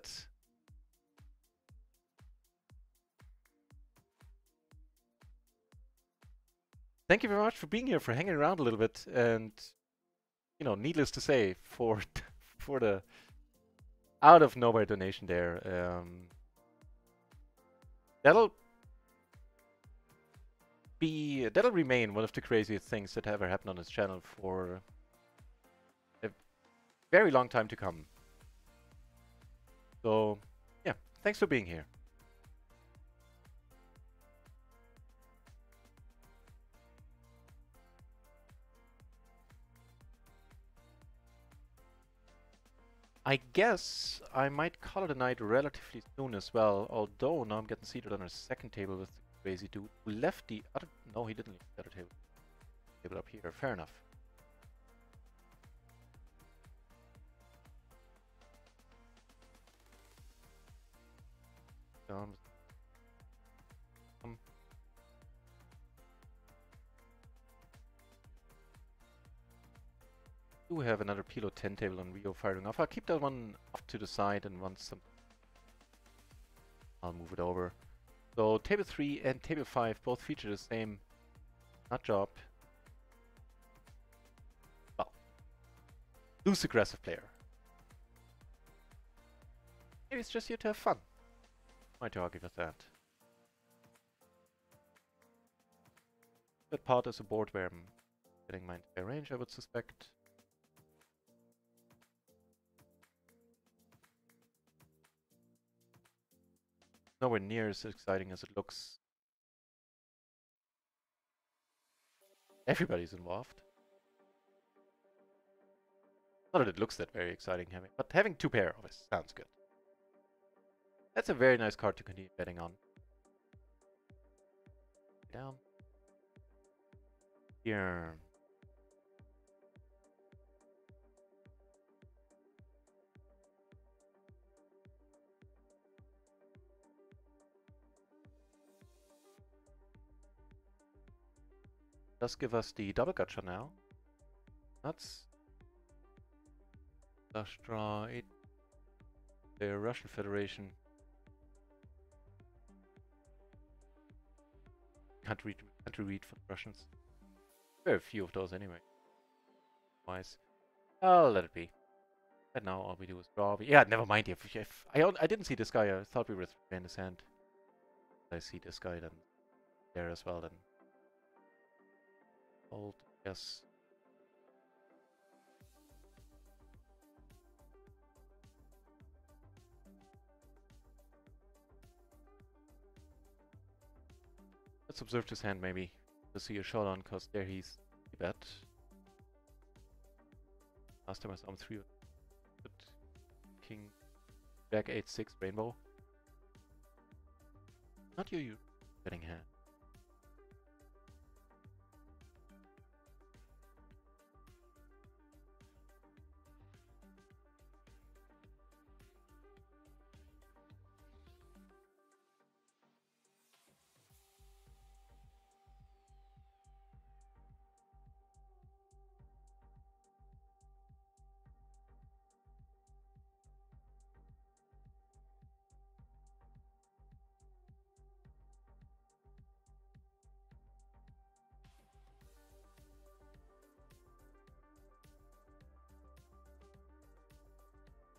Speaker 1: Thank you very much for being here, for hanging around a little bit, and, you know, needless to say, for for the out of nowhere donation there. That'll remain one of the craziest things that ever happened on this channel for a very long time to come. So, yeah, thanks for being here. I guess I might call it a night relatively soon as well, although now I'm getting seated on a second table with the crazy dude who left the other... No, he didn't leave the other table. Table up here, fair enough. Do have another PLO 10 table on RIO firing off. I'll keep that one off to the side, and once I'll move it over. So table 3 and table 5 both feature the same nut job. Well, loose aggressive player. Maybe it's just here to have fun. Might argue with that. That part is a board where I'm getting my entire range, I would suspect. Nowhere near as exciting as it looks. Everybody's involved. Not that it looks that very exciting, but having 2 pair of it sounds good. That's a very nice card to continue betting on. Down. Here. Does give us the double gacha now. Nuts. Flush draw 8. The Russian Federation. Can't read for the Russians. Very few of those anyway. Wise. I'll let it be. And now all we do is draw. Yeah, never mind. If I didn't see this guy, I thought we were in his hand. I see this guy then there as well then. Hold, yes. Let's observe his hand maybe to see a shot on, cause there he's bet. Last time I saw him 3. But King Jack 8-6 rainbow. Not your betting hand.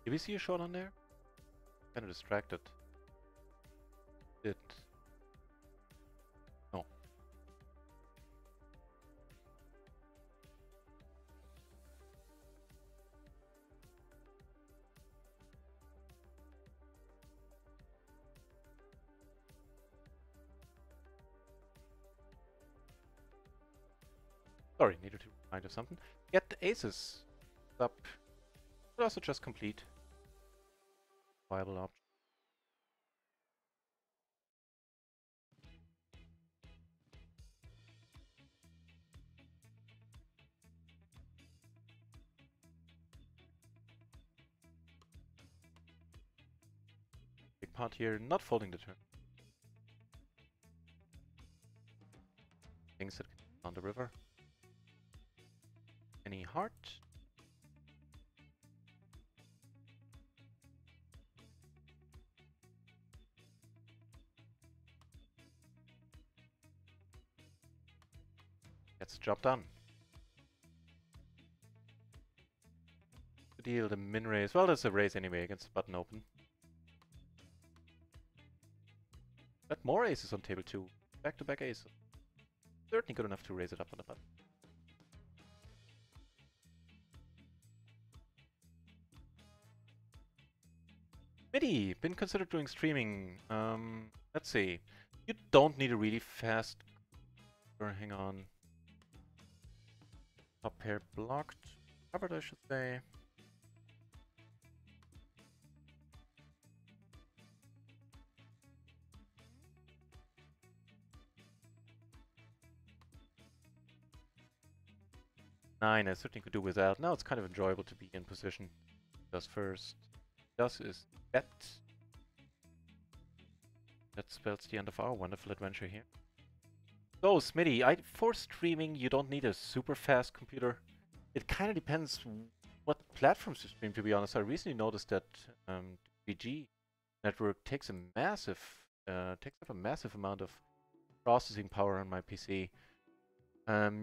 Speaker 1: Did we see a shot on there? Kind of distracted. Did. No. Sorry, needed to remind of something. Get the aces up. But also just complete. Viable option. Big part here, not folding the turn. Things that can on the river. Any heart? Gets the job done. To deal the min raise. Well, there's a raise anyway against the button open. Got more aces on table 2. Back-to-back aces. Certainly good enough to raise it up on the button. MIDI, been considered doing streaming. Let's see. You don't need a really fast. Or hang on. Top pair blocked. Covered, I should say. Nine, I certainly could do without. Now it's kind of enjoyable to be in position. Does first. Does is bet. That spells the end of our wonderful adventure here. So, Smitty, for streaming, you don't need a super fast computer. It kind of depends what platforms you stream, to be honest. I recently noticed that VG network takes a massive, takes up a massive amount of processing power on my PC.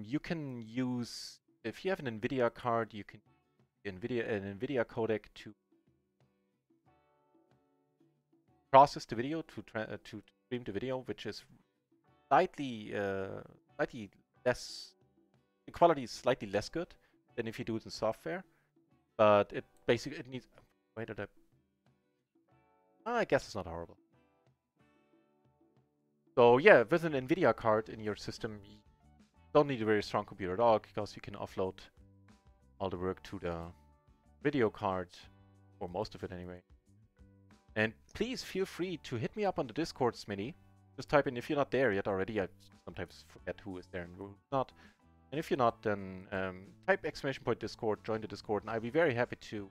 Speaker 1: You can use, if you have an NVIDIA card, you can an NVIDIA codec to process the video to stream the video, which is slightly less. The quality is slightly less good than if you do it in software, but it basically needs. Wait, did I guess it's not horrible. So yeah, with an NVIDIA card in your system, you don't need a very strong computer at all because you can offload all the work to the video card, or most of it anyway. And please feel free to hit me up on the Discord, Smitty. Just type in if you're not there yet already. I sometimes forget who is there and who's not. And if you're not, then type !Discord, join the Discord, and I'll be very happy to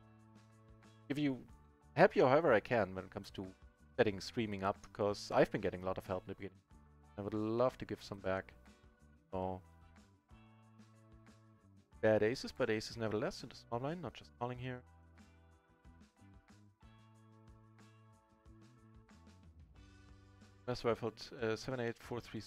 Speaker 1: help you however I can when it comes to setting streaming up, because I've been getting a lot of help in the beginning. I would love to give some back. So bad aces, but aces nevertheless in the small line, not just calling here. That's why I thought 7, 8, 4, 3.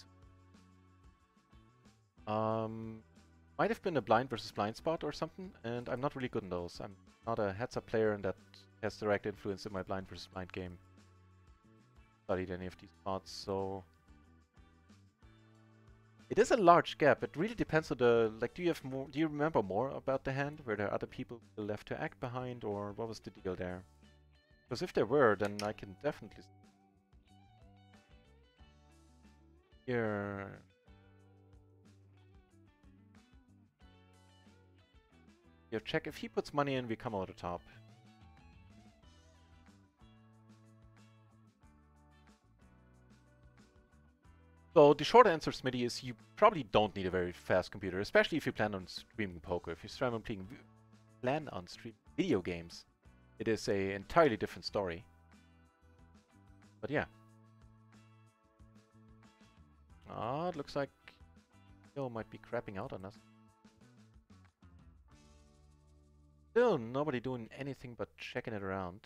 Speaker 1: Might have been a blind versus blind spot or something, and I'm not really good in those. I'm not a heads-up player, and that has direct influence in my blind versus blind game. Studied any of these spots, so it is a large gap. It really depends on the do you have more? Do you remember more about the hand? Were there other people left to act behind, or what was the deal there? Because if there were, then I can definitely here. Here, check if he puts money in, we come out the top. So the short answer, Smitty, is you probably don't need a very fast computer, especially if you plan on streaming poker. If you plan on streaming video games, it is a entirely different story. But yeah. Ah, it looks like Joe might be crapping out on us. Still nobody doing anything but checking it around.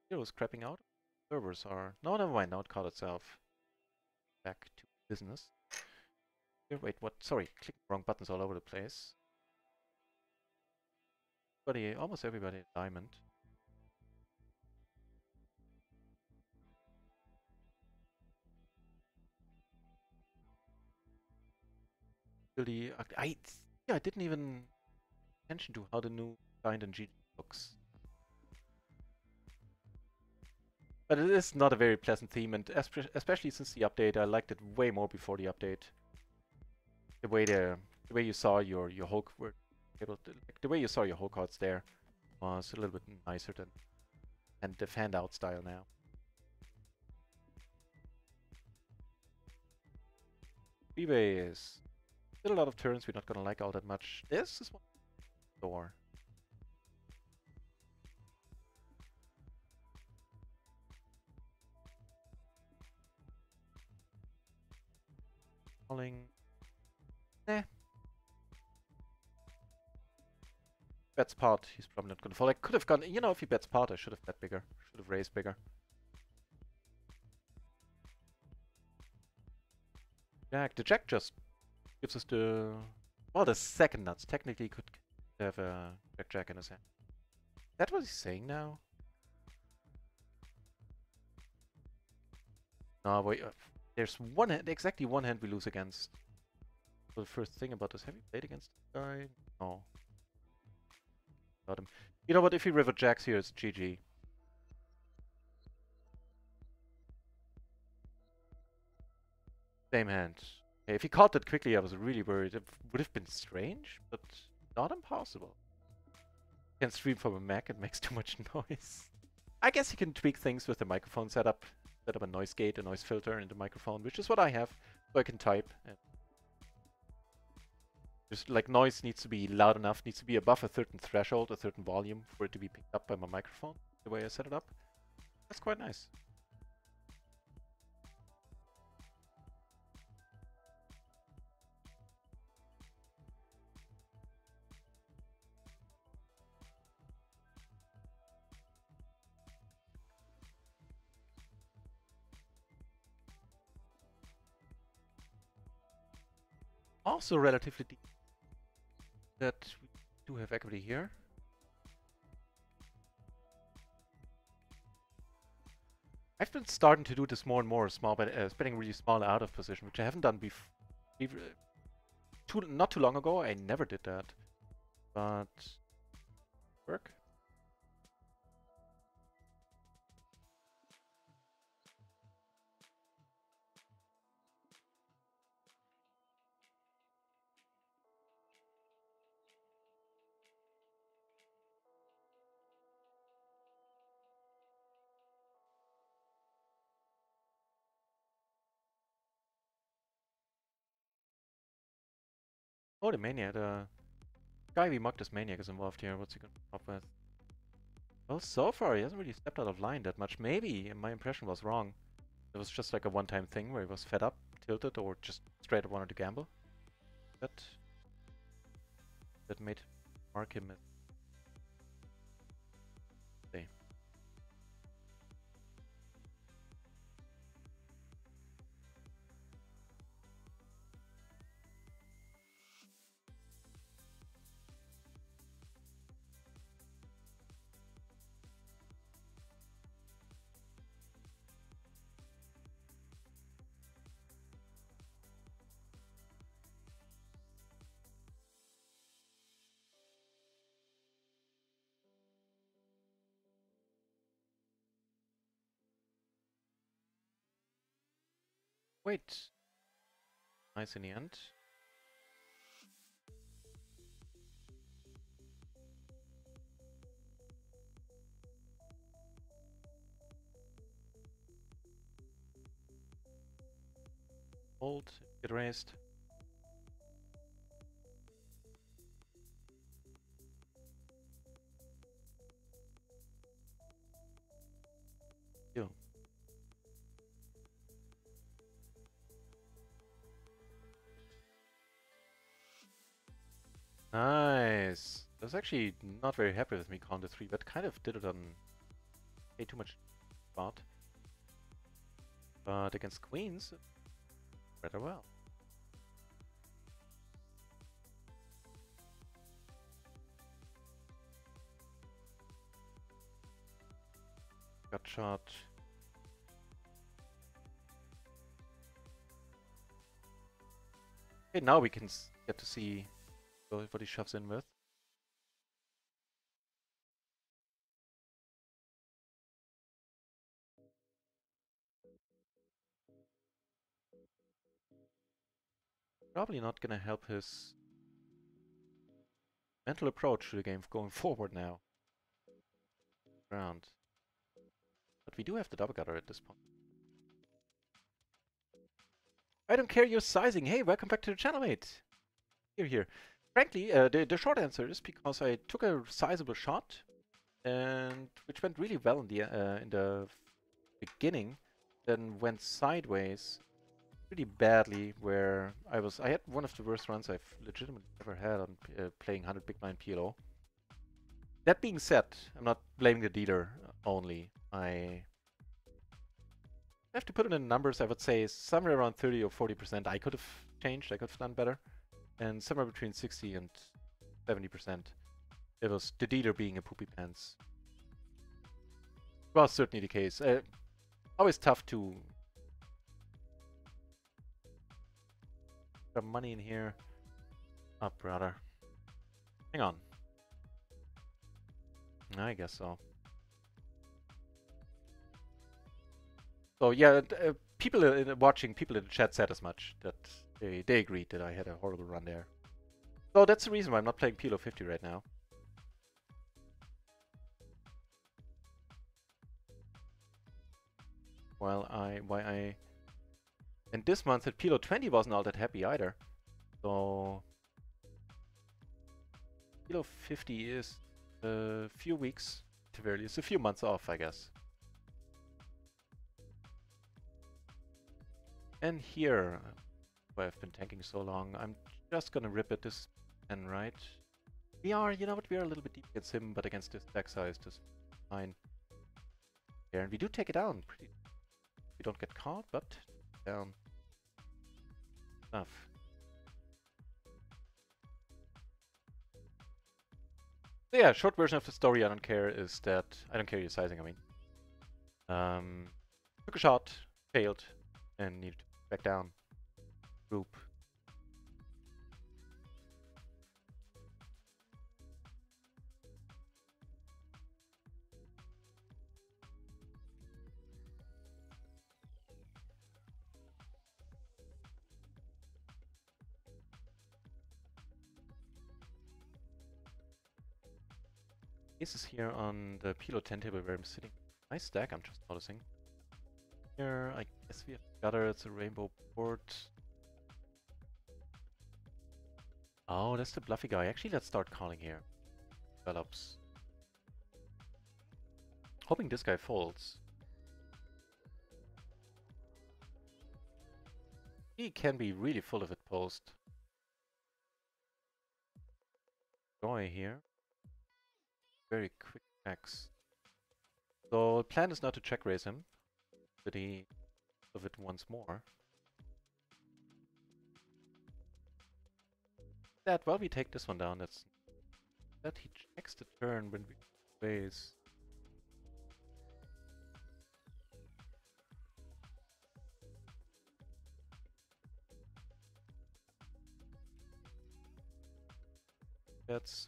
Speaker 1: Hero's crapping out. Servers are... No, never mind. Now it caught itself. Back to business. Here, wait, what? Sorry, click wrong buttons all over the place. Almost everybody at diamond. Really, I didn't even attention to how the new bind and GG looks. But it is not a very pleasant theme, and especially since the update, I liked it way more before the update. The way you saw your whole the way you saw your whole cards there was a little bit nicer than and the fanned out style now. Freeway is still a lot of turns we're not gonna like all that much. This is one door. Calling. Bets pot, he's probably not gonna fall. I could have gone, you know, if he bets pot, I should have bet bigger. Should have raised bigger. Jack, the jack just gives us the, well, the second nuts. Technically could have a jack in his hand. Is that what he's saying now? No, wait, there's one hand, exactly one hand we lose against. So the first thing about this, have you played against this guy? No. Got him. You know what, if he river jacks here, it's GG. Same hand. Okay, if he caught that quickly, I was really worried. It would have been strange, but not impossible. Can stream from a Mac, it makes too much noise. I guess you can tweak things with the microphone setup. Set up a noise gate, a noise filter in the microphone, which is what I have, so I can type. And just like noise needs to be loud enough, needs to be above a certain threshold, a certain volume for it to be picked up by my microphone, the way I set it up. That's quite nice. Also relatively deep. That we do have equity here. I've been starting to do this more and more, small, but spending really small out of position, which I haven't done before. Not too long ago, I never did that. But work. Oh, the Maniac. The guy we mocked as Maniac is involved here. What's he gonna come up with? Well, so far he hasn't really stepped out of line that much. Maybe my impression was wrong. It was just like a one-time thing where he was fed up, tilted, or just straight up wanted to gamble. That made mark him as... Say. Wait. Nice in the end. Hold, get raised. Yo. Nice. I was actually not very happy with me calling the 3, but kind of did it on way too much spot. But against queens, rather well. Got shot. Okay, now we can get to see what he shoves in with. Probably not gonna help his mental approach to the game going forward now. Round. But we do have the double gutter at this point. I don't care your sizing. Hey, welcome back to the channel, mate. Here. Frankly, the short answer is because I took a sizable shot, and which went really well in the beginning, then went sideways pretty badly. Where I had one of the worst runs I've legitimately ever had on playing 100 big blind PLO. That being said, I'm not blaming the dealer only. I have to put it in numbers. I would say somewhere around 30 or 40% I could have changed. I could have done better. And somewhere between 60 and 70%. It was the dealer being a poopy pants. Well, certainly the case. Always tough to put money in here. Oh, brother. Hang on. I guess so. So yeah, people watching, people in the chat said as much, that they agreed that I had a horrible run there. So that's the reason why I'm not playing PLO 50 right now. And this month at PLO 20 wasn't all that happy either. So PLO 50 is a few weeks, at the very least, a few months off, I guess. And here, where I've been tanking so long, I'm just gonna rip at this and right. We are, you know what, we are a little bit deep against him, but against this deck size, just fine. There, and we do take it down. We don't get caught, but down. Enough. So yeah, short version of the story, I don't care your sizing, I mean. Took a shot, failed, and needed to back down. Group. This is here on the PLO 10 table where I'm sitting. Nice stack, I'm just noticing. Here, I guess we have gutter, it's a rainbow board. Oh, that's the bluffy guy. Actually, let's start calling here. Develops. Hoping this guy folds. He can be really full of it post. Joy here. Very quick attacks. So the plan is not to check raise him, but he of it once more. That while we take this one down, that's that he checks the turn when we raise. That's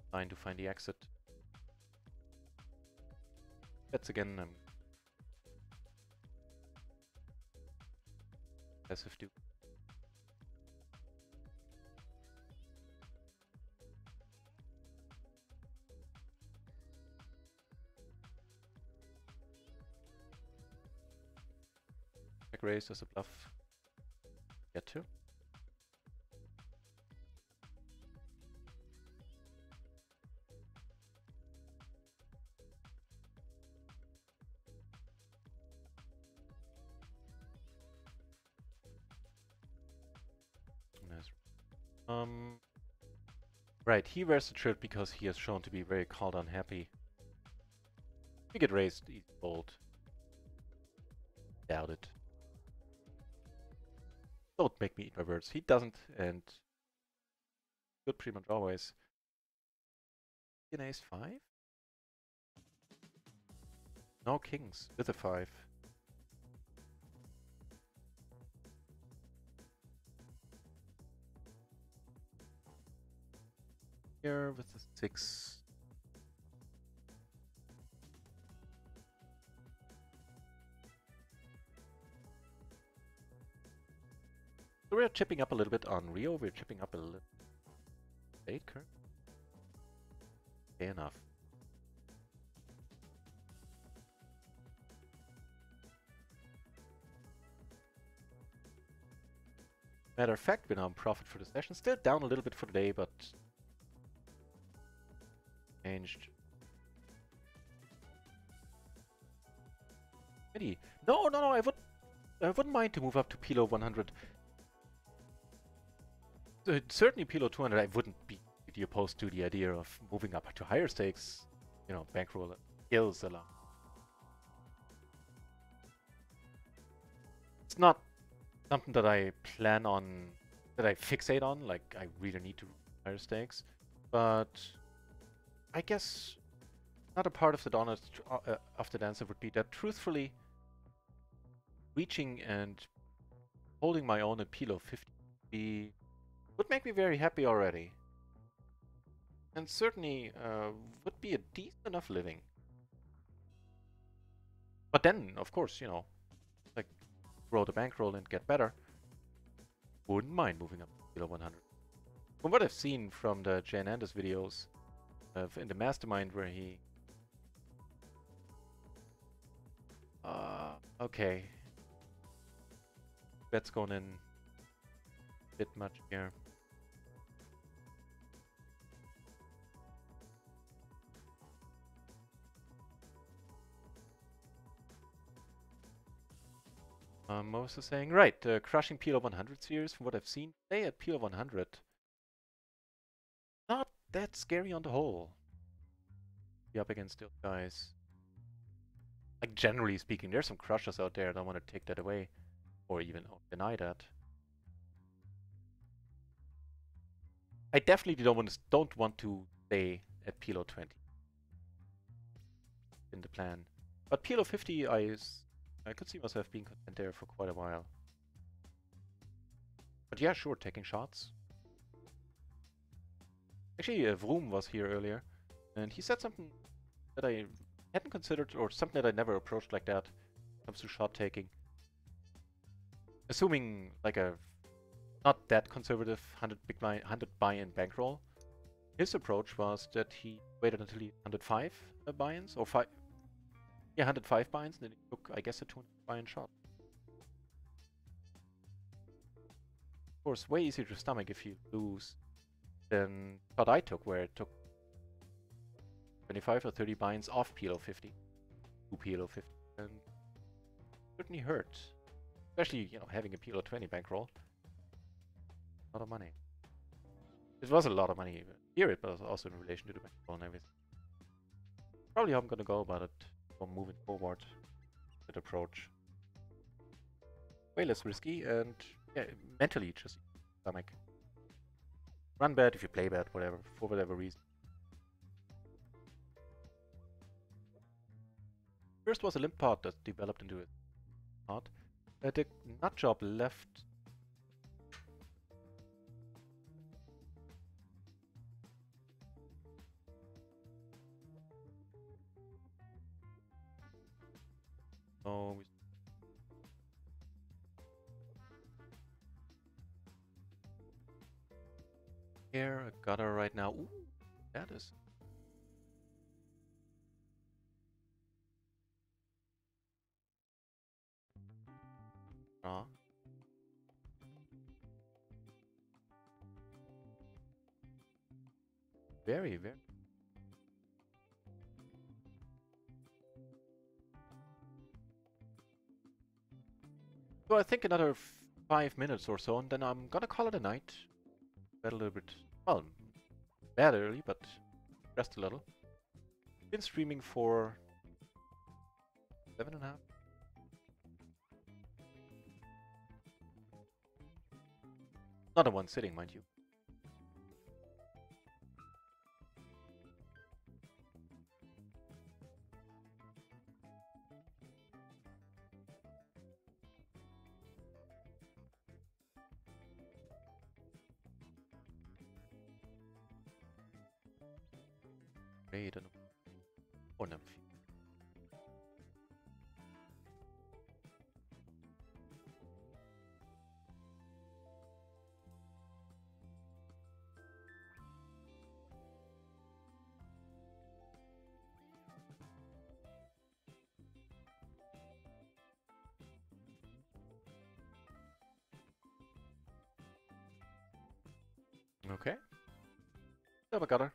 Speaker 1: trying to find the exit. That's again passive do. Check raise as a bluff. Get to. Right, he wears the trip because he has shown to be very called unhappy. We get raised, he's bold. Doubt it. Don't make me eat my words. He doesn't, and good pretty much always. An ace 5? No kings with a 5. Here with the 6. So we're chipping up a little bit on RIO, we're chipping up a little Baker. Okay, enough. Matter of fact, we're now in profit for the session. Still down a little bit for the day, but changed. Maybe. No, I wouldn't mind to move up to PLO 100. Certainly PLO 200, I wouldn't be opposed to the idea of moving up to higher stakes. You know, bankroll kills a lot. It's not something that I plan on, that I fixate on, like I really need to higher stakes. But I guess another part of the dancer would be that truthfully reaching and holding my own at PLO 50 would make me very happy already. And certainly would be a decent enough living. But then, of course, you know, like grow the bankroll and get better. Wouldn't mind moving up to PLO 100. From what I've seen from the Jane Anders videos, in the mastermind where he... okay. Bet's going in a bit much here. Moses is saying, right, crushing PLO 100 series, from what I've seen, play at PLO 100. Not that scary on the whole. Be up against those guys. Like, generally speaking, there's some crushers out there that want to take that away. Or even deny that. I definitely don't want to stay at PLO 20. In the plan. But PLO 50, I could see myself being content there for quite a while. But yeah, sure, taking shots. Actually, Vroom was here earlier, and he said something that I hadn't considered, or something that I never approached like that when it comes to shot taking. Assuming like a not that conservative 100 buy-in bankroll, his approach was that he waited until he 105 buy-ins, or 105 buy-ins, and then he took, I guess, a 200 buy-in shot. Of course, way easier to stomach if you lose than what I took, where it took 25 or 30 buy-ins off PLO 50, to PLO 50, and certainly hurt. Especially, you know, having a PLO 20 bankroll. A lot of money. It was a lot of money here, but also in relation to the bankroll and everything. Probably how I'm gonna go about it from moving forward. That approach. Way less risky and yeah, mentally just stomach. Run bad if you play bad, whatever, for whatever reason. First was a limp part that developed into a part. The nut job left. Oh, here, a gutter right now. Ooh, that is. Ah. Very, very. So I think another 5 minutes or so, and then I'm gonna call it a night. Bed a little bit, well, bed early, but rest a little. Been streaming for 7.5. Not in one sitting, mind you. Wait, or no. Okay. Have a gutter.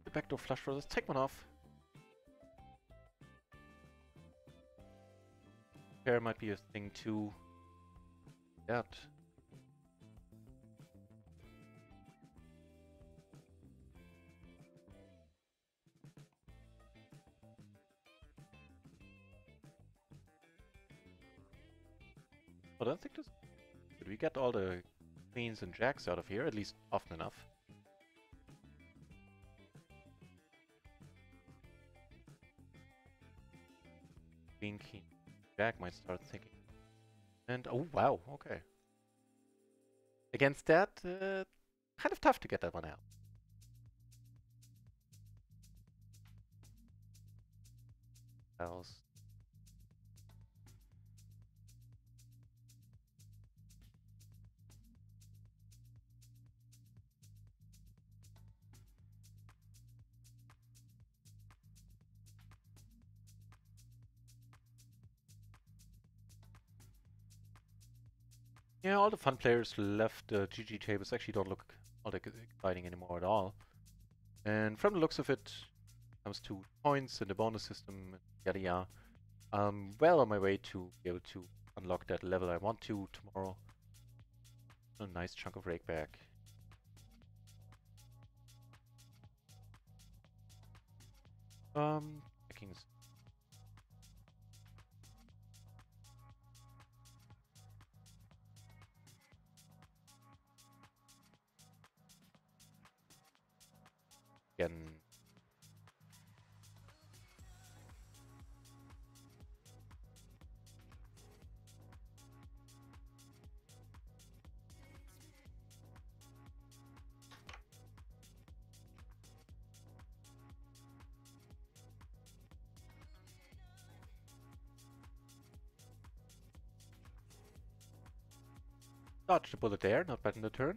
Speaker 1: The backdoor flush for this. Take one off. Pair might be a thing too. That. But I don't think this. Did we get all the queens and jacks out of here? At least often enough. Queen, king, jack might start thinking. And oh wow, okay. Against that, kind of tough to get that one out. Else. Yeah, all the fun players left the GG tables actually don't look all that exciting anymore at all. And from the looks of it, comes to points and the bonus system, yada yada. I'm well on my way to be able to unlock that level I want to tomorrow. A nice chunk of Rakeback. Checking. Again. Dodged the bullet there, not bad in the turn.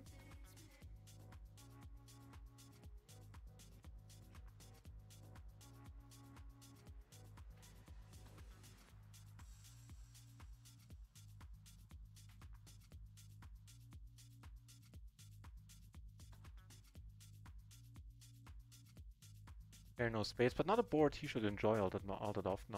Speaker 1: There no space, but not a board he should enjoy all that often.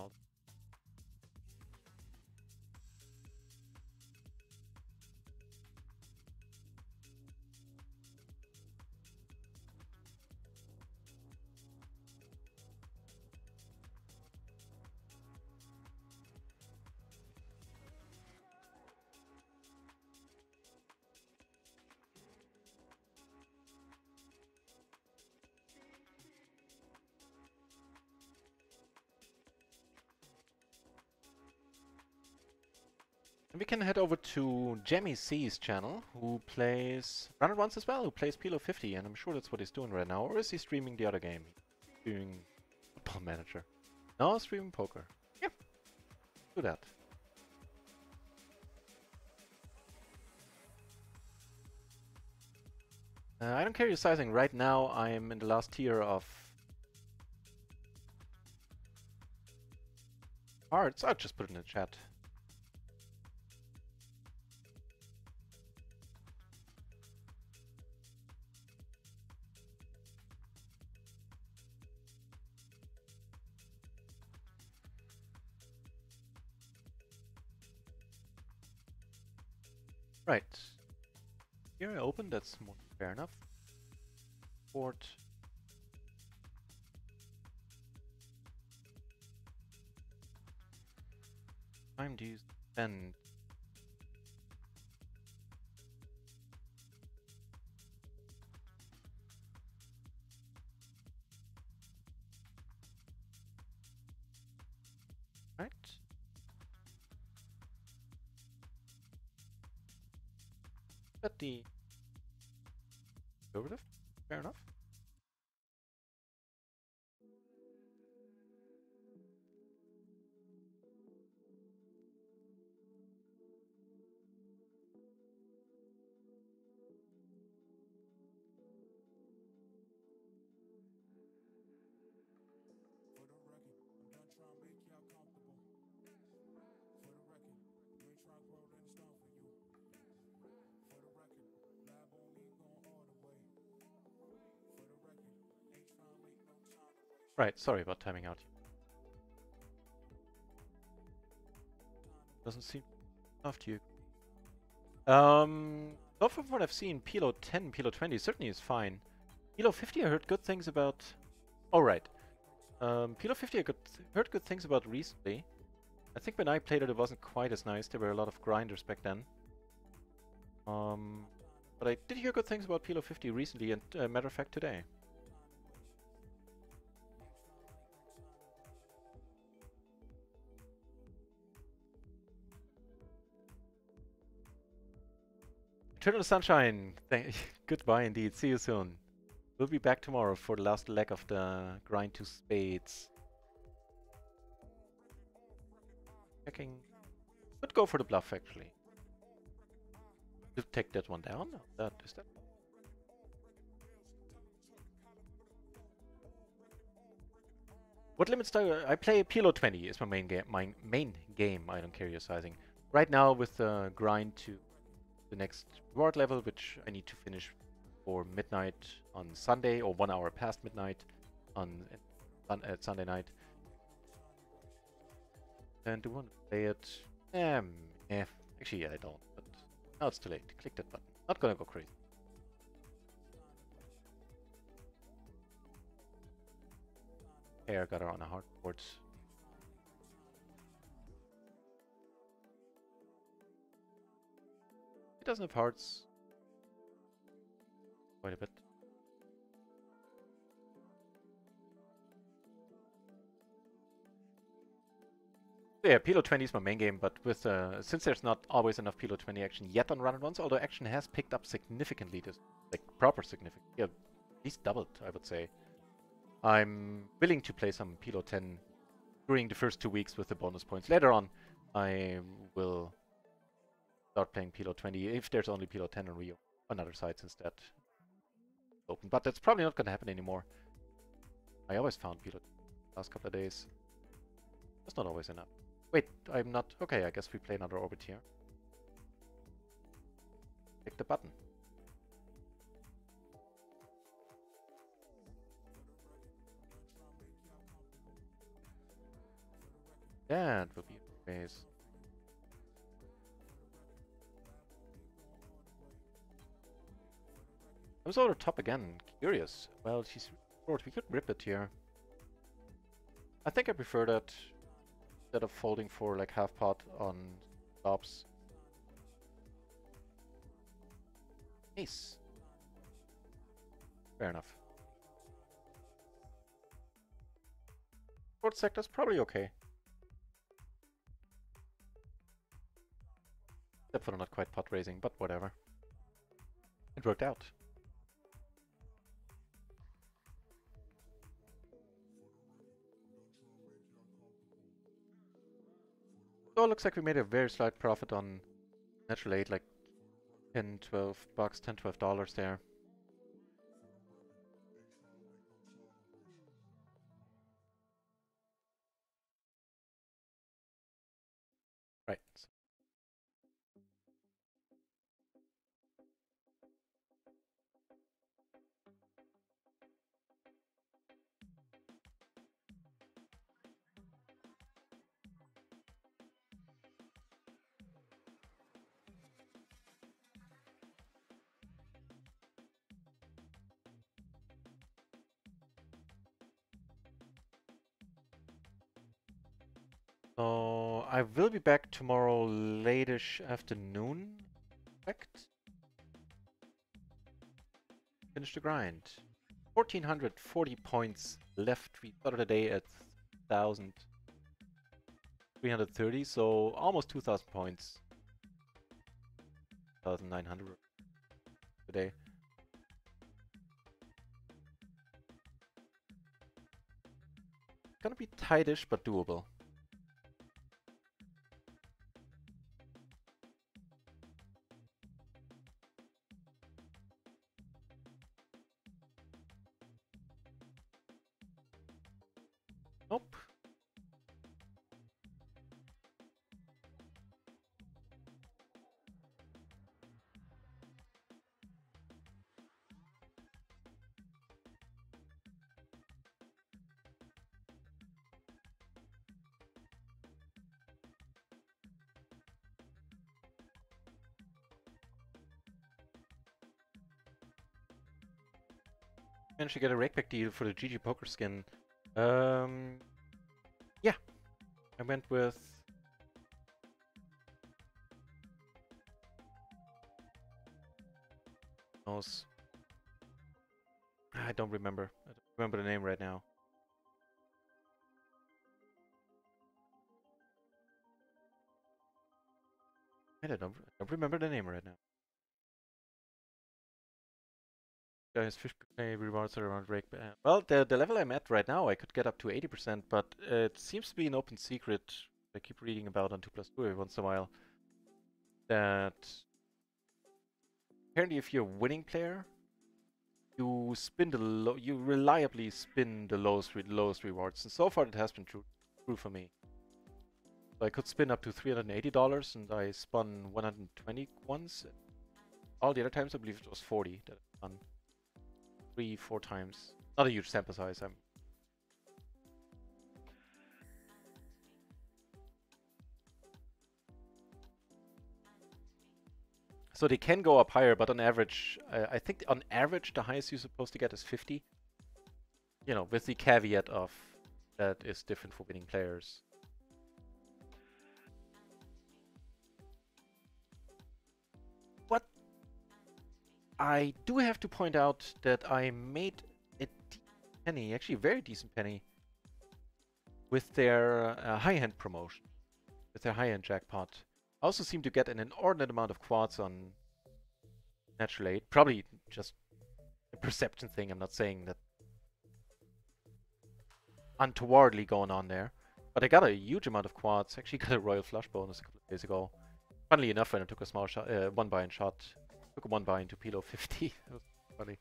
Speaker 1: And we can head over to Jamie C's channel, who plays Run It Once as well, who plays PLO 50, and I'm sure that's what he's doing right now. Or is he streaming the other game? Streaming Football Manager. No, streaming poker. Yep. Do that. I don't care your sizing. Right now I'm in the last tier of hearts. I'll just put it in the chat. Right. Here I open, that's more fair enough. Board. Time to use spend. Right. But the conservative, fair enough. Right, sorry about timing out. Doesn't seem enough to you. Not from what I've seen, PLO 10, PLO 20 certainly is fine. PLO 50 I heard good things about... Oh, right. PLO 50 I heard good things about recently. I think when I played it, it wasn't quite as nice. There were a lot of grinders back then. But I did hear good things about PLO 50 recently, and matter of fact, today. Eternal Sunshine, goodbye indeed. See you soon. We'll be back tomorrow for the last leg of the grind to spades. Checking. Could go for the bluff actually. To take that one down. No, that is that. What limit style? I play PLO 20 is my main game. I don't care your sizing. Right now with the grind to the next reward level, which I need to finish for midnight on Sunday, or 1 hour past midnight on Sunday night. And do you want to play it? Actually, yeah, I don't. But now it's too late. Click that button. Not gonna go crazy. Hair got her on a hard board. He doesn't have hearts. Quite a bit. So yeah, PLO 20 is my main game, but with since there's not always enough PLO 20 action yet on Run It Once, although action has picked up significantly, this like proper significant, yeah, at least doubled, I would say. I'm willing to play some PLO 10 during the first 2 weeks with the bonus points. Later on, I will start playing PLO 20 if there's only PLO 10 on RIO on other sites instead. Open, but that's probably not gonna happen anymore. I always found PLO last couple of days. That's not always enough. Wait, I'm not... Okay, I guess we play another orbit here. Click the button. That will be a phase. I was over top again. Curious. Well, she's short. We could rip it here. I think I prefer that instead of folding for like half pot on stops. Ace. Fair enough. Short sector's probably okay. Except for not quite pot raising, but whatever. It worked out. So it looks like we made a very slight profit on natural aid, like 10, 12 bucks, $10, $12 there. Right. So I will be back tomorrow late-ish afternoon. Correct? Finish the grind. 1,440 points left. We started the day at 1,330, so almost 2,000 points. 1,900 today. Gonna be tightish, but doable. Nope. Managed to get a Rakeback deal for the GG Poker skin. Yeah. I went with... I don't remember. I don't remember the name right now. I don't remember the name right now. Guys, fish play rewards are around Rakeback. Well, the level I'm at right now, I could get up to 80%, but it seems to be an open secret I keep reading about on 2+2 every once in a while. That apparently, if you're a winning player, you reliably spin the lowest rewards, and so far it has been true for me. So I could spin up to $380, and I spun 120 once. All the other times, I believe it was 40 that I spun. 3-4 times. Not a huge sample size. So they can go up higher, but on average, I think on average the highest you're supposed to get is 50. You know, with the caveat of that is different for winning players. What I do have to point out that I made a penny, actually a very decent penny, with their high-end promotion, with their high-end jackpot. I also seem to get an inordinate amount of quads on natural aid. Probably just a perception thing. I'm not saying that untowardly going on there. But I got a huge amount of quads. Actually got a royal flush bonus a couple of days ago. Funnily enough, when I took a small shot, one buy and shot, took a one buy into PLO 50. That was funny.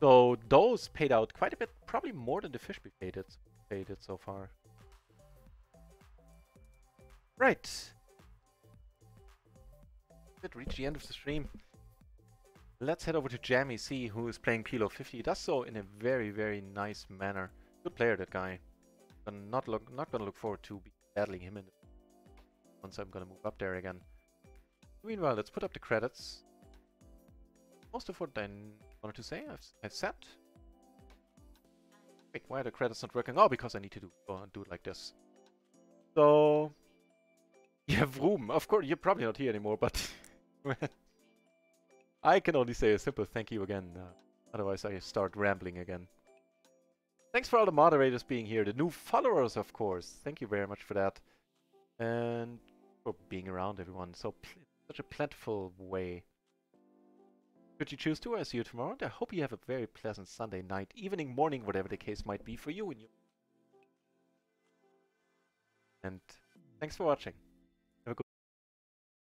Speaker 1: So those paid out quite a bit, probably more than the fish we paid it so far. Right. Did reach the end of the stream. Let's head over to Jammy C, who is playing PLO 50. He does so in a very, very nice manner. Good player, that guy. I'm not gonna look forward to battling him once I'm gonna move up there again. Meanwhile, let's put up the credits. Most of what I wanted to say, I've said. Wait, why are the credits not working? Oh, because I need to do it like this. So, you have room. Of course, you're probably not here anymore, but I can only say a simple thank you again. Otherwise, I start rambling again. Thanks for all the moderators being here. The new followers, of course. Thank you very much for that. And for being around, everyone. So, such a plentiful way. Should you choose to, I see you tomorrow. And I hope you have a very pleasant Sunday night, evening, morning, whatever the case might be for you. And thanks for watching.